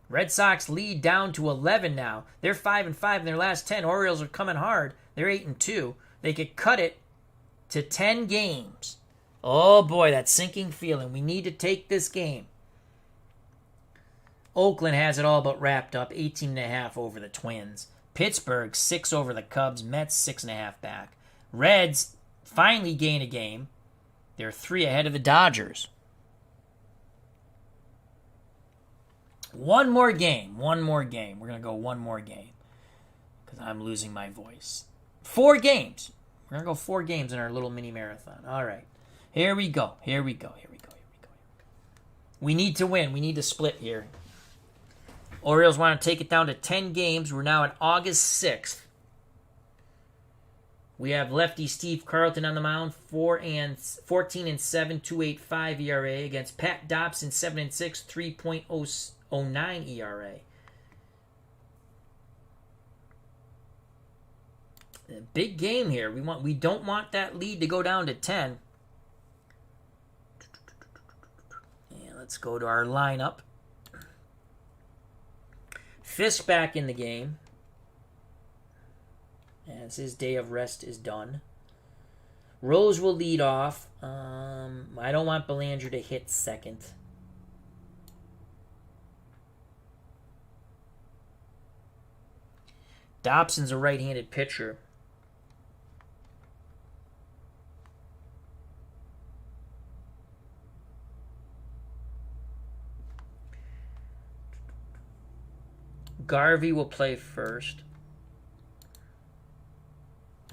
Speaker 1: Red Sox lead down to 11 now. They're 5-5 in their last 10. Orioles are coming hard. They're 8-2. They could cut it to 10 games. Oh boy, that sinking feeling. We need to take this game. Oakland has it all but wrapped up. 18.5 over the Twins. Pittsburgh 6 over the Cubs. Mets 6.5 back. Reds finally gain a game. They're 3 ahead of the Dodgers. One more game. We're going to go one more game because I'm losing my voice. 4 games. We're going to go 4 games in our little mini marathon. All right. Here we go. We need to win. We need to split here. Orioles want to take it down to 10 games. We're now at August 6th. We have lefty Steve Carlton on the mound, 14-7, 2.85 ERA against Pat Dobson, 7-6, 3.09 ERA. A big game here. We don't want that lead to go down to 10. And let's go to our lineup. Fisk back in the game, as his day of rest is done. Rose will lead off. I don't want Belanger to hit second. Dobson's a right-handed pitcher. Garvey will play first.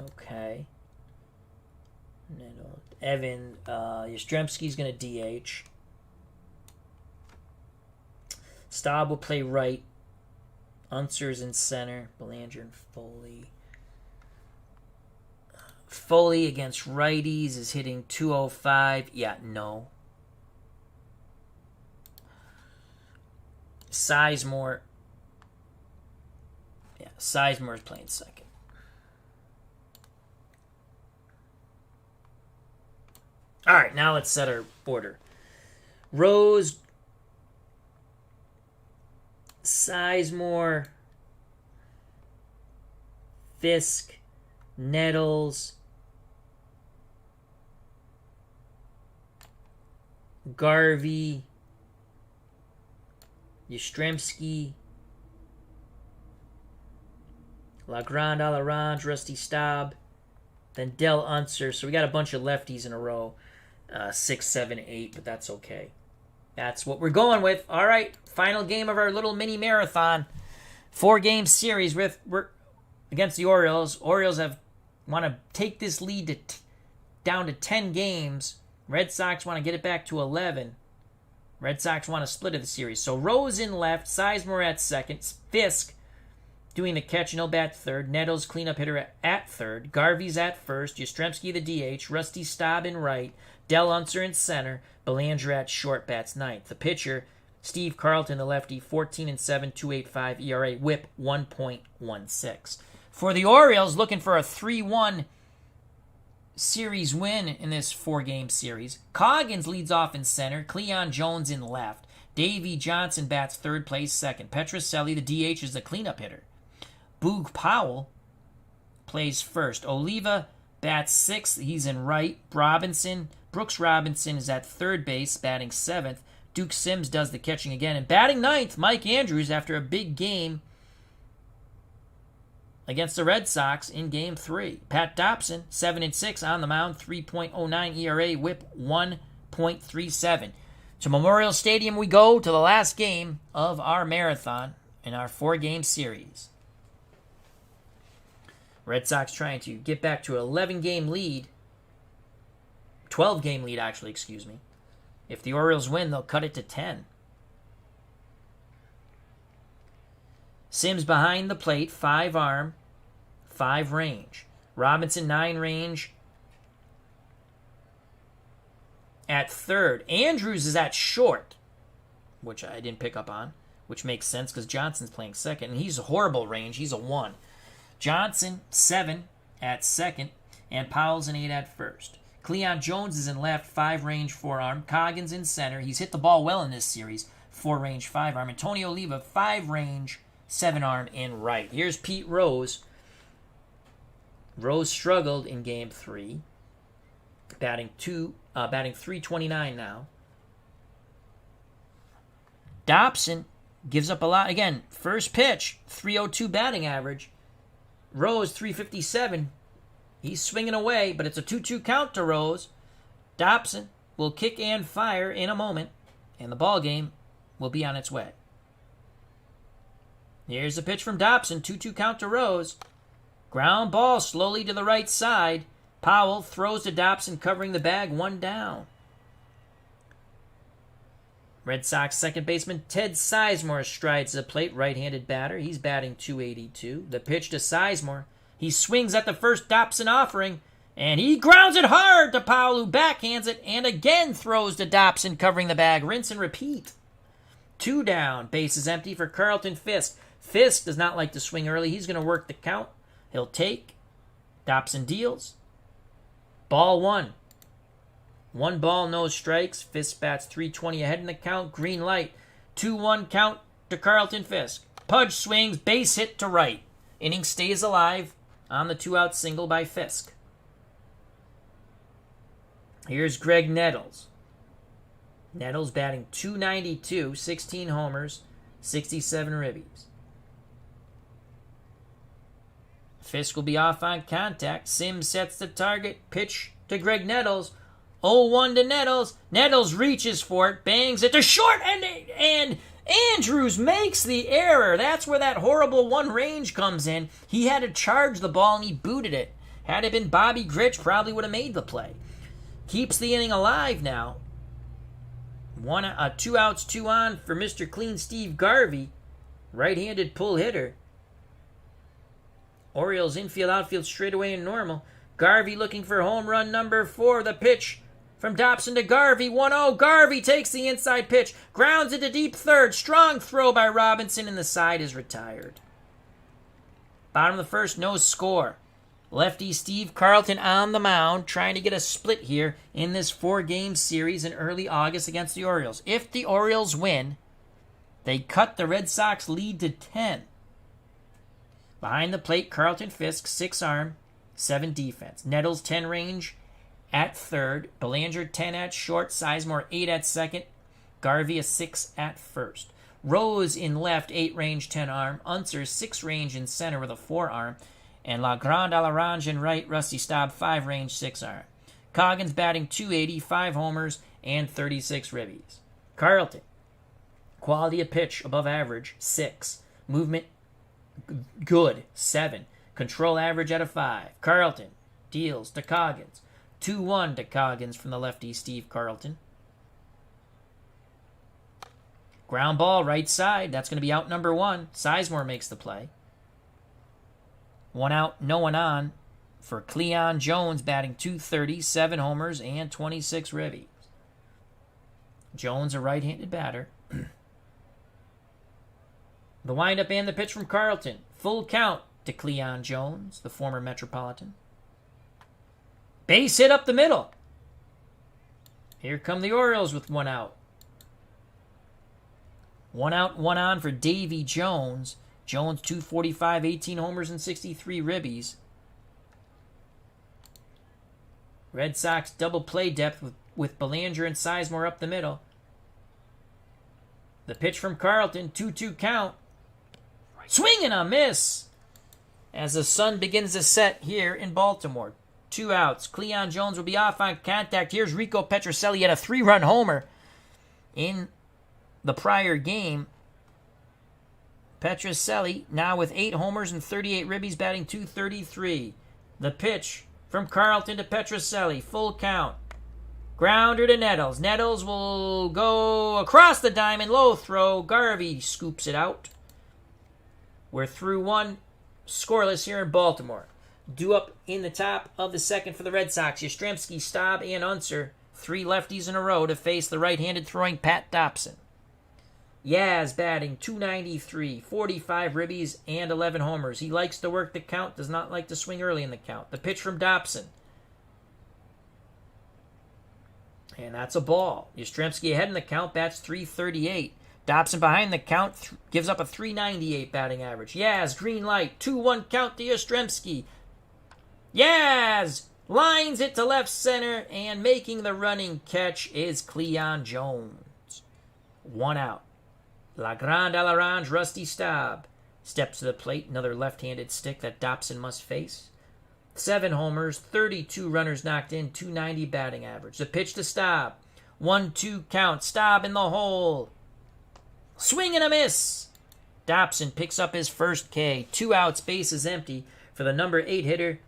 Speaker 1: Okay. Evan, Yastrzemski's going to DH. Staub will play right. Unser's in center. Belanger and Foley. Foley against righties is hitting 205. Yeah, no. Sizemore. Yeah, Sizemore is playing second. All right, now let's set our order. Rose, Sizemore, Fisk, Nettles, Garvey, Yastrzemski, Legrand, Alarange, Rusty Staub, then Del Unser. So we got a bunch of lefties in a row. 6, 7, 8, but that's okay. That's what we're going with. All right, final game of our little mini marathon. 4-game series we're against the Orioles. Orioles want to take this lead down to 10 games. Red Sox want to get it back to 11. Red Sox want to split of the series. So Rose in left, Sizemore at second, Fisk doing the catch and he'll bat third, Nettles cleanup hitter at third, Garvey's at first, Yastrzemski the DH, Rusty Staub in right, Del Unser in center, Belanger at short, bats ninth. The pitcher, Steve Carlton, the lefty, 14-7, 2.85 ERA, whip 1.16. For the Orioles, looking for a 3-1 series win in this 4-game series. Coggins leads off in center, Cleon Jones in left, Davey Johnson bats third, plays second, Petrocelli, the DH, is the cleanup hitter. Boog Powell plays first. Oliva bats sixth. He's in right. Brooks Robinson is at third base, batting seventh. Duke Sims does the catching again. And batting ninth, Mike Andrews, after a big game against the Red Sox in Game 3. Pat Dobson, 7-6 on the mound, 3.09 ERA, whip 1.37. To Memorial Stadium we go to the last game of our marathon in our 4-game series. Red Sox trying to get back to an 11-game lead. 12-game lead, actually, excuse me. If the Orioles win, they'll cut it to 10. Sims behind the plate, 5 arm, 5 range. Robinson, 9 range at third. Andrews is at short, which I didn't pick up on, which makes sense because Johnson's playing second, and he's a horrible range. He's a 1. Johnson, 7 at second, and Powell's an 8 at first. Cleon Jones is in left, 5 range, 4 arm. Coggins in center. He's hit the ball well in this series, 4 range, 5 arm. Antonio Oliva, 5 range, 7 arm in right. Here's Pete Rose. Rose struggled in Game 3, batting 329 now. Dobson gives up a lot. Again, first pitch, 302 batting average. Rose, 357. He's swinging away, but it's a 2-2 count to Rose. Dobson will kick and fire in a moment, and the ball game will be on its way. Here's the pitch from Dobson, 2-2 count to Rose. Ground ball slowly to the right side. Powell throws to Dobson, covering the bag, 1 down. Red Sox second baseman Ted Sizemore strides the plate, right-handed batter. He's batting .282. The pitch to Sizemore. He swings at the first Dobson offering, and he grounds it hard to Powell, who backhands it, and again throws to Dobson, covering the bag. Rinse and repeat. 2 down. Base is empty for Carlton Fisk. Fisk does not like to swing early. He's going to work the count. He'll take. Dobson deals. Ball 1. 1 ball, no strikes. Fisk bats .320 ahead in the count. Green light. 2-1 count to Carlton Fisk. Pudge swings. Base hit to right. Inning stays alive on the 2-out single by Fisk. Here's Greg Nettles. Nettles batting .292, 16 homers, 67 ribbies. Fisk will be off on contact. Sims sets the target. Pitch to Greg Nettles. 0-1 to Nettles. Nettles reaches for it, bangs it to short, and Andrews makes the error. That's where that horrible 1 range comes in. He had to charge the ball, and he booted it. Had it been Bobby Grich, probably would have made the play. Keeps the inning alive now. 2 outs, 2 on for Mr. Clean Steve Garvey. Right-handed pull hitter. Orioles infield, outfield straightaway and normal. Garvey looking for home run number 4. The pitch from Dobson to Garvey. 1-0. Garvey takes the inside pitch. Grounds into deep third. Strong throw by Robinson, and the side is retired. Bottom of the first, no score. Lefty Steve Carlton on the mound, trying to get a split here in this 4-game series in early August against the Orioles. If the Orioles win, They cut the Red Sox lead to 10. Behind the plate, Carlton Fisk, 6 arm, 7 defense. Nettles, 10 range at third. Belanger, 10 at short. Sizemore, 8 at second. Garvey, a 6 at first. Rose in left, 8 range, 10 arm. Unser, 6 range in center with a 4 arm. And Legrand à l'Orange in right. Rusty Staub, 5 range, 6 arm. Coggins batting 280, 5 homers, and 36 ribbies. Carlton, quality of pitch above average, 6. Movement good, 7. Control average at a 5. Carlton deals to Coggins. 2-1 to Coggins from the lefty Steve Carlton. Ground ball right side. That's going to be out number 1. Sizemore makes the play. 1 out, no one on for Cleon Jones, batting 230, 7 homers, and 26 ribbies. Jones, a right-handed batter. The windup and the pitch from Carlton. Full count to Cleon Jones, the former Metropolitan. Base hit up the middle. Here come the Orioles with 1 out. 1 out, 1 on for Davy Jones. Jones, 245, 18 homers, and 63 ribbies. Red Sox double play depth with Belanger and Sizemore up the middle. The pitch from Carlton, 2-2 count. Swing and a miss as the sun begins to set here in Baltimore. 2 outs. Cleon Jones will be off on contact. Here's Rico Petrocelli at a 3-run homer in the prior game. Petrocelli now with 8 homers and 38 ribbies, batting 233. The pitch from Carlton to Petrocelli. Full count. Grounder to Nettles. Nettles will go across the diamond. Low throw. Garvey scoops it out. We're through 1 scoreless here in Baltimore. Due up in the top of the second for the Red Sox. Yastrzemski, Staub, and Unser. 3 lefties in a row to face the right-handed throwing Pat Dobson. Yaz batting 293, 45 ribbies, and 11 homers. He likes to work the count, does not like to swing early in the count. The pitch from Dobson. And that's a ball. Yastrzemski ahead in the count, bats 338. Dobson behind the count, gives up a 398 batting average. Yaz, green light, 2-1 count to Yastrzemski. Yaz lines it to left center, and making the running catch is Cleon Jones. 1 out. Legrand à l'Orange, Rusty Staub steps to the plate. Another left-handed stick that Dobson must face. 7 homers, 32 runners knocked in, 290 batting average. The pitch to Staub. 1-2 count. Staub in the hole. Swing and a miss. Dobson picks up his first K. 2 outs, base is empty for the number 8 hitter,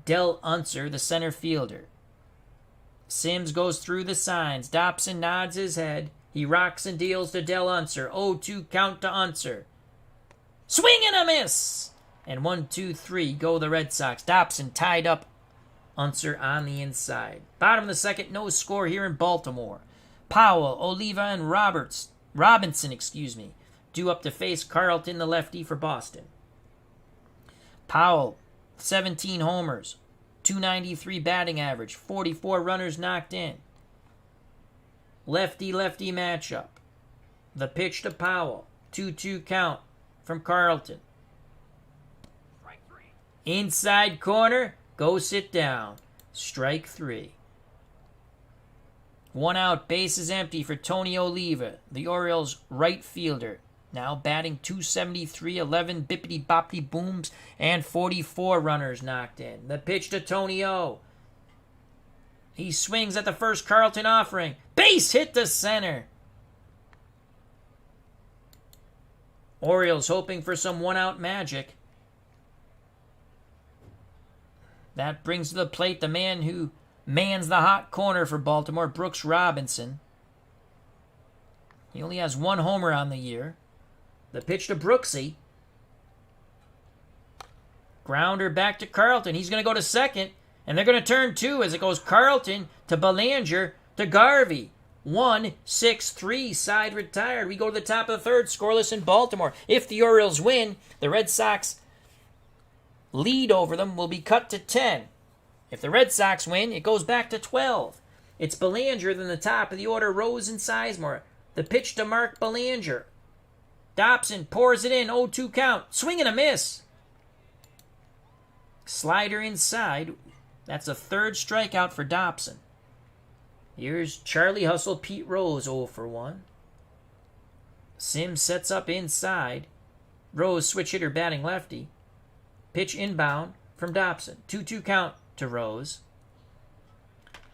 Speaker 1: Del Unser, the center fielder. Sims goes through the signs. Dobson nods his head. He rocks and deals to Del Unser. 0-2 count to Unser. Swing and a miss. And 1-2-3 go the Red Sox. Dobson tied up Unser on the inside. Bottom of the second, no score here in Baltimore. Powell, Oliva, and Robinson, due up to face Carlton, the lefty, for Boston. Powell, 17 homers, 293 batting average, 44 runners knocked in. Lefty-lefty matchup. The pitch to Powell. 2-2 count from Carlton. Inside corner. Go sit down. Strike 3. 1 out. Base is empty for Tony Oliva, the Orioles' right fielder. Now batting 273, 11 bippity-boppity booms, and 44 runners knocked in. The pitch to Tony O. He swings at the first Carlton offering. Base hit to center. Orioles hoping for some 1-out magic. That brings to the plate the man who mans the hot corner for Baltimore, Brooks Robinson. He only has 1 homer on the year. The pitch to Brooksy. Grounder back to Carlton. He's going to go to second. And they're going to turn 2 as it goes Carlton to Belanger to Garvey. 1-6-3, side retired. We go to the top of the third, scoreless in Baltimore. If the Orioles win, the Red Sox lead over them will be cut to 10. If the Red Sox win, it goes back to 12. It's Belanger, then the top of the order, Rose and Sizemore. The pitch to Mark Belanger. Dobson pours it in. 0-2 count. Swing and a miss. Slider inside. That's a third strikeout for Dobson. Here's Charlie Hustle. Pete Rose 0 for 1. Sims sets up inside. Rose switch hitter batting lefty. Pitch inbound from Dobson. 2-2 count to Rose.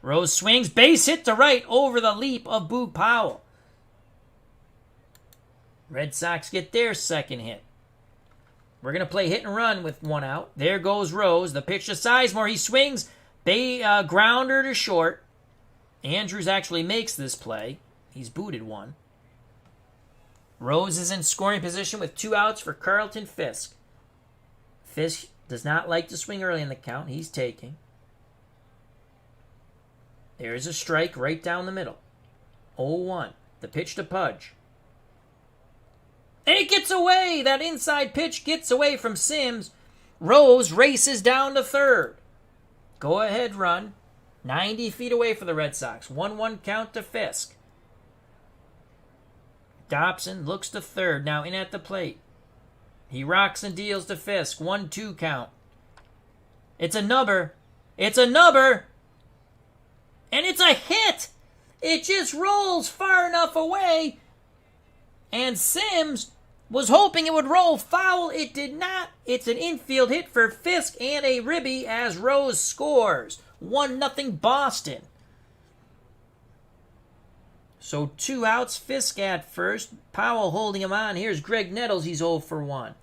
Speaker 1: Rose swings. Base hit to right over the leap of Boog Powell. Red Sox get their second hit. We're going to play hit and run with 1 out. There goes Rose. The pitch to Sizemore. He swings. Grounder to short. Andrews actually makes this play. He's booted 1. Rose is in scoring position with 2 outs for Carlton Fisk. Fisk does not like to swing early in the count. He's taking. There's a strike right down the middle. 0-1. The pitch to Pudge. And it gets away. That inside pitch gets away from Sims. Rose races down to third. Go ahead run. 90 feet away for the Red Sox. 1-1 count to Fisk. Dobson looks to third. Now in at the plate. He rocks and deals to Fisk. 1-2 count. It's a nubber. It's a nubber. And it's a hit. It just rolls far enough away. And Sims was hoping it would roll foul. It did not. It's an infield hit for Fisk and a ribby as Rose scores. 1-0 Boston. So 2 outs. Fisk at first. Powell holding him on. Here's Greg Nettles. He's 0 for 1.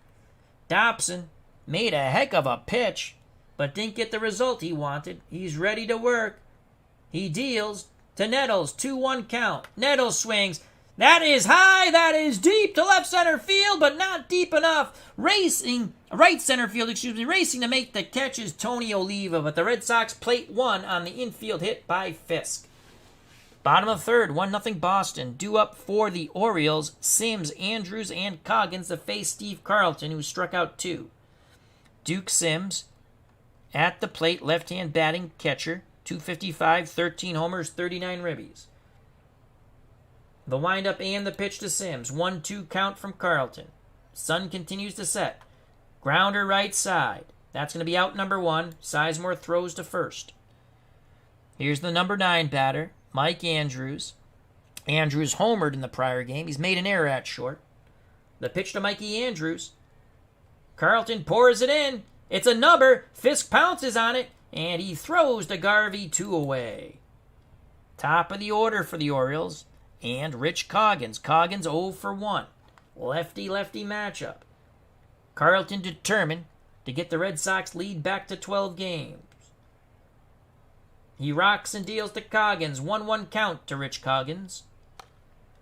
Speaker 1: Dobson made a heck of a pitch, but didn't get the result he wanted. He's ready to work. He deals to Nettles. 2-1 count. Nettles swings. That is high, that is deep to left center field, but not deep enough. Right center field, racing to make the catch is Tony Oliva, but the Red Sox plate 1 on the infield hit by Fisk. Bottom of third, 1-0 Boston. Due up for the Orioles, Sims, Andrews, and Coggins to face Steve Carlton, who struck out 2. Duke Sims at the plate, left-hand batting catcher, 255, 13 homers, 39 ribbies. The windup and the pitch to Sims. 1-2 count from Carlton. Sun continues to set. Grounder right side. That's going to be out number 1. Sizemore throws to first. Here's the number 9 batter, Mike Andrews. Andrews homered in the prior game. He's made an error at short. The pitch to Mikey Andrews. Carlton pours it in. It's a nubber. Fisk pounces on it, and he throws to Garvey 2 away. Top of the order for the Orioles. And Rich Coggins. Coggins 0 for 1. Lefty-lefty matchup. Carlton determined to get the Red Sox lead back to 12 games. He rocks and deals to Coggins. 1-1 count to Rich Coggins.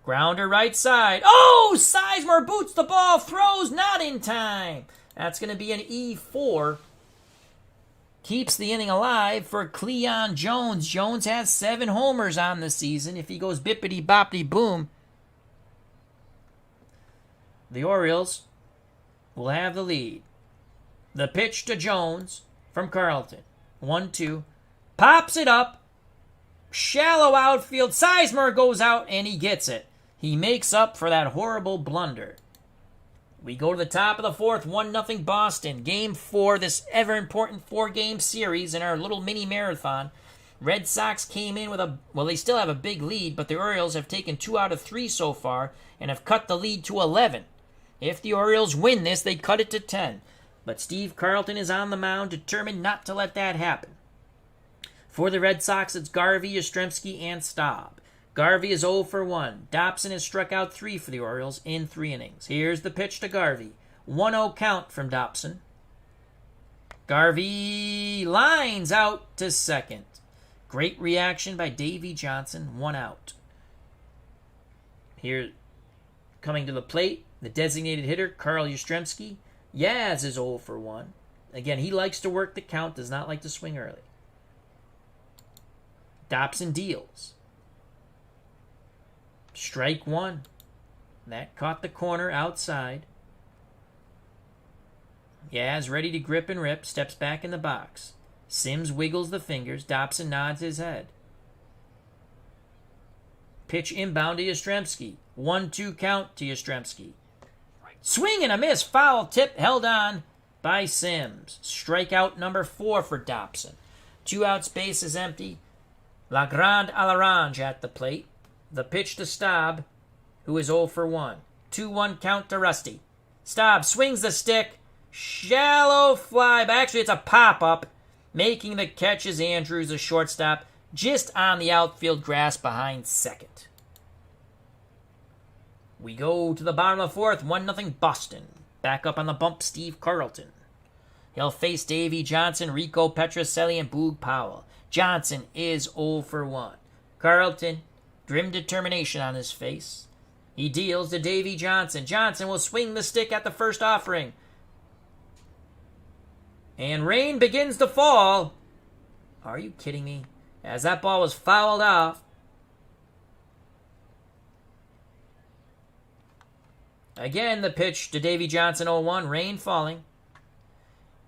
Speaker 1: Grounder right side. Oh! Sizemore boots the ball. Throws not in time. That's going to be an E4. Keeps the inning alive for Cleon Jones. Jones has 7 homers on the season. If he goes bippity-boppity-boom, the Orioles will have the lead. The pitch to Jones from Carlton. 1-2. Pops it up. Shallow outfield. Sizemore goes out, and he gets it. He makes up for that horrible blunder. We go to the top of the 4th, 1-0 Boston. Game 4, this ever-important 4-game series in our little mini marathon. Red Sox came in with they still have a big lead, but the Orioles have taken 2 out of 3 so far and have cut the lead to 11. If the Orioles win this, they cut it to 10. But Steve Carlton is on the mound, determined not to let that happen. For the Red Sox, it's Garvey, Yastrzemski, and Staub. Garvey is 0 for 1. Dobson has struck out 3 for the Orioles in 3 innings. Here's the pitch to Garvey. 1-0 count from Dobson. Garvey lines out to second. Great reaction by Davey Johnson. 1 out. Here, coming to the plate, the designated hitter, Carl Yastrzemski. Yaz is 0 for 1. Again, he likes to work the count, does not like to swing early. Dobson deals. Strike 1. That caught the corner outside. Yaz ready to grip and rip, steps back in the box. Sims wiggles the fingers. Dobson nods his head. Pitch inbound to Yastrzemski. 1-2 count to Yastrzemski. Swing and a miss. Foul tip held on by Sims. Strikeout number 4 for Dobson. 2 outs, base is empty. La Grande à l'Orange at the plate. The pitch to Staub, who is 0 for 1. 2-1 count to Rusty. Staub swings the stick. Shallow fly, but actually it's a pop-up. Making the catch is Andrews, a shortstop, just on the outfield grass behind second. We go to the bottom of the 4th, 1-0 Boston. Back up on the bump, Steve Carlton. He'll face Davey Johnson, Rico Petrocelli, and Boog Powell. Johnson is 0 for 1. Carlton, grim determination on his face. He deals to Davey Johnson. Johnson will swing the stick at the first offering. And rain begins to fall. Are you kidding me? As that ball was fouled off. Again, the pitch to Davey Johnson, 0-1. Rain falling.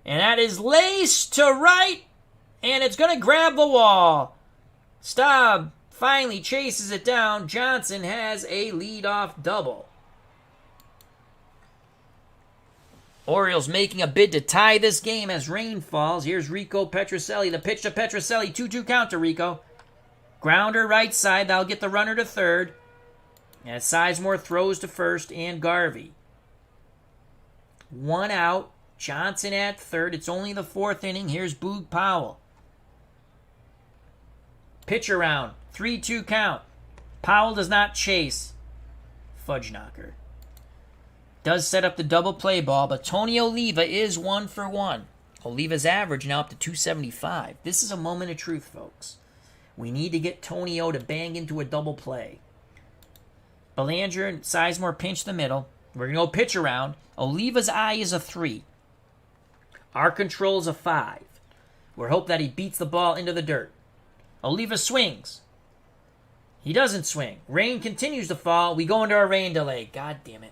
Speaker 1: And that is laced to right. And it's going to grab the wall. Staub finally chases it down. Johnson has a leadoff double. Orioles making a bid to tie this game as rain falls. Here's Rico Petrocelli. The pitch to Petrocelli. 2-2 count to Rico. Grounder right side. That'll get the runner to third. As Sizemore throws to first and Garvey. 1 out. Johnson at third. It's only the 4th inning. Here's Boog Powell. Pitch around. 3-2 count. Powell does not chase. Fudge knocker. Does set up the double play ball, but Tony Oliva is 1 for 1. Oliva's average now up to 275. This is a moment of truth, folks. We need to get Tony O to bang into a double play. Belanger and Sizemore pinch the middle. We're going to go pitch around. Oliva's eye is a 3. Our control's a 5. We're hoping that he beats the ball into the dirt. Oliva swings. He doesn't swing. Rain continues to fall. We go into our rain delay. God damn it.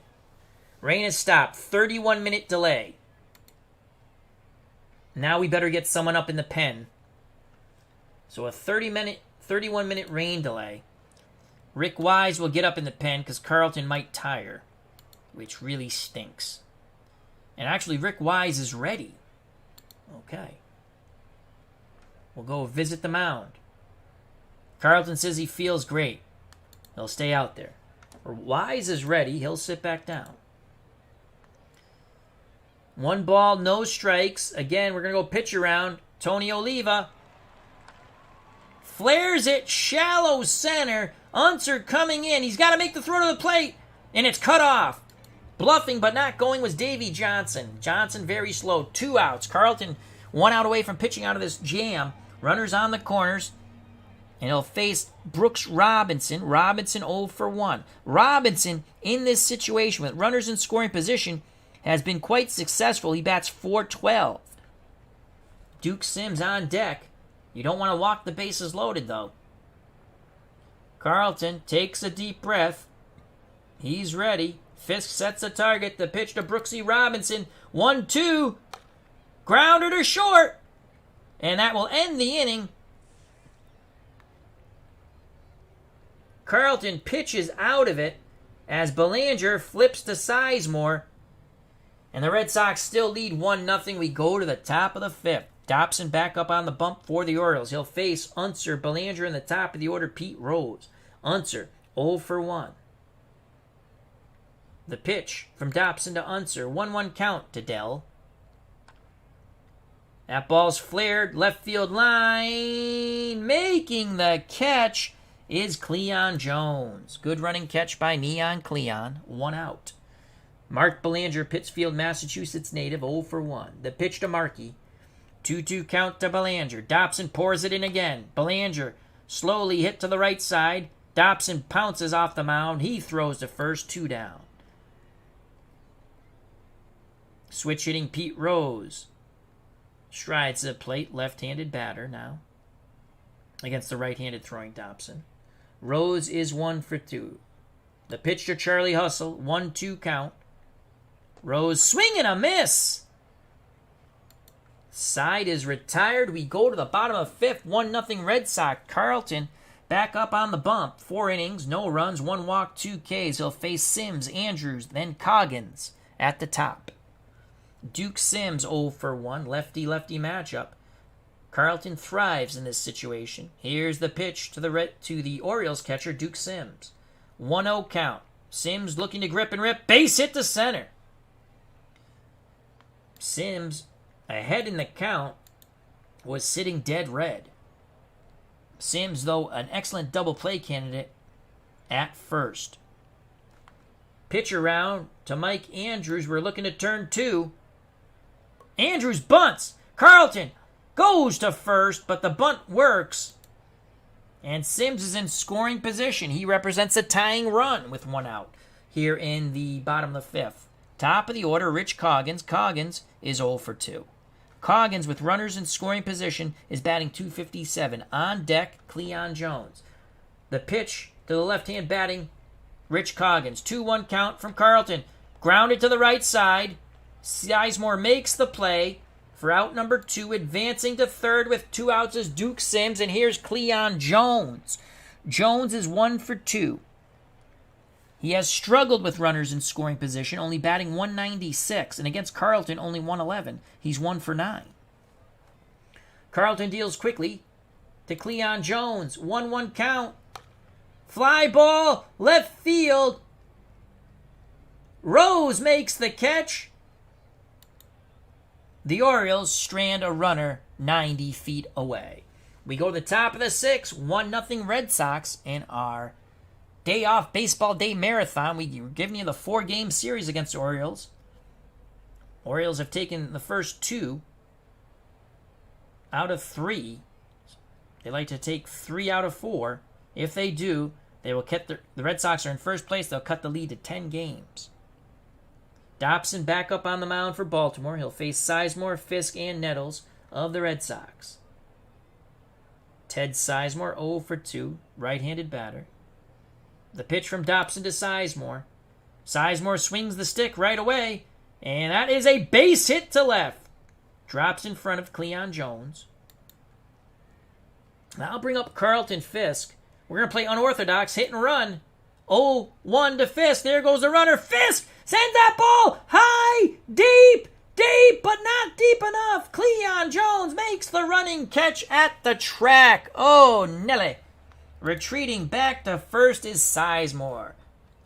Speaker 1: Rain has stopped. 31-minute delay. Now we better get someone up in the pen. So a 31-minute rain delay. Rick Wise will get up in the pen because Carlton might tire, which really stinks. And actually, Rick Wise is ready. Okay. We'll go visit the mound. Carlton says he feels great. He'll stay out there. Wise is ready. He'll sit back down. 1 ball, no strikes. Again, we're going to go pitch around. Tony Oliva flares it shallow center. Unser coming in. He's got to make the throw to the plate. And it's cut off. Bluffing but not going was Davey Johnson. Johnson very slow. 2 outs. Carlton 1 out away from pitching out of this jam. Runners on the corners. And he'll face Brooks Robinson. Robinson 0 for 1. Robinson, in this situation with runners in scoring position, has been quite successful. He bats .412. Duke Sims on deck. You don't want to walk the bases loaded, though. Carlton takes a deep breath. He's ready. Fisk sets a target. The pitch to Brooksy Robinson. 1-2. Grounder to short. And that will end the inning. Carlton pitches out of it as Belanger flips to Sizemore. And the Red Sox still lead 1-0. We go to the top of the 5th. Dobson back up on the bump for the Orioles. He'll face Unser, Belanger in the top of the order, Pete Rose. Unser 0 for 1. The pitch from Dobson to Unser. 1-1 count to Dell. That ball's flared. Left field line. Making the catch is Cleon Jones. Good running catch by Neon Cleon. 1 out. Mark Belanger, Pittsfield, Massachusetts native, 0 for 1. The pitch to Markey. 2-2 count to Belanger. Dobson pours it in again. Belanger slowly hit to the right side. Dobson pounces off the mound. He throws to first, 2 down. Switch hitting Pete Rose. Strides to the plate, left-handed batter now. Against the right-handed throwing Dobson. Rose is 1 for 2. The pitch to Charlie Hustle, 1-2 count. Rose swing and a miss. Side is retired. We go to the bottom of 5th. 1-0 Red Sox. Carlton back up on the bump. 4 innings, no runs, 1 walk, 2 Ks. He'll face Sims, Andrews, then Coggins at the top. Duke Sims 0 for 1, lefty-lefty matchup. Carlton thrives in this situation. Here's the pitch to the Orioles catcher, Duke Sims. 1-0 count. Sims looking to grip and rip. Base hit to center. Sims, ahead in the count, was sitting dead red. Sims, though, an excellent double play candidate at first. Pitch around to Mike Andrews. We're looking to turn 2. Andrews bunts. Carlton goes to first, but the bunt works. And Sims is in scoring position. He represents a tying run with 1 out here in the bottom of the 5th. Top of the order, Rich Coggins. Coggins is 0 for 2. Coggins, with runners in scoring position, is batting .257. On deck, Cleon Jones. The pitch to the left-hand batting, Rich Coggins. 2-1 count from Carlton. Grounded to the right side. Sizemore makes the play for out number 2. Advancing to third with 2 outs is Duke Sims. And here's Cleon Jones. Jones is 1 for 2. He has struggled with runners in scoring position, only batting .196, and against Carlton, only .111. He's 1 for 9. Carlton deals quickly to Cleon Jones. 1-1 count. Fly ball, left field. Rose makes the catch. The Orioles strand a runner 90 feet away. We go to the top of the 6th, 1-0 Red Sox in our day off baseball day marathon. We're giving you the 4-game series against the Orioles. Orioles have taken the first 2 out of 3. They like to take 3 out of 4. If they do, they will cut the Red Sox are in first place. They'll cut the lead to 10 games. Dobson back up on the mound for Baltimore. He'll face Sizemore, Fisk, and Nettles of the Red Sox. Ted Sizemore 0 for 2, right-handed batter. The pitch from Dobson to Sizemore. Sizemore swings the stick right away, and that is a base hit to left. Drops in front of Cleon Jones. Now I'll bring up Carlton Fisk. We're going to play unorthodox hit and run. 0-1 to Fisk. There goes the runner. Fisk sends that ball high, deep, but not deep enough. Cleon Jones makes the running catch at the track. Oh, Nelly. Retreating back to first is Sizemore.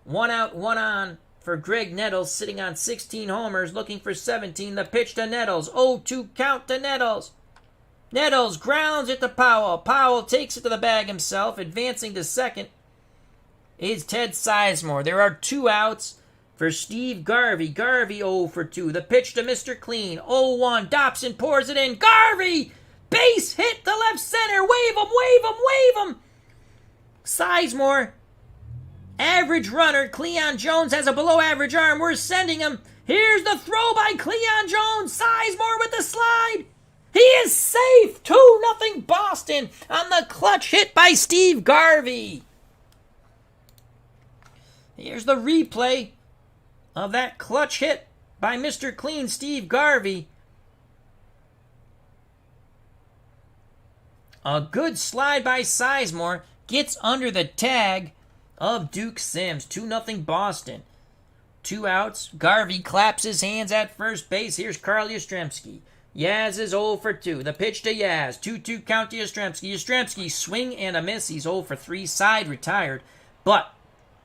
Speaker 1: 1 out, 1 on for Greg Nettles, sitting on 16 homers, looking for 17. The pitch to Nettles. 0-2 count to Nettles. Nettles grounds it to Powell. Powell takes it to the bag himself. Advancing to second is Ted Sizemore. There are 2 outs for Steve Garvey. Garvey 0 for 2. The pitch to Mr. Clean. 0-1. Dobson pours it in. Garvey! Base hit to left center. Wave him, wave him, wave him. Sizemore, average runner. Cleon Jones has a below-average arm. We're sending him. Here's the throw by Cleon Jones. Sizemore with the slide. He is safe. 2-0 Boston on the clutch hit by Steve Garvey. Here's the replay of that clutch hit by Mr. Clean, Steve Garvey. A good slide by Sizemore. Gets under the tag of Duke Sims. 2-0 Boston. 2 outs. Garvey claps his hands at first base. Here's Carl Yastrzemski. Yaz is 0 for 2. The pitch to Yaz. 2-2 count to Yastrzemski. Yastrzemski swing and a miss. He's 0 for 3. Side retired. But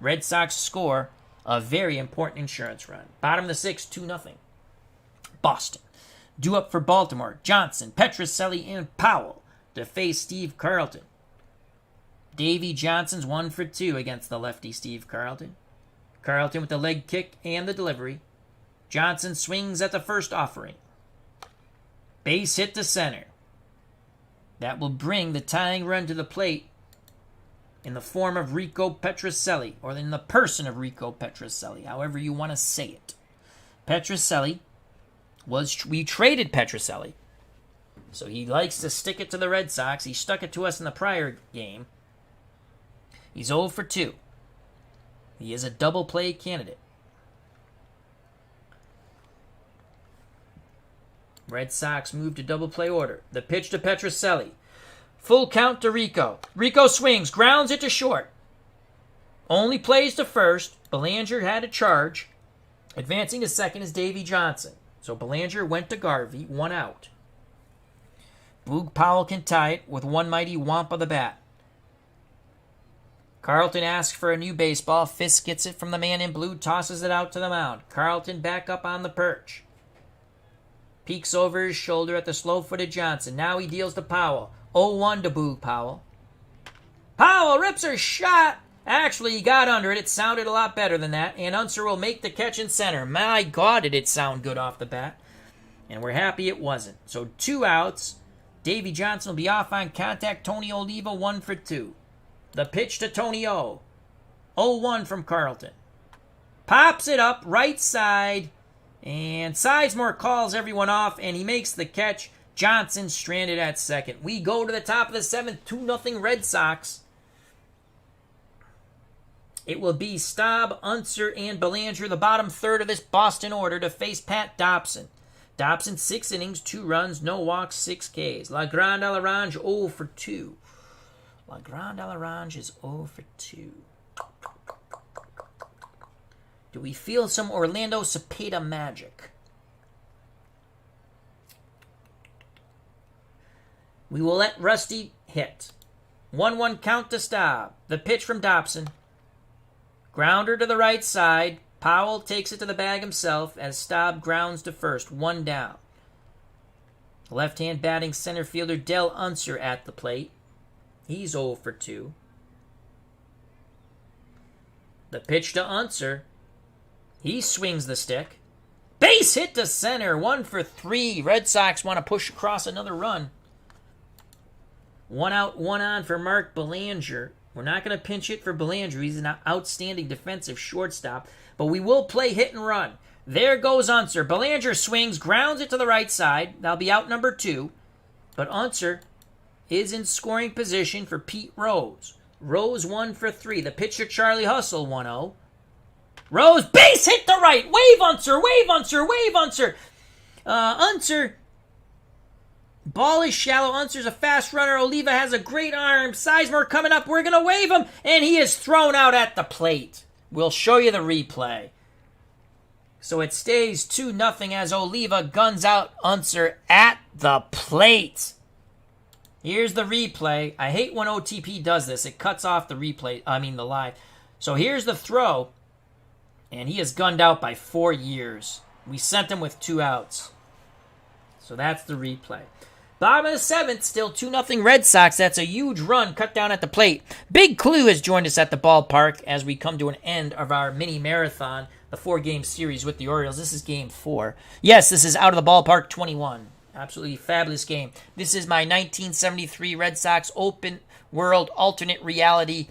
Speaker 1: Red Sox score a very important insurance run. Bottom of the 6th, 2-0. Boston. Due up for Baltimore. Johnson, Petrocelli, and Powell to face Steve Carlton. Davey Johnson's 1 for 2 against the lefty Steve Carlton. Carlton with the leg kick and the delivery. Johnson swings at the first offering. Base hit to center. That will bring the tying run to the plate in the form of Rico Petrocelli, or in the person of Rico Petrocelli, however you want to say it. Petrocelli we traded Petrocelli, so he likes to stick it to the Red Sox. He stuck it to us in the prior game. He's 0 for 2. He is a double play candidate. Red Sox move to double play order. The pitch to Petrocelli. Full count to Rico. Rico swings, grounds it to short. Only plays to first. Belanger had a charge. Advancing to second is Davy Johnson. So Belanger went to Garvey, 1 out. Boog Powell can tie it with one mighty whomp of the bat. Carlton asks for a new baseball. Fisk gets it from the man in blue, tosses it out to the mound. Carlton back up on the perch. Peeks over his shoulder at the slow-footed Johnson. Now he deals to Powell. 0-1 to Boog Powell. Powell rips her shot. Actually, he got under it. It sounded a lot better than that. And Unser will make the catch in center. My God, did it sound good off the bat. And we're happy it wasn't. So 2 outs. Davy Johnson will be off on contact. Tony Oliva 1 for 2. The pitch to Tony O. 0-1 from Carlton. Pops it up right side. And Sizemore calls everyone off. And he makes the catch. Johnson stranded at second. We go to the top of the 7th. 2-0 Red Sox. It will be Staub, Unser, and Belanger, the bottom third of this Boston order, to face Pat Dobson. Dobson, 6 innings, 2 runs, no walks, 6 Ks. La Grande à l'Orange, 0 for 2. La Grande à l'Orange is 0 for 2. Do we feel some Orlando Cepeda magic? We will let Rusty hit. 1-1 count to Staub. The pitch from Dobson. Grounder to the right side. Powell takes it to the bag himself as Staub grounds to first. 1 down. Left-hand batting center fielder Del Unser at the plate. He's 0 for 2. The pitch to Unser. He swings the stick. Base hit to center. 1 for 3. Red Sox want to push across another run. 1 out, 1 on for Mark Belanger. We're not going to pinch hit for Belanger. He's an outstanding defensive shortstop. But we will play hit and run. There goes Unser. Belanger swings, grounds it to the right side. That'll be out number 2. But Unser is in scoring position for Pete Rose. Rose 1 for 3. The pitch to Charlie Hustle, 1-0. Rose, base hit to right. Wave Unser, wave Unser, wave Unser. Unser... Ball is shallow. Unser's a fast runner. Oliva has a great arm. Sizemore coming up. We're going to wave him. And he is thrown out at the plate. We'll show you the replay. So it stays 2-0 as Oliva guns out Unser at the plate. Here's the replay. I hate when OTP does this. It cuts off the replay. The live. So here's the throw. And he is gunned out by 4 years. We sent him with 2 outs. So that's the replay. Bottom of the 7th, still 2-0 Red Sox. That's a huge run cut down at the plate. Big Clue has joined us at the ballpark as we come to an end of our mini marathon, the 4-game series with the Orioles. This is game 4. Yes, this is Out of the Ballpark 21. Absolutely fabulous game. This is my 1973 Red Sox Open World Alternate Reality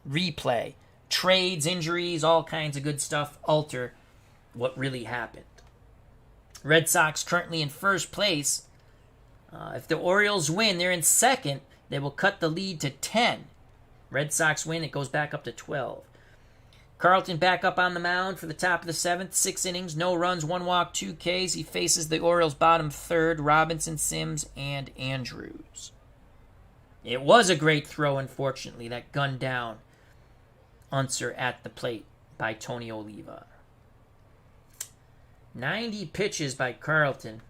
Speaker 1: replay. Trades, injuries, all kinds of good stuff alter what really happened. Red Sox currently in first place. If the Orioles win, they're in second. They will cut the lead to 10. Red Sox win, it goes back up to 12. Carlton back up on the mound for the top of the 7th. 6 innings, no runs, 1 walk, 2 Ks. He faces the Orioles' bottom third, Robinson, Sims, and Andrews. It was a great throw, unfortunately, that gunned down Unser at the plate by Tony Oliva. 90 pitches by Carlton.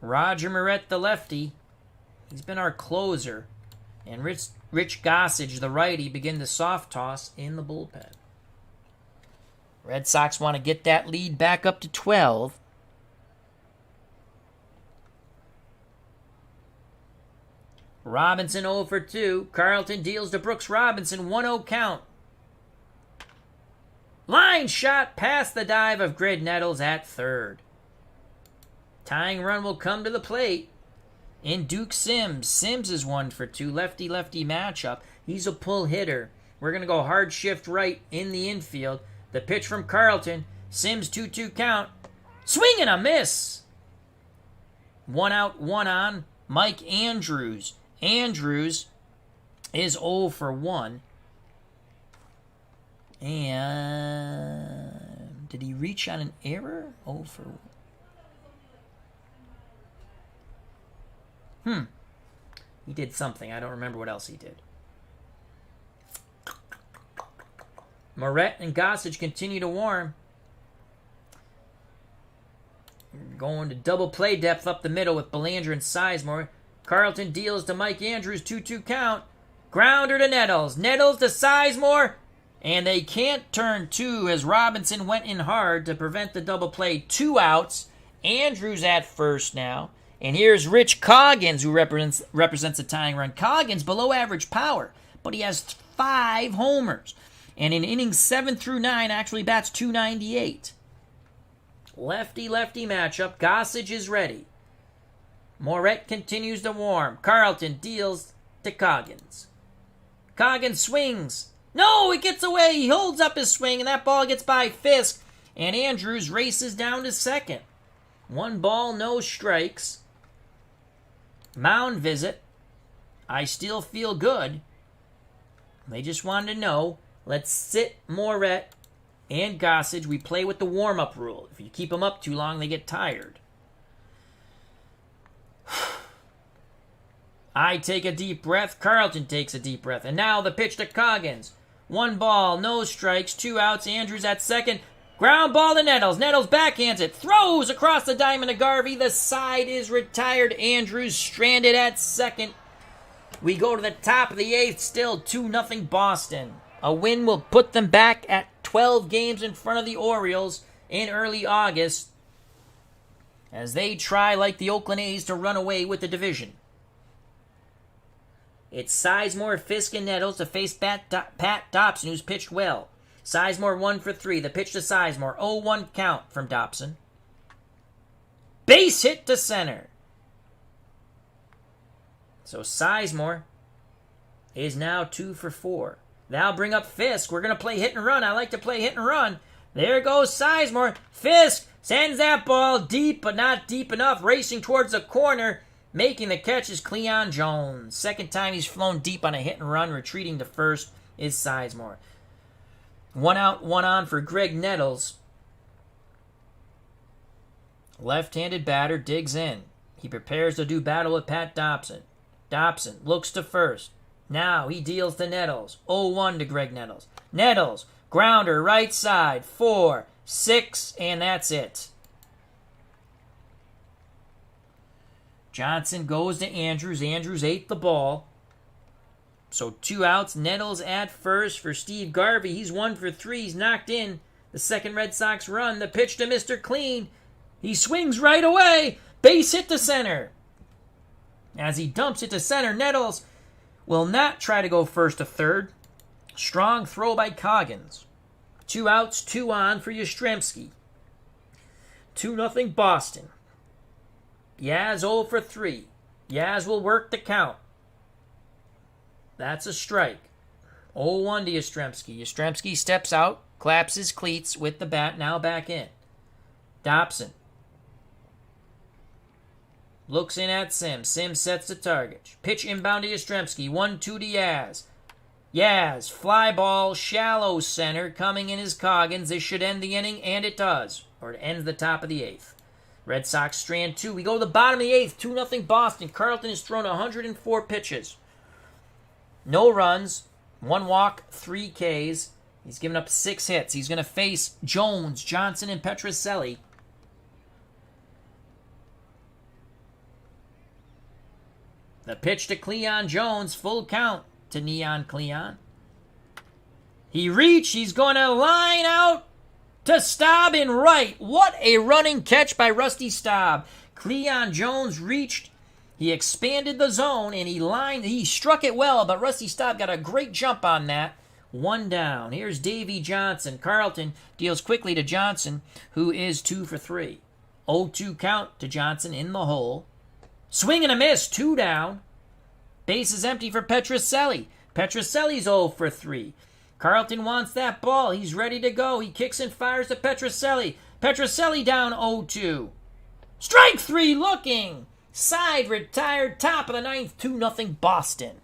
Speaker 1: Roger Moret, the lefty, he's been our closer. And Rich Gossage, the righty, begin the soft toss in the bullpen. Red Sox want to get that lead back up to 12. Robinson 0 for 2. Carlton deals to Brooks Robinson, 1-0 count. Line shot past the dive of Grid Nettles at third. Tying run will come to the plate in Duke Sims. Sims is 1 for 2. Lefty-lefty matchup. He's a pull hitter. We're going to go hard shift right in the infield. The pitch from Carlton. Sims 2-2 count. Swing and a miss. 1 out, 1 on. Mike Andrews. Andrews is 0 for 1. And did he reach on an error? 0 for 1. He did something. I don't remember what else he did. Moret and Gossage continue to warm. Going to double play depth up the middle with Belanger and Sizemore. Carlton deals to Mike Andrews, 2-2 count. Grounder to Nettles. Nettles to Sizemore. And they can't turn two as Robinson went in hard to prevent the double play. 2 outs. Andrews at first now. And here's Rich Coggins, who represents a tying run. Coggins below average power, but he has 5 homers. And in innings 7 through 9 actually bats .298. Lefty-lefty matchup. Gossage is ready. Moret continues to warm. Carlton deals to Coggins. Coggins swings. No, he gets away. He holds up his swing, and that ball gets by Fisk. And Andrews races down to second. 1 ball, no strikes. Mound visit. I still feel good. They just wanted to know. Let's sit Moret and Gossage. We play with the warm-up rule. If you keep them up too long, they get tired. I take a deep breath. Carlton takes a deep breath. And now the pitch to Coggins. 1 ball, no strikes, 2 outs. Andrews at second. Ground ball to Nettles. Nettles backhands it. Throws across the diamond to Garvey. The side is retired. Andrews stranded at second. We go to the top of the 8th. Still 2-0 Boston. A win will put them back at 12 games in front of the Orioles in early August as they try, like the Oakland A's, to run away with the division. It's Sizemore, Fisk, and Nettles to face Pat Dobson, who's pitched well. Sizemore 1 for 3. The pitch to Sizemore. 0-1 count from Dobson. Base hit to center. So Sizemore is now 2 for 4. That'll bring up Fisk. We're going to play hit and run. I like to play hit and run. There goes Sizemore. Fisk sends that ball deep, but not deep enough. Racing towards the corner. Making the catch is Cleon Jones. Second time he's flown deep on a hit and run. Retreating to first is Sizemore. 1 out, 1 on for Greg Nettles. Left-handed batter digs in. He prepares to do battle with Pat Dobson. Dobson looks to first. Now he deals to Nettles. 0-1 to Greg Nettles. Nettles, grounder, right side, 4, 6, and that's it. Johnson goes to Andrews. Andrews ate the ball. So 2 outs. Nettles at first for Steve Garvey. He's 1 for 3. He's knocked in the second Red Sox run. The pitch to Mr. Clean. He swings right away. Base hit to center. As he dumps it to center, Nettles will not try to go first to third. Strong throw by Coggins. 2 outs, 2 on for Yastrzemski. 2-0 Boston. Yaz 0 for 3. Yaz will work the count. That's a strike. 0-1 to Yastrzemski. Yastrzemski steps out, claps his cleats with the bat, now back in. Dobson looks in at Sims. Sims sets the target. Pitch inbound to Yastrzemski. 1-2 to Yaz. Yaz, fly ball, shallow center, coming in is Coggins. This should end the inning, and it does. Or it ends the top of the 8th. Red Sox strand 2. We go to the bottom of the 8th. 2-0 Boston. Carlton has thrown 104 pitches. No runs, 1 walk, 3 Ks. He's given up 6 hits. He's going to face Jones, Johnson, and Petrocelli. The pitch to Cleon Jones, full count to Neon Cleon. He reached, he's going to line out to Staub in right. What a running catch by Rusty Staub. Cleon Jones reached, he expanded the zone, and he struck it well, but Rusty Staub got a great jump on that. 1 down. Here's Davey Johnson. Carlton deals quickly to Johnson, who is 2 for 3. 0-2 count to Johnson in the hole. Swing and a miss, 2 down. Base is empty for Petrocelli. Petrocelli's 0 for 3. Carlton wants that ball. He's ready to go. He kicks and fires to Petrocelli. Petrocelli down 0-2. Strike 3 looking. Side retired, top of the 9th, 2-0 Boston.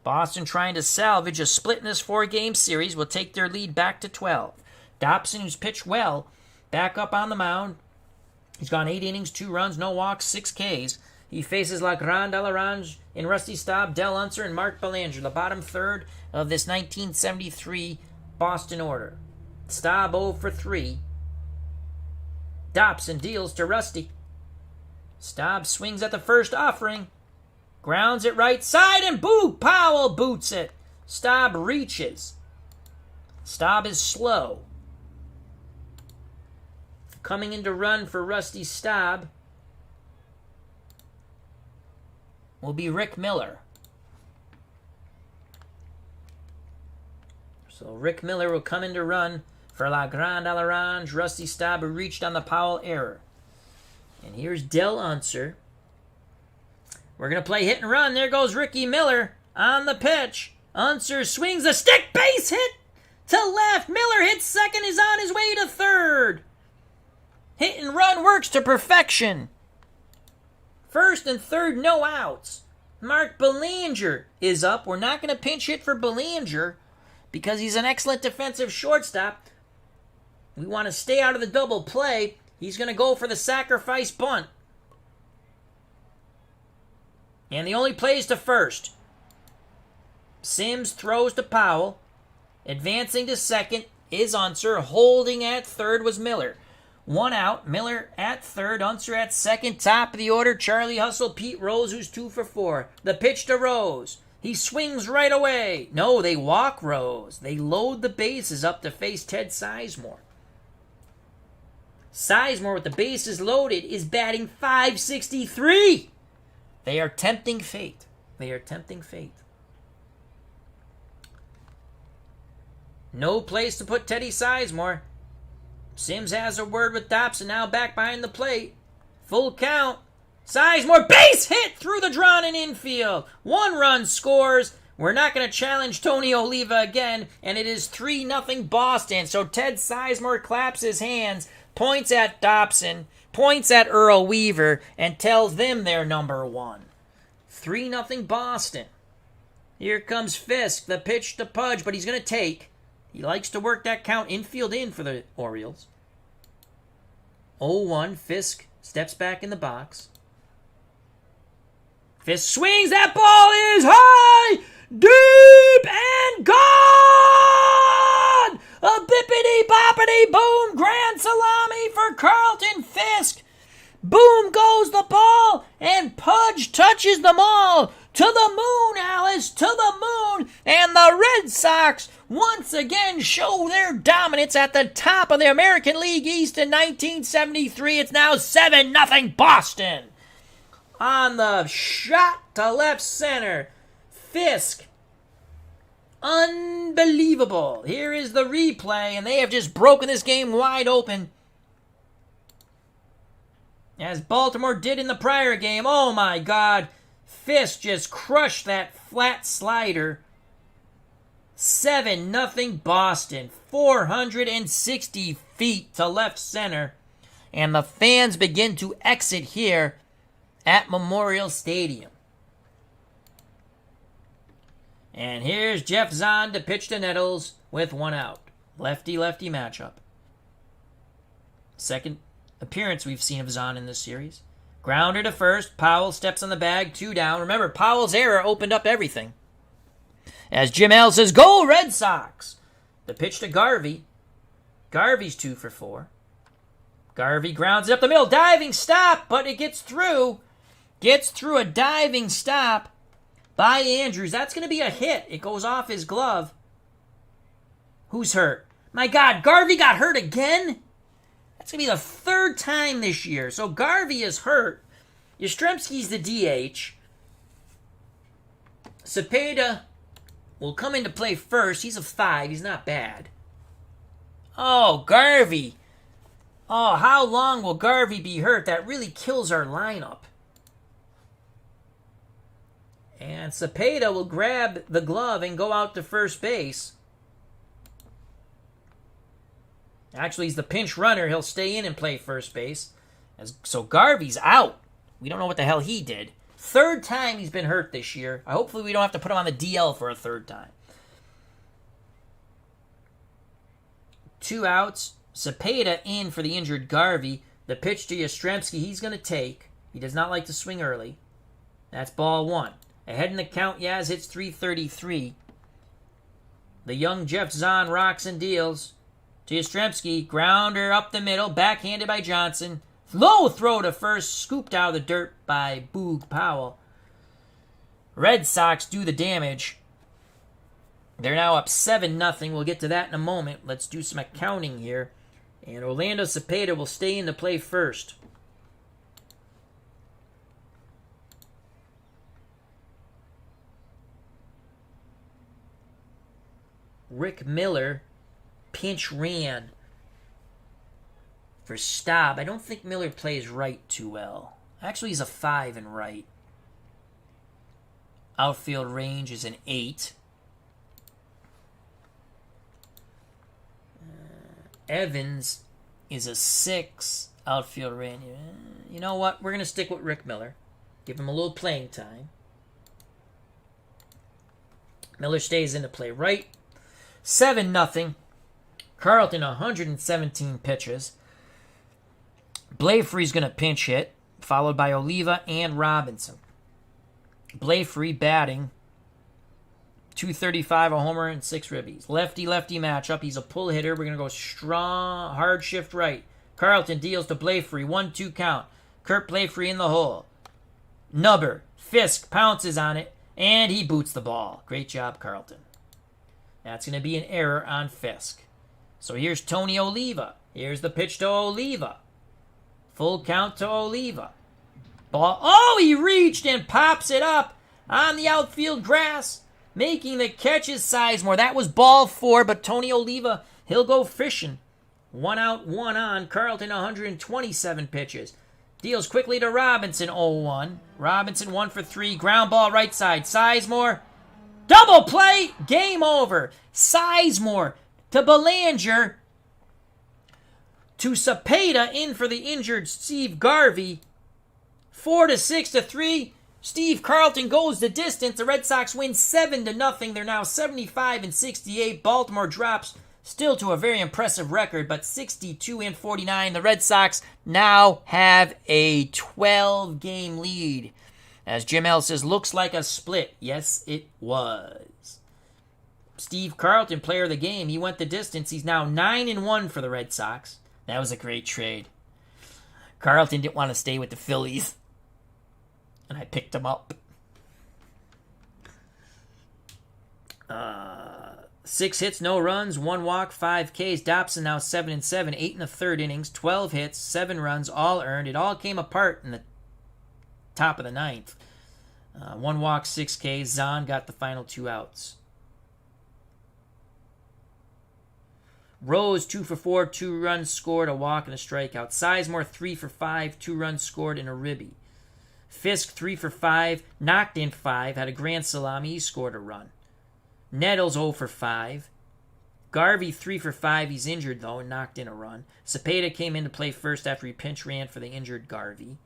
Speaker 1: Boston trying to salvage a split in this 4-game series will take their lead back to 12. Dobson, who's pitched well, back up on the mound. He's gone 8 innings, 2 runs, no walks, 6 Ks. He faces La Grande à l'Orange in Rusty Staub, Del Unser, and Mark Belanger, the bottom third of this 1973 Boston order. Staub 0 for 3. Dobson deals to Rusty. Staub swings at the first offering. Grounds it right side, and Powell boots it. Staub reaches. Staub is slow. Coming in to run for Rusty Staub will be Rick Miller. So Rick Miller will come in to run for La Grande à l'Orange. Rusty Staub reached on the Powell error. And here's Del Unser. We're going to play hit and run. There goes Ricky Miller on the pitch. Unser swings a stick, base hit to left. Miller hits second, is on his way to third. Hit and run works to perfection. First and third, no outs. Mark Belanger is up. We're not going to pinch hit for Belanger because he's an excellent defensive shortstop. We want to stay out of the double play. He's going to go for the sacrifice bunt. And the only play is to first. Sims throws to Powell. Advancing to second is Unser. Holding at third was Miller. One out. Miller at third. Unser at second. Top of the order. Charlie Hustle. Pete Rose, who's 2 for 4. The pitch to Rose. He swings right away. No, they walk Rose. They load the bases up to face Ted Sizemore. Sizemore, with the bases loaded, is batting .563. They are tempting fate. They are tempting fate. No place to put Teddy Sizemore. Sims has a word with Dobson, now back behind the plate. Full count. Sizemore, base hit through the drawn and infield. 1 run scores. We're not going to challenge Tony Oliva again, and it is 3-0 Boston. So Ted Sizemore claps his hands, points at Dobson, points at Earl Weaver, and tells them they're number 1. 3-0 Boston. Here comes Fisk, the pitch to Pudge, but he's going to take. He likes to work that count infield in for the Orioles. 0-1, Fisk steps back in the box. Fisk swings, that ball is high, deep, and gone! A bippity-boppity boom, grand salami for Carlton Fisk. Boom goes the ball, and Pudge touches them all. To the moon, Alice, to the moon. And the Red Sox once again show their dominance at the top of the American League East in 1973. It's now 7-0 Boston. On the shot to left center, Fisk. Unbelievable. Here is the replay, and they have just broken this game wide open. As Baltimore did in the prior game. Oh my God. Fisk just crushed that flat slider. 7-0 Boston. 460 feet to left center. And the fans begin to exit here at Memorial Stadium. And here's Jeff Zahn to pitch to Nettles with 1 out. Lefty-lefty matchup. Second appearance we've seen of Zahn in this series. Grounder to first. Powell steps on the bag. 2 down. Remember, Powell's error opened up everything. As Jim L says, go Red Sox! The pitch to Garvey. Garvey's 2 for 4. Garvey grounds it up the middle. Diving stop, but it gets through. Gets through a diving stop by Andrews. That's going to be a hit. It goes off his glove. Who's hurt? My God, Garvey got hurt again? That's going to be the 3rd time this year. So Garvey is hurt. Yastrzemski's the DH. Cepeda will come into play first. He's a 5. He's not bad. Oh, Garvey. Oh, how long will Garvey be hurt? That really kills our lineup. And Cepeda will grab the glove and go out to first base. Actually, he's the pinch runner. He'll stay in and play first base. So Garvey's out. We don't know what the hell he did. 3rd time he's been hurt this year. Hopefully we don't have to put him on the DL for a 3rd time. 2 outs. Cepeda in for the injured Garvey. The pitch to Yastrzemski he's going to take. He does not like to swing early. That's ball one. Ahead in the count, Yaz hits 333. The young Jeff Zahn rocks and deals. To Yastrzemski, grounder up the middle, backhanded by Johnson. Low throw to first, scooped out of the dirt by Boog Powell. Red Sox do the damage. They're now up 7-0. We'll get to that in a moment. Let's do some accounting here. And Orlando Cepeda will stay into play first. Rick Miller pinch ran for Staub. I don't think Miller plays right too well. Actually, he's a 5 in right. Outfield range is an 8. Evans is a 6. Outfield range. You know what? We're going to stick with Rick Miller. Give him a little playing time. Miller stays into play right. 7-0. Carlton 117 pitches. Blafrey's going to pinch hit, followed by Oliva and Robinson. Blafrey batting 235, a homer, and 6 ribbies. Lefty-lefty matchup. He's a pull hitter. We're going to go strong, hard shift right. Carlton deals to Blafrey. 1-2 count. Kurt Blafrey in the hole. Nubber. Fisk pounces on it, and he boots the ball. Great job, Carlton. That's going to be an error on Fisk. So here's Tony Oliva. Here's the pitch to Oliva. Full count to Oliva. Ball. Oh, he reached and pops it up on the outfield grass. Making the catch is Sizemore. That was ball 4, but Tony Oliva, he'll go fishing. 1 out, 1 on. Carlton 127 pitches. Deals quickly to Robinson, 0-1. Robinson 1 for 3. Ground ball right side. Sizemore. Double play. Game over. Sizemore to Belanger. To Cepeda in for the injured Steve Garvey. 4-6-3. Steve Carlton goes the distance. The Red Sox win 7-0. They're now 75-68. Baltimore drops still to a very impressive record, but 62-49. The Red Sox now have a 12-game lead. As Jim L says, looks like a split. Yes, it was. Steve Carlton, player of the game, he went the distance. He's now 9-1 for the Red Sox. That was a great trade. Carlton didn't want to stay with the Phillies, and I picked him up. 6 hits, no runs, 1 walk, 5 Ks. Dobson now 7-7, 8 in the third innings, 12 hits, 7 runs, all earned. It all came apart in the top of the ninth. 1 walk, 6 Ks. Zahn got the final 2 outs. Rose 2 for 4, 2 runs scored, a walk and a strikeout. Sizemore 3 for 5, 2 runs scored and a ribby. Fisk 3 for 5, knocked in 5, had a grand salami, he scored a run. Nettles 0 for 5. Garvey 3 for 5, he's injured though and knocked in a run. Cepeda came in to play first after he pinch ran for the injured Garvey.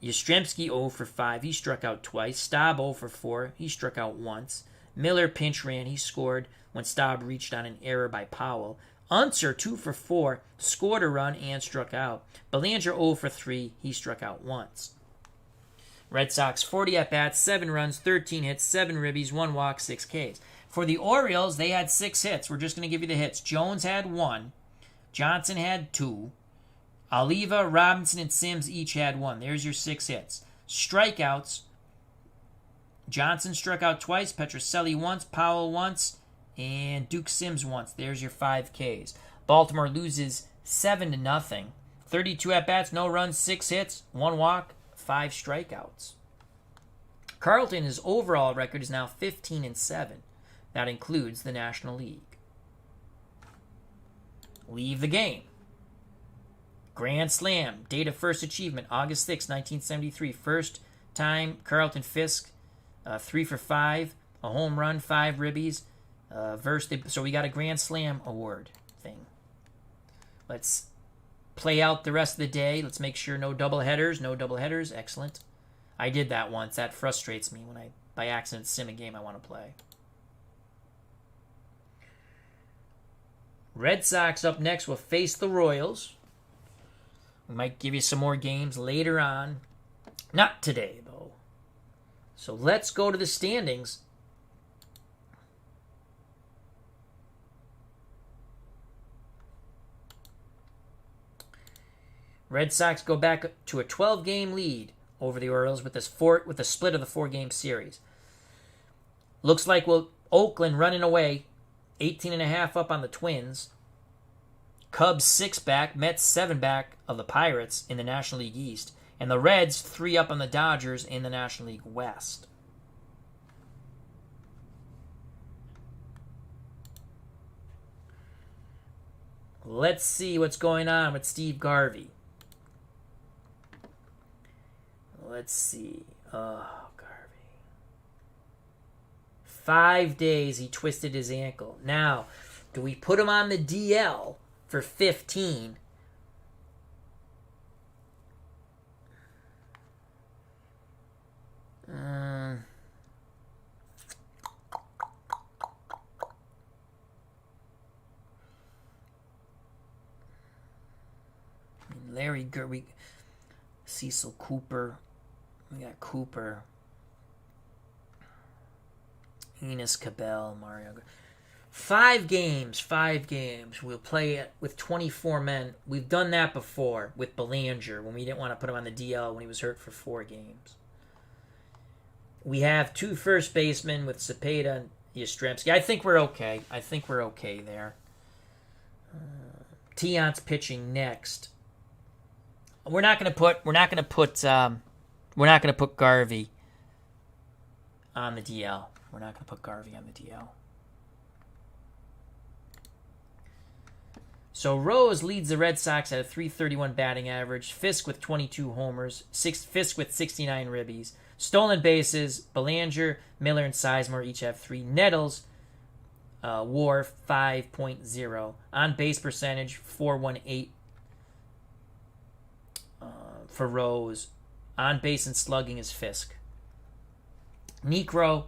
Speaker 1: Yastrzemski 0 for 5, he struck out twice. Staub 0 for 4, he struck out once. Miller pinch ran, he scored when Staub reached on an error by Powell. Unser 2 for 4, scored a run and struck out. Belanger 0 for 3, he struck out once. Red Sox 40 at-bats, 7 runs, 13 hits, 7 ribbies, 1 walk, 6 Ks. For the Orioles, they had 6 hits. We're just going to give you the hits. Jones had 1. Johnson had 2. Oliva, Robinson, and Sims each had 1. There's your 6 hits. Strikeouts. Johnson struck out twice, Petrocelli once, Powell once, and Duke Sims once. There's your 5 Ks. Baltimore loses 7-0. 32 at-bats, no runs, 6 hits, 1 walk, 5 strikeouts. Carlton, his overall record is now 15-7. That includes the National League. Leave the game. Grand Slam, date of first achievement, August 6, 1973. First time Carlton Fisk, 3 for 5, a home run, 5 ribbies. So we got a Grand Slam award thing. Let's play out the rest of the day. Let's make sure no double headers. No double headers. Excellent. I did that once. That frustrates me when I, by accident, sim a game I want to play. Red Sox up next will face the Royals. We might give you some more games later on. Not today, though. So let's go to the standings. Red Sox go back to a 12-game lead over the Orioles with a split of the 4-game series. Looks like Oakland running away, 18.5 up on the Twins. Cubs 6 back, Mets 7 back of the Pirates in the National League East, and the Reds 3 up on the Dodgers in the National League West. Let's see what's going on with Steve Garvey. Let's see. Oh, Garvey. 5 days he twisted his ankle. Now, do we put him on the DL for 15? Larry Gerby, Cecil Cooper. We got Cooper, Enos Cabell, Mario. 5 games. We'll play it with 24 men. We've done that before with Belanger when we didn't want to put him on the DL when he was hurt for 4 games. We have 2 first basemen with Cepeda and Yastrzemski. I think we're okay. There. Tiant's pitching next. We're not gonna put Garvey on the DL. So Rose leads the Red Sox at a .331 batting average. Fisk with 22 homers. Fisk with 69 ribbies. Stolen bases, Belanger, Miller, and Sizemore each have 3. Nettles, WAR 5.0. On base percentage 418 for Rose. On base and slugging is Fisk. Niekro,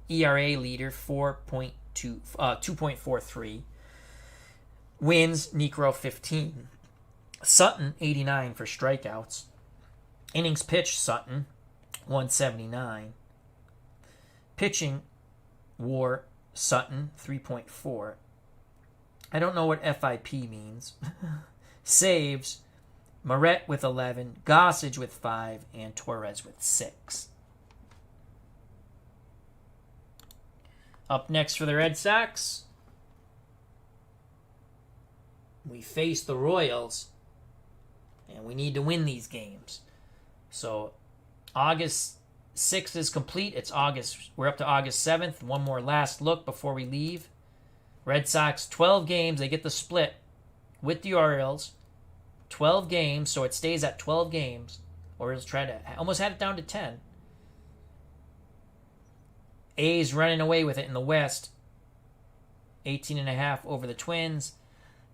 Speaker 1: ERA leader 2.43. Wins, Niekro 15. Sutton 89 for strikeouts. Innings pitched, Sutton 179. Pitching, WAR, Sutton 3.4. I don't know what FIP means. Saves, Moret with 11, Gossage with 5, and Torres with 6. Up next for the Red Sox, we face the Royals, and we need to win these games. So August 6th is complete. We're up to August 7th. One more last look before we leave. Red Sox, 12 games. They get the split with the Orioles. 12 games, so it stays at 12 games. Orioles try to almost had it down to 10. A's running away with it in the West. 18.5 over the Twins.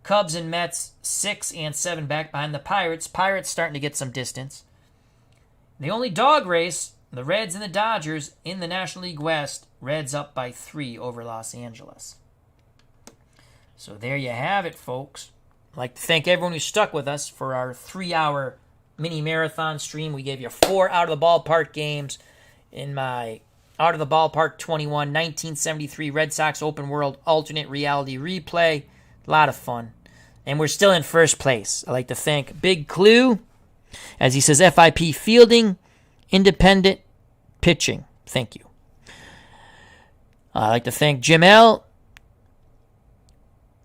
Speaker 1: Cubs and Mets 6 and 7 back behind the Pirates. Pirates starting to get some distance. The only dog race, the Reds and the Dodgers in the National League West. Reds up by 3 over Los Angeles. So there you have it, folks. I'd like to thank everyone who stuck with us for our 3-hour mini marathon stream. We gave you 4 out of the ballpark games in my Out of the Ballpark 21 1973 Red Sox Open World Alternate Reality Replay. A lot of fun. And we're still in first place. I'd like to thank Big Clue, as he says, FIP fielding, independent pitching. Thank you. I'd like to thank Jim L.,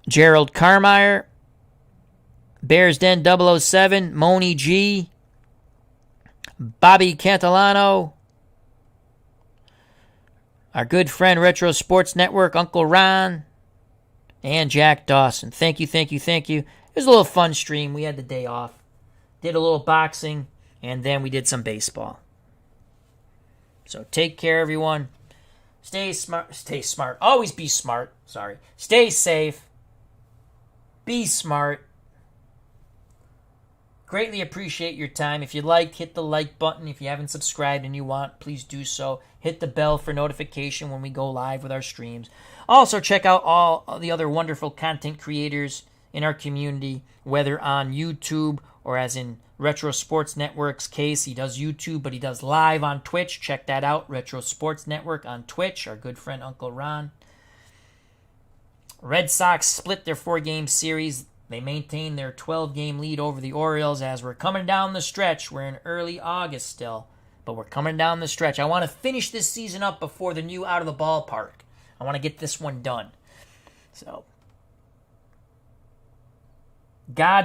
Speaker 1: Gerald Carmeyer, Bears Den 007, Moni G, Bobby Cantilano, our good friend Retro Sports Network, Uncle Ron, and Jack Dawson. Thank you. It was a little fun stream. We had the day off. Did a little boxing, and then we did some baseball. So take care, everyone. Stay smart. Always be smart. Stay safe. Be smart. Greatly appreciate your time. If you liked, hit the like button. If you haven't subscribed and you want, please do so. Hit the bell for notification when we go live with our streams. Also, check out all the other wonderful content creators in our community, whether on YouTube or as in Retro Sports Network's case, he does YouTube, but he does live on Twitch. Check that out. Retro Sports Network on Twitch. Our good friend Uncle Ron. Red Sox split their 4-game series. They maintain their 12-game lead over the Orioles as we're coming down the stretch. We're in early August still, but we're coming down the stretch. I want to finish this season up before the new Out of the Ballpark. I want to get this one done. So, God